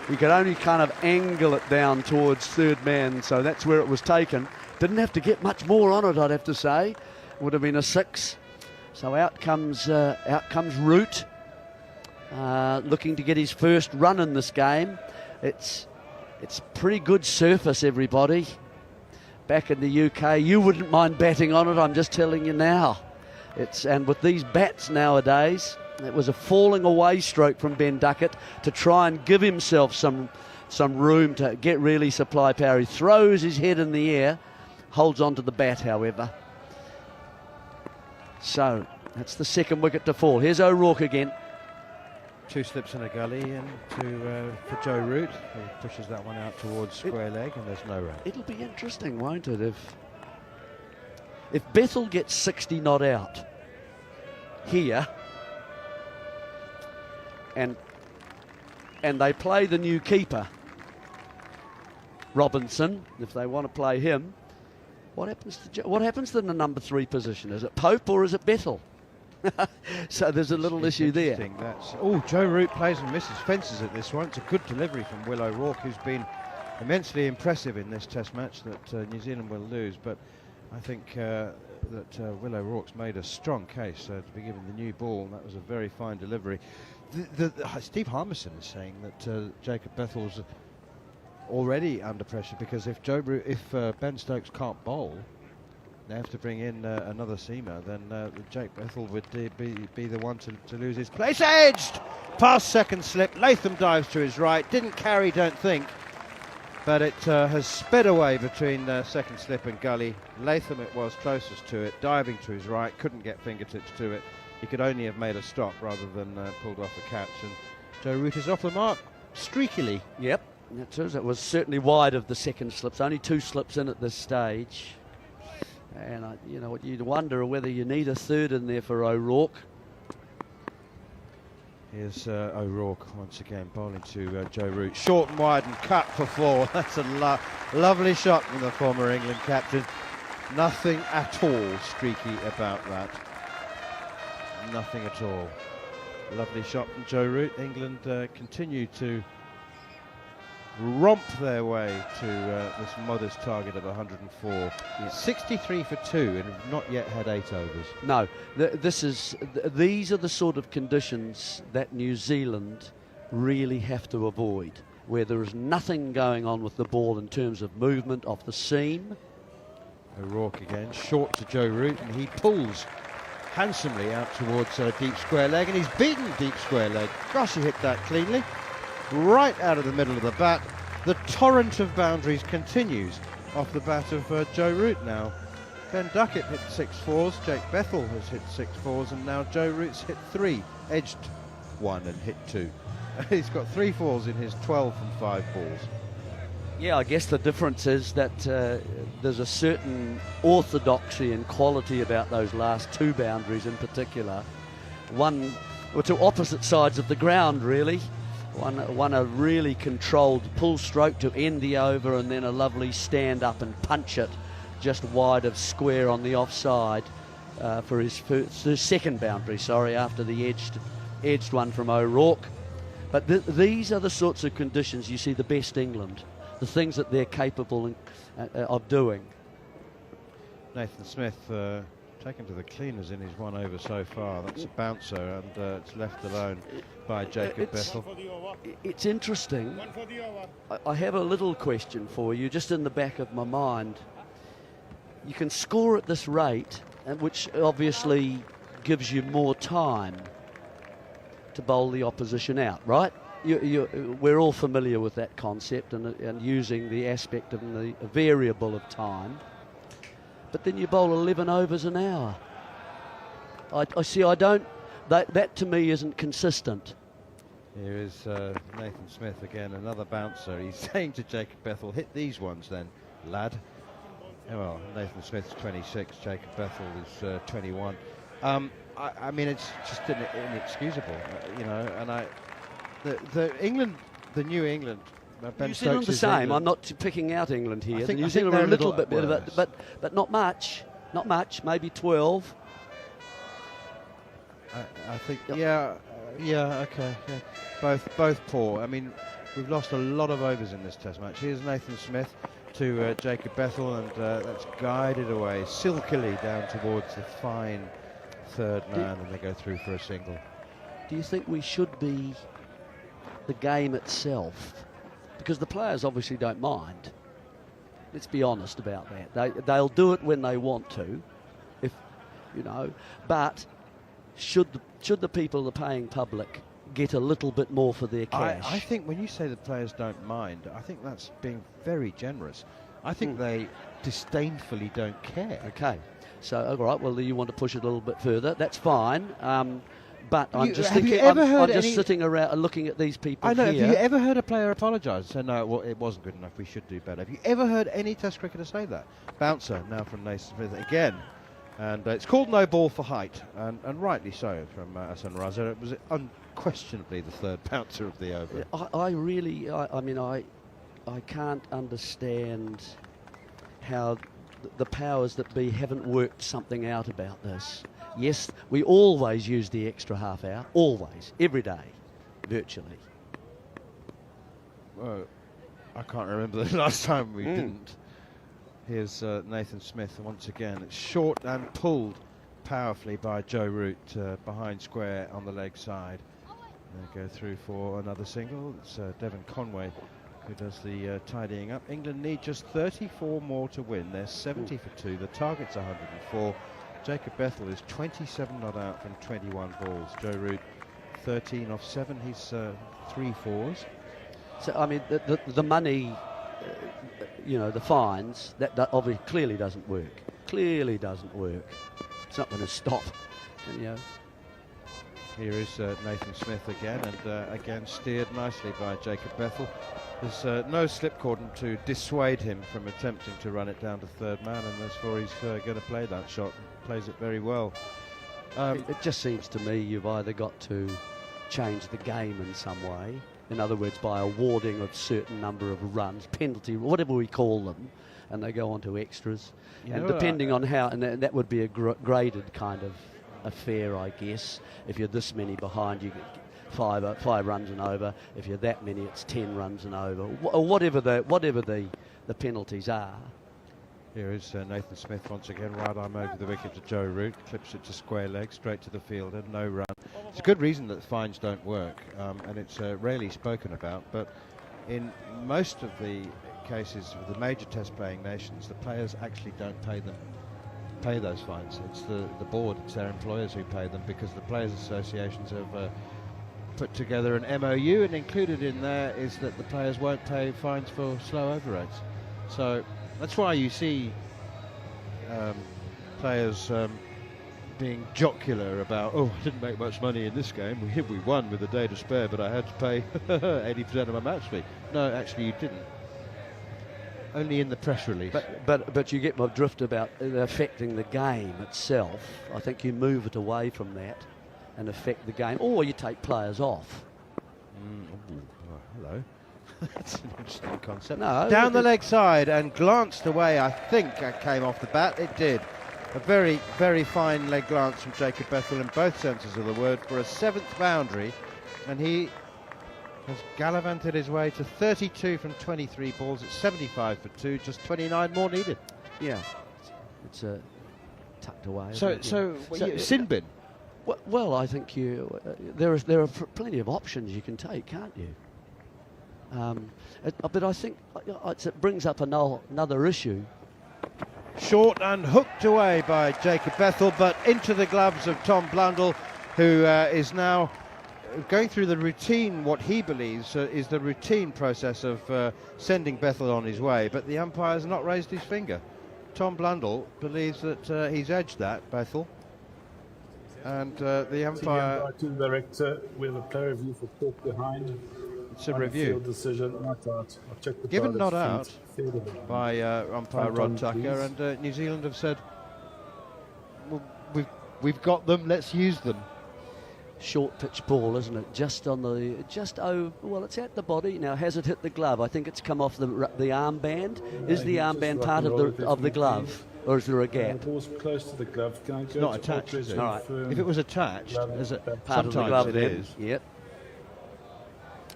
He could only kind of angle it down towards third man, so that's where it was taken. Didn't have to get much more on it, I'd have to say. Would have been a 6. So out comes Root, looking to get his first run in this game. It's pretty good surface, everybody. Back in the UK, you wouldn't mind batting on it, I'm just telling you now. And with these bats nowadays, it was a falling away stroke from Ben Duckett to try and give himself some room to get really supply power. He throws his head in the air, holds on to the bat, however. So that's the 2nd wicket to fall. Here's O'Rourke again. 2 slips in a gully, and for Joe Root, who pushes that one out towards square leg, and there's no run. It'll be interesting, won't it, if Bethel gets 60 not out here, and they play the new keeper, Robinson, if they want to play him. What happens to the number 3 position? Is it Pope or is it Bethel? So there's a little issue there. Joe Root plays and misses fences at this one. It's a good delivery from Will O'Rourke, who's been immensely impressive in this Test match that New Zealand will lose. But I think that Will O'Rourke's made a strong case to be given the new ball. That was a very fine delivery. Steve Harmison is saying that Jacob Bethel's already under pressure, because if Ben Stokes can't bowl, they have to bring in another seamer, then Jake Bethel would be the one to lose his place. Edged! Past second slip. Latham dives to his right. Didn't carry, don't think. But it has sped away between second slip and gully. Latham it was closest to it, diving to his right, couldn't get fingertips to it. He could only have made a stop rather than pulled off a catch. And Joe Root is off the mark streakily. Yep, it was certainly wide of the second slips. Only 2 slips in at this stage. And you know what, you'd wonder whether you need a third in there for O'Rourke. Here's O'Rourke once again bowling to Joe Root. Short and wide and cut for 4. That's a lovely shot from the former England captain. Nothing at all streaky about that. Nothing at all. Lovely shot from Joe Root. England continue to romp their way to this modest target of 104. Yeah. 63 for 2 and have not yet had 8 overs. No, these are the sort of conditions that New Zealand really have to avoid, where there is nothing going on with the ball in terms of movement off the seam. O'Rourke again, short to Joe Root, and he pulls handsomely out towards deep square leg, and he's beaten deep square leg. Gosh, he hit that cleanly. Right out of the middle of the bat. The torrent of boundaries continues off the bat of Joe Root now. Ben Duckett hit 6 fours, Jake Bethel has hit 6 fours, and now Joe Root's hit 3, edged 1 and hit 2. He's got 3 fours in his 12 from 5 balls. Yeah, I guess the difference is that there's a certain orthodoxy and quality about those last 2 boundaries in particular. One, or to opposite sides of the ground really. One a really controlled pull stroke to end the over, and then a lovely stand up and punch it just wide of square on the offside for his second boundary, after the edged one from O'Rourke. But these are the sorts of conditions you see the best England, the things that they're capable of doing. Nathan Smith taken to the cleaners in his 1 over so far. That's a bouncer, and it's left alone by Jacob Bethel. It's interesting. I have a little question for you, just in the back of my mind. You can score at this rate, which obviously gives you more time to bowl the opposition out, right? We're all familiar with that concept and using the aspect of the variable of time. But then you bowl 11 overs an hour. That to me isn't consistent. Here is Nathan Smith again, another bouncer. He's saying to Jacob Bethel, hit these ones then, lad. Well, Nathan Smith's 26, Jacob Bethel is 21. I mean, it's just inexcusable, and the England, the New England, Ben New Zealand the same. England. I'm not picking out England here. New Zealand are a little bit better, but not much. Not much. Maybe 12. I think. Yeah. Okay. Yeah. Both poor. I mean, we've lost a lot of overs in this Test match. Here's Nathan Smith to Jacob Bethel, and that's guided away silkily down towards the fine third man, and they go through for a single. Do you think we should be the game itself? Because the players obviously don't mind. Let's be honest about that. They'll do it when they want to, But should the people, the paying public, get a little bit more for their cash? I think when you say the players don't mind, I think that's being very generous. I think they disdainfully don't care. Okay, so all right. Well, you want to push it a little bit further. That's fine. But I'm just thinking. I'm just sitting around and looking at these people. I know. Here. Have you ever heard a player apologise? Say no, it wasn't good enough. We should do better. Have you ever heard any Test cricketer say that? Bouncer now from Nathan Smith again, and it's called no ball for height, and rightly so from Hassan Raza. It was unquestionably the third bouncer of the over. I can't understand how the powers that be haven't worked something out about this. Yes, we always use the extra half hour, always, every day, virtually. Well, I can't remember the last time we didn't. Here's Nathan Smith once again. It's short and pulled powerfully by Joe Root behind square on the leg side. They go through for another single. It's Devon Conway who does the tidying up. England need just 34 more to win. They're 70 for 2. The target's 104. Jacob Bethel is 27 not out from 21 balls. Joe Root 13 off 7. He's 3 fours. So I mean, the money you know, the fines, that obviously clearly doesn't work. Clearly doesn't work. It's not going to stop. And, you know. Here is Nathan Smith again, and again steered nicely by Jacob Bethel. There's no slip cordon to dissuade him from attempting to run it down to third man, and therefore he's going to play that shot. Plays it very well. It just seems to me you've either got to change the game in some way. In other words, by awarding a certain number of runs, penalty, whatever we call them, and they go on to extras. And depending on how, and that would be a graded kind of affair, I guess. If you're this many behind, you get 5 runs and over. If you're that many, it's 10 runs and over. Whatever the penalties are. Here is Nathan Smith once again, right arm over the wicket to Joe Root, clips it to square leg, straight to the fielder, no run. It's a good reason that fines don't work, and it's rarely spoken about, but in most of the cases of the major test playing nations, the players actually don't pay those fines. It's the board, it's their employers who pay them, because the players' associations have put together an MOU, and included in there is that the players won't pay fines for slow over rates. So that's why you see players being jocular about, oh, I didn't make much money in this game. We won with a day to spare, but I had to pay 80% of my match fee. No, actually you didn't. Only in the press release. But you get my drift about it affecting the game itself. I think you move it away from that and affect the game, or you take players off. Hello. That's an interesting concept. No, down the leg side and glanced away. I think it came off the bat. It did. A very, very fine leg glance from Jacob Bethel in both senses of the word for a 7th boundary, and he has gallivanted his way to 32 from 23 balls. It's 75 for 2, just 29 more needed. Yeah, it's tucked away. sin bin. Well, I think there are plenty of options you can take, can't you? But I think it brings up another issue. Short and hooked away by Jacob Bethel, but into the gloves of Tom Blundell, who is now going through the routine, what he believes is the routine process of sending Bethel on his way, but the umpire has not raised his finger. Tom Blundell believes that he's edged that, Bethel, and the umpire... To the director with a player review for talk behind. It's a review. Decision, not out. I've checked the given not out by umpire Rod Tucker, and New Zealand have said, well, we've got them, let's use them. Short pitch ball, isn't it? Just over. Well, it's at the body now. Has it hit the glove? I think it's come off the armband. Is the armband part of the glove, or is there a gap? The ball's close to the glove. It's not attached, is it? All right. If it was attached, as part of the glove, it is. Yep.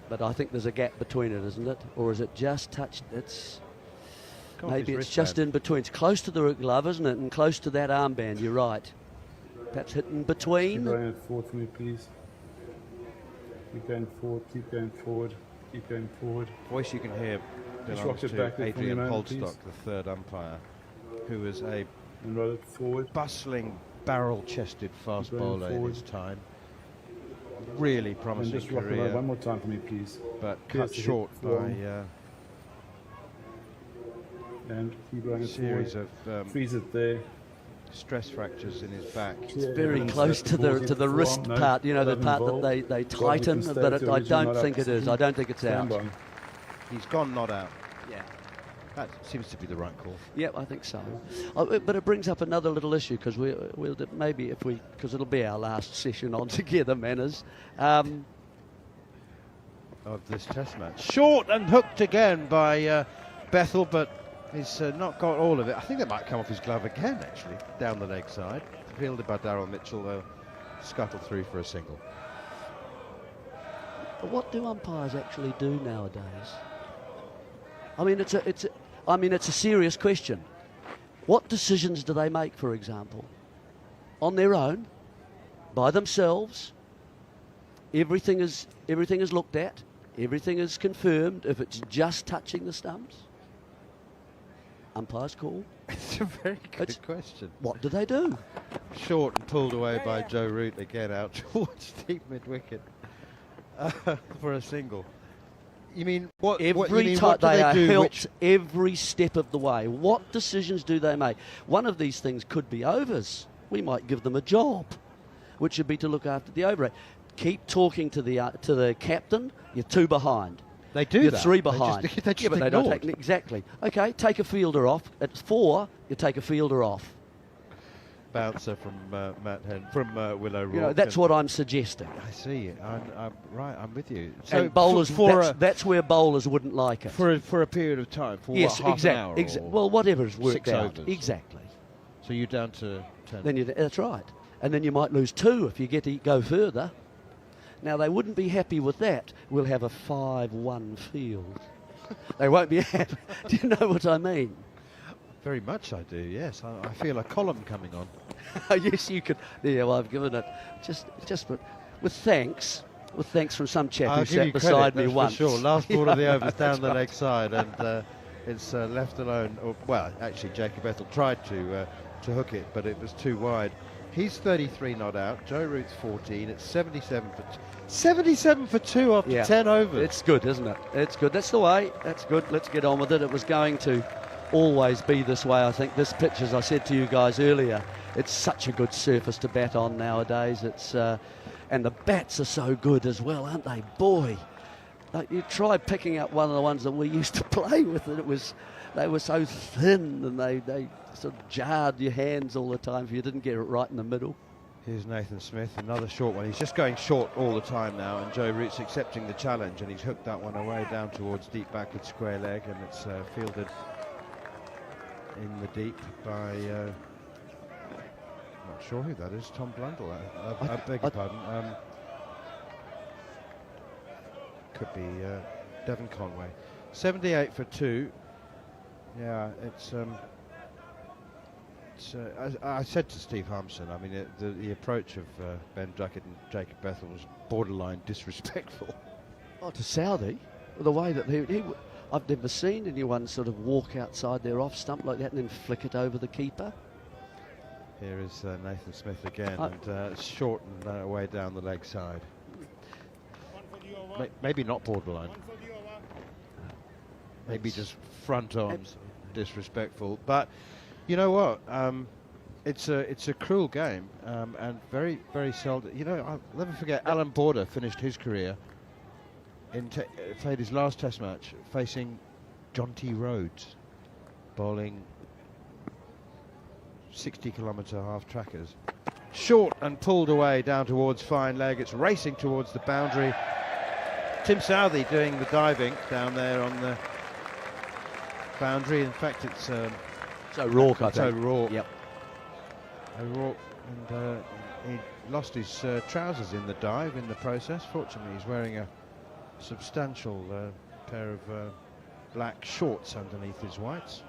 But I think there's a gap between it, isn't it? Or is it just touched? Maybe it's just in between. It's close to the glove, isn't it? And close to that armband. You're right. Perhaps hit in between. Keep going forward for me, please. Keep going forward. Keep going forward. Keep going forward. Voice you can hear belongs to Adrian Holdstock, the third umpire, who is a bustling, barrel-chested fast bowler in his time. Really promising just career. One more time for me, please. But cut short by and keep going a series forward. of freeze it there. Stress fractures in his back. It's very close to the wrist part, you know, the part that they tighten, but I don't think it is. I don't think it's out. He's gone not out. Yeah. That seems to be the right call. Yeah, I think so. But it brings up another little issue, because we'll maybe because it'll be our last session on Together Manners. Of this test match. Short and hooked again by Bethel, but he's not got all of it. I think that might come off his glove again, actually, down the leg side. Fielded by Daryl Mitchell, they'll scuttle through for a single. But what do umpires actually do nowadays? I mean, it's a serious question. What decisions do they make, for example? On their own, by themselves. Everything is looked at. Everything is confirmed. If it's just touching the stumps, umpire's call. It's a very good question. What do they do? Short and pulled away by Joe Root again out towards deep mid-wicket for a single. You mean what? Every what, you mean, time what do they are do? helped every step of the way. What decisions do they make? One of these things could be overs. We might give them a job, which would be to look after the over rate. Keep talking to the captain. You're 2 behind. They do You're that. 3 behind. They just but they don't ignored. take exactly. Okay, take a fielder off. At 4, you take a fielder off. Bouncer from Willow Rourke. You know, that's what I'm suggesting. I see. I'm right. I'm with you. And bowlers, that's where bowlers wouldn't like it. For a period of time. For yes, what, half an hour well, whatever's worked 6 out. overs. Exactly. So you're down to 10. Then that's right. And then you might lose 2 if you get to go further. Now, they wouldn't be happy with that. We'll have a 5-1 field. They won't be happy. Do you know what I mean? Very much I do, yes. I feel a column coming on. Yes, you could. Yeah, well, I've given it just with thanks from some chap I'll who give you sat beside me credit, once. for sure. Last ball of the overs That's down the right. leg side, and it's left alone. Well, actually, Jacob Ethel tried to hook it, but it was too wide. He's 33 not out. Joe Root's 14. It's 77 for 2 after 10 overs. It's good, isn't it? It's good. That's the way. That's good. Let's get on with it. It was going to always be this way. I think this pitch, as I said to you guys earlier, it's such a good surface to bat on nowadays. It's and the bats are so good as well, aren't they? Boy, like, you try picking up one of the ones that we used to play with, and they were so thin, and they sort of jarred your hands all the time if you didn't get it right in the middle. Here's Nathan Smith, another short one. He's just going short all the time now, and Joe Root's accepting the challenge, and he's hooked that one away down towards deep backward square leg, and it's fielded in the deep by not sure who that is. Tom Blundell. I beg your pardon. Could be Devon Conway. 78 for 2. Yeah, it's I said to Steve Harmson, I mean, the approach of Ben Duckett and Jacob Ethel was borderline disrespectful. Oh, to Southey, the way that I've never seen anyone sort of walk outside their off stump like that and then flick it over the keeper. Here is Nathan Smith again, and short and away down the leg side. Maybe not borderline. Maybe just front arms disrespectful. But you know what? It's a cruel game, and very, very seldom. You know, I'll never forget. Alan Border finished his career played his last Test match facing John T. Rhodes, bowling 60-kilometre half trackers. Short and pulled away down towards fine leg. It's racing towards the boundary. Tim Southey doing the diving down there on the boundary. In fact, it's O'Rourke, I think. O'Rourke. Yep. O'Rourke, and he lost his trousers in the dive in the process. Fortunately, he's wearing a substantial pair of black shorts underneath his whites.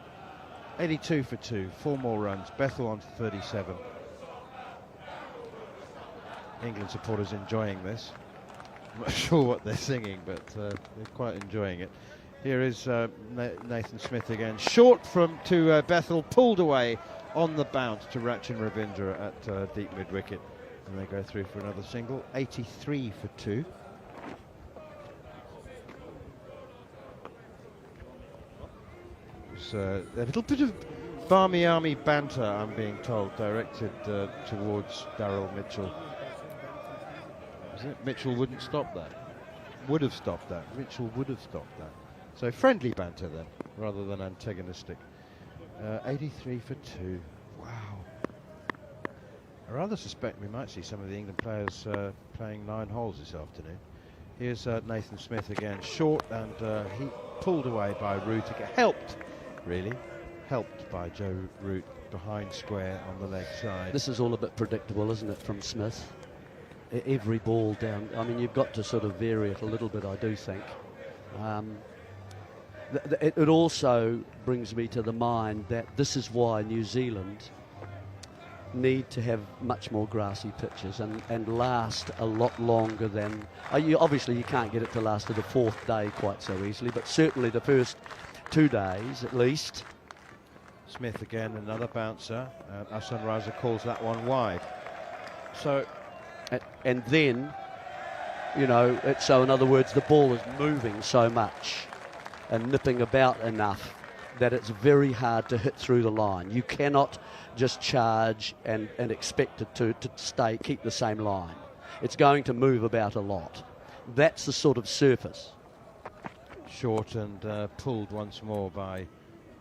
82 for 2, 4 more runs. Bethel on to 37. England supporters enjoying this. I'm not sure what they're singing, but they're quite enjoying it. Here is Nathan Smith again. Short to Bethel, pulled away on the bounce to Rachin Ravindra at deep mid-wicket. And they go through for another single. 83 for 2. A little bit of Barmy Army banter, I'm being told, directed towards Daryl Mitchell. Is it? Mitchell wouldn't stop that. Would have stopped that. Mitchell would have stopped that. So friendly banter then, rather than antagonistic. 83 for 2. Wow. I rather suspect we might see some of the England players playing 9 holes this afternoon. Here's Nathan Smith again, short, and he pulled away by Root. Helped, really, helped by Joe Root behind square on the leg side. This is all a bit predictable, isn't it, from Smith? Every ball down. I mean, you've got to sort of vary it a little bit, I do think. It also brings me to the mind that this is why New Zealand need to have much more grassy pitches and last a lot longer than... obviously, you can't get it to last to the 4th day quite so easily, but certainly the first 2 days at least. Smith again, another bouncer. Ahsan Raza calls that one wide. So... And then You know, so in other words, the ball is moving so much and nipping about enough that it's very hard to hit through the line. You cannot just charge and expect it to keep the same line. It's going to move about a lot. That's the sort of surface. Short and pulled once more by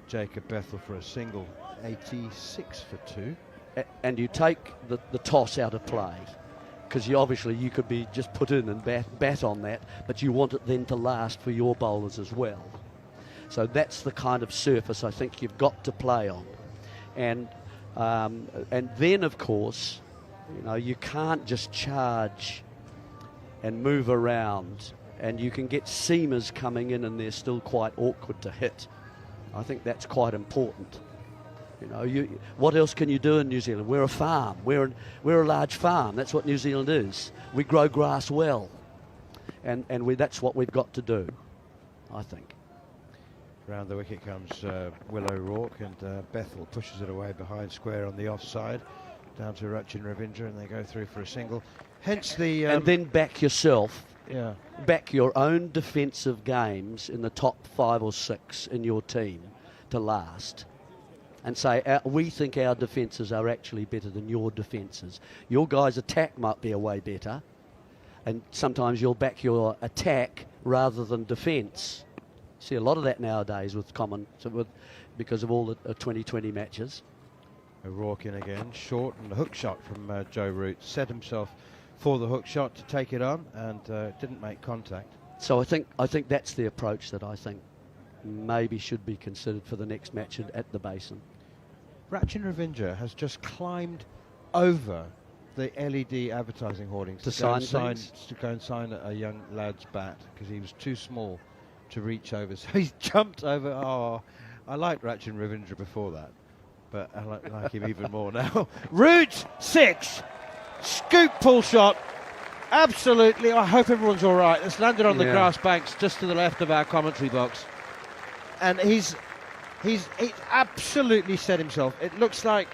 Jacob Bethel for a single, 86 for 2. And you take the toss out of play, because you could be just put in and bat on that, but you want it then to last for your bowlers as well. So that's the kind of surface I think you've got to play on. And then, of course, you know, you can't just charge and move around, and you can get seamers coming in and they're still quite awkward to hit. I think that's quite important. You know, what else can you do in New Zealand? We're a farm. We're a large farm. That's what New Zealand is. We grow grass well, and that's what we've got to do, I think. Round the wicket comes Will O'Rourke, and Bethel pushes it away behind square on the offside, down to Rachin Ravindra, and they go through for a single. Hence the... and then back yourself. Yeah. Back your own defensive games in the top 5 or 6 in your team to last. And say, we think our defences are actually better than your defences. Your guys' attack might be a way better, and sometimes you'll back your attack rather than defence. See a lot of that nowadays because of all the 2020 matches. O'Rourke in again, short, and a hook shot from Joe Root. Set himself for the hook shot to take it on, and didn't make contact. So I think that's the approach that I think maybe should be considered for the next match at the Basin. Rachin Ravindra has just climbed over the LED advertising hoardings to go and sign a young lad's bat, because he was too small to reach over. So he's jumped over. Oh, I liked Rachin Ravindra before that, but I like him even more now. Root 6, scoop pull shot. Absolutely. I hope everyone's all right. It's landed on the grass banks just to the left of our commentary box. And he's absolutely set himself. It looks like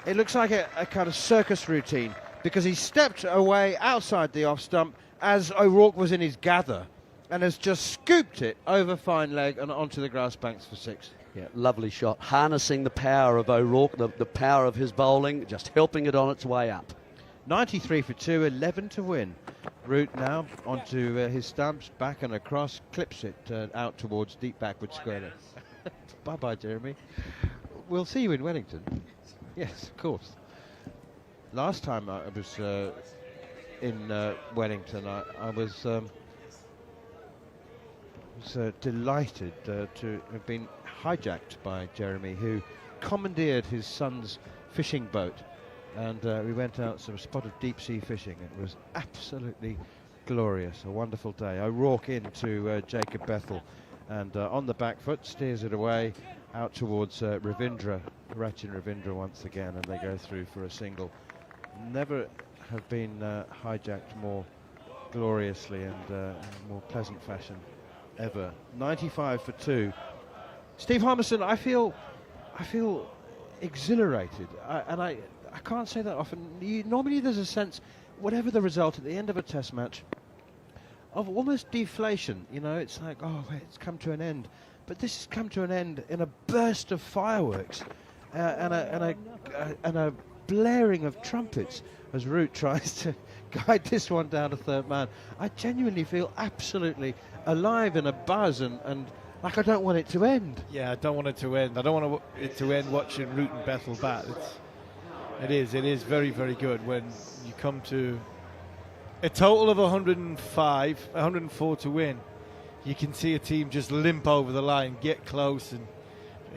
a kind of circus routine, because he stepped away outside the off stump as O'Rourke was in his gather, and has just scooped it over fine leg and onto the grass banks for 6. Yeah, lovely shot. Harnessing the power of O'Rourke, the power of his bowling, just helping it on its way up. 93 for 2, 11 to win. Root now onto his stumps, back and across, clips it out towards deep backward square. Bye-bye, Jeremy. We'll see you in Wellington. Yes, of course. Last time I was in Wellington, I was delighted to have been hijacked by Jeremy, who commandeered his son's fishing boat, and we went out to a spot of deep sea fishing. It was absolutely glorious, a wonderful day. O'Rourke into Jacob Bethel, and on the back foot steers it away out towards Ravindra, Rachin Ravindra once again, and they go through for a single. Never have been hijacked more gloriously and more pleasant fashion ever. 95 for 2. Steve Harmison, I feel exhilarated, and I can't say that often. Normally there's a sense, whatever the result at the end of a test match, of almost deflation. You know, it's like, oh, it's come to an end. But this has come to an end in a burst of fireworks and a blaring of trumpets as Root tries to guide this one down to third man. I genuinely feel absolutely alive in a buzz, and like I don't want it to end. Yeah, I don't want it to end. I don't want it to end watching Root and Bethel bat. It is very, very good when you come to a total of 104 to win. You can see a team just limp over the line, get close, and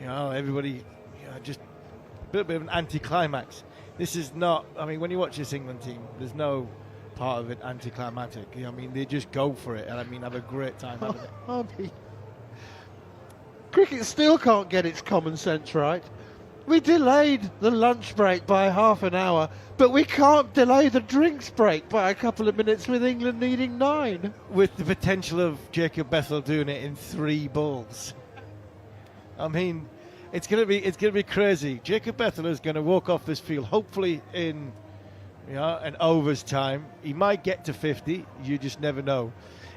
everybody just a bit of an anticlimax. This is not, when you watch this England team, there's no part of it anticlimactic. They just go for it, and have a great time having it. Cricket still can't get its common sense right. We delayed the lunch break by half an hour, but we can't delay the drinks break by a couple of minutes with England needing 9. With the potential of Jacob Bethel doing it in 3 balls. It's gonna be crazy. Jacob Bethel is going to walk off this field, hopefully in and overs time. He might get to 50. You just never know.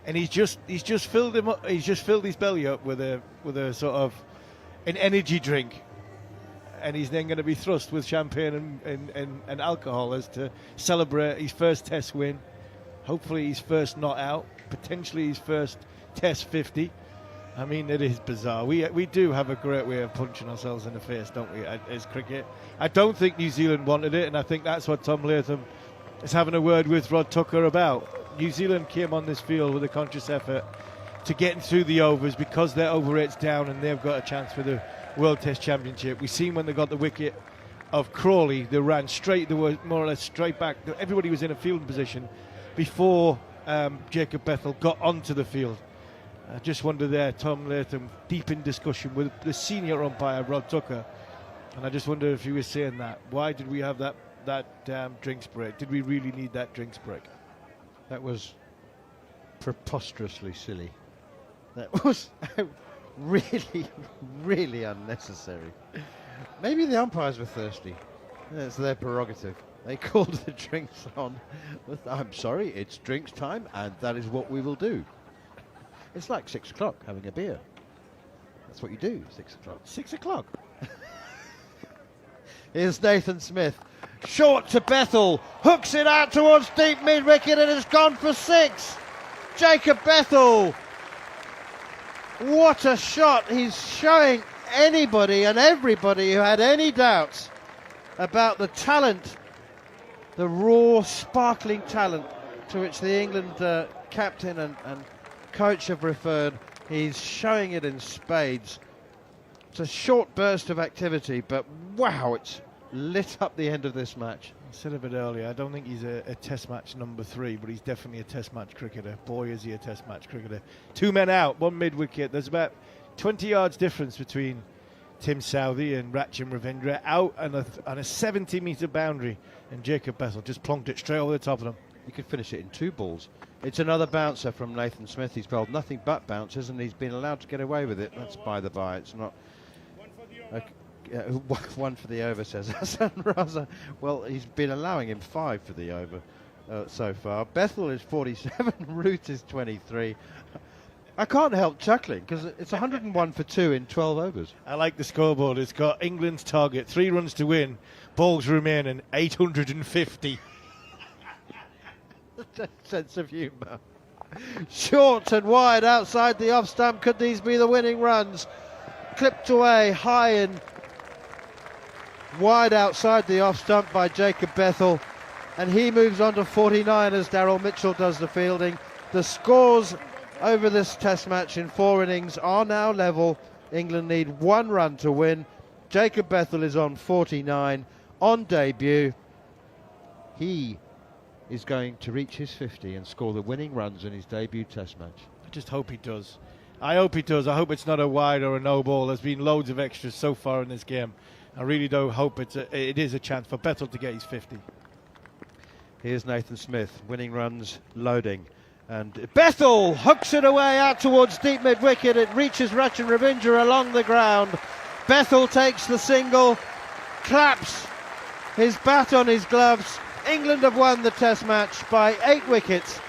And he's just filled him up. He's just filled his belly up with a sort of an energy drink, and he's then going to be thrust with champagne and alcohol as to celebrate his first Test win. Hopefully his first not out, potentially his first Test 50. I mean, it is bizarre. We do have a great way of punching ourselves in the face, don't we, as cricket? I don't think New Zealand wanted it, and I think that's what Tom Latham is having a word with Rod Tucker about. New Zealand came on this field with a conscious effort to getting through the overs because their over rate's down and they've got a chance for the World Test Championship. We've seen when they got the wicket of Crawley, they ran straight, they were more or less straight back. Everybody was in a fielding position before Jacob Bethel got onto the field. I just wonder there, Tom Latham deep in discussion with the senior umpire, Rod Tucker, and I just wonder if he was saying that. Why did we have that drinks break? Did we really need that drinks break? That was preposterously silly. That was really, really unnecessary. Maybe the umpires were thirsty. It's their prerogative. They called the drinks on. I'm sorry, it's drinks time, and that is what we will do. It's like 6 o'clock having a beer. That's what you do, 6 o'clock. 6 o'clock. Here's Nathan Smith. Short to Bethel. Hooks it out towards deep mid-wicket and it's gone for 6. Jacob Bethel. What a shot. He's showing anybody and everybody who had any doubts about the talent, the raw, sparkling talent to which the England captain and coach have referred. He's showing it in spades. It's a short burst of activity, but wow, it's lit up the end of this match. I said a bit earlier, I don't think he's a Test match number 3, but he's definitely a Test match cricketer. Boy, is he a Test match cricketer. 2 men out, 1 mid-wicket. There's about 20 yards difference between Tim Southee and Rachin Ravindra out and a 70-metre boundary, and Jacob Bethel just plonked it straight over the top of them. You could finish it in 2 balls. It's another bouncer from Nathan Smith. He's bowled nothing but bouncers and he's been allowed to get away with it. That's by the by. It's not... one for the over, says Hassan Raza. Well, he's been allowing him 5 for the over so far. Bethel is 47, Root is 23. I can't help chuckling because it's 101 for 2 in 12 overs. I like the scoreboard. It's got England's target, 3 runs to win, balls remaining 850. Sense of humour. Short and wide outside the off stump. Could these be the winning runs? Clipped away high and wide outside the off stump by Jacob Bethel, and he moves on to 49 as Daryl Mitchell does the fielding. The scores over this Test match in 4 innings are now level. England need 1 run to win. Jacob Bethel is on 49 on debut. He is going to reach his 50 and score the winning runs in his debut Test match. I just hope he does. I hope he does. I hope it's not a wide or a no ball. There's been loads of extras so far in this game. I really do hope it is a chance for Bethel to get his 50. Here's Nathan Smith, winning runs, loading. And Bethel hooks it away out towards deep mid-wicket. It reaches Rachin Ravindra along the ground. Bethel takes the single, claps his bat on his gloves. England have won the Test match by 8 wickets.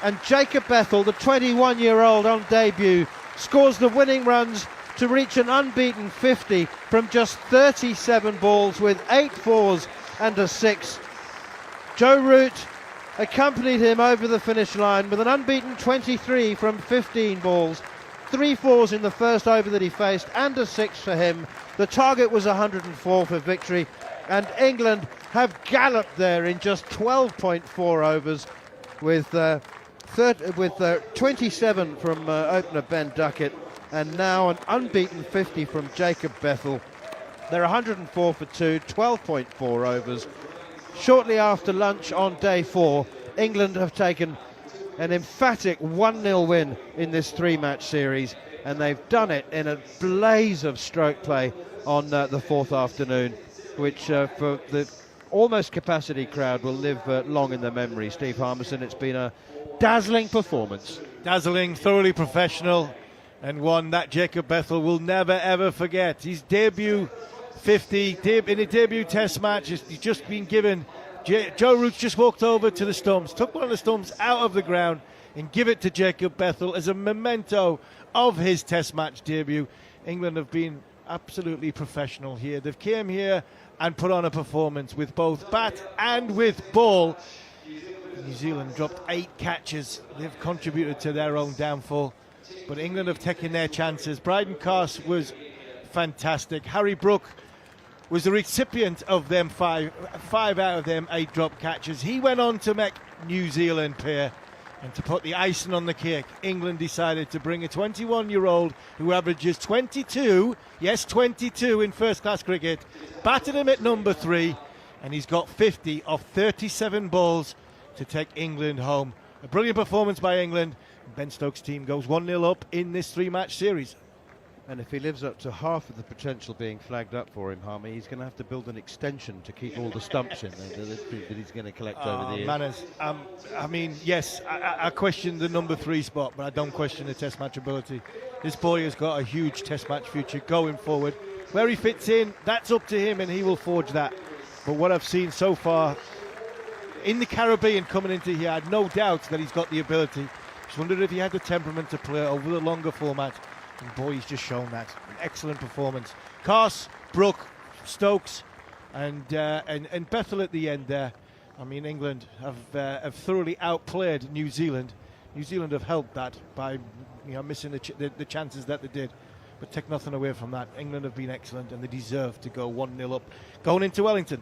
And Jacob Bethel, the 21-year-old on debut, scores the winning runs to reach an unbeaten 50 from just 37 balls with 8 fours and a 6. Joe Root accompanied him over the finish line with an unbeaten 23 from 15 balls, 3 fours in the first over that he faced and a 6 for him. The target was 104 for victory, and England have galloped there in just 12.4 overs with 27 from opener Ben Duckett, and now an unbeaten 50 from Jacob Bethel. They're 104 for 2, 12.4 overs. Shortly after lunch on day 4, England have taken an emphatic 1-0 win in this 3-match series, and they've done it in a blaze of stroke play on the 4th afternoon, which for the almost capacity crowd will live long in their memory. Steve Harmison, it's been a dazzling performance. Dazzling, thoroughly professional, and one that Jacob Bethel will never ever forget. His debut 50 in a debut Test match, he's just been given Joe Root just walked over to the stumps, took one of the stumps out of the ground and give it to Jacob Bethel as a memento of his Test match debut. England have been absolutely professional here. They've came here and put on a performance with both bat and with ball. New Zealand dropped 8 catches. They've contributed to their own downfall. But England have taken their chances. Bryden Carse was fantastic. Harry Brook was the recipient of them 5 out of them 8 drop catches. He went on to make New Zealand pay. And to put the icing on the cake, England decided to bring a 21-year-old who averages 22, yes, 22 in first-class cricket, batted him at number 3, and he's got 50 off 37 balls to take England home. A brilliant performance by England. Ben Stokes' team goes 1-0 up in this 3-match series. And if he lives up to half of the potential being flagged up for him, Harmy, he's going to have to build an extension to keep all the stumps in there that he's going to collect over the years. Manners, I mean, yes, I question the number 3 spot, but I don't question the Test match ability. This boy has got a huge Test match future going forward. Where he fits in, that's up to him, and he will forge that. But what I've seen so far in the Caribbean coming into here, I had no doubt that he's got the ability. Just wondered if he had the temperament to play over the longer format. And boy, he's just shown that. An excellent performance. Carse, Brook, Stokes, and Bethel at the end there. I mean, England have thoroughly outplayed New Zealand. New Zealand have helped that by missing the chances that they did. But take nothing away from that. England have been excellent, and they deserve to go 1-0 up going into Wellington.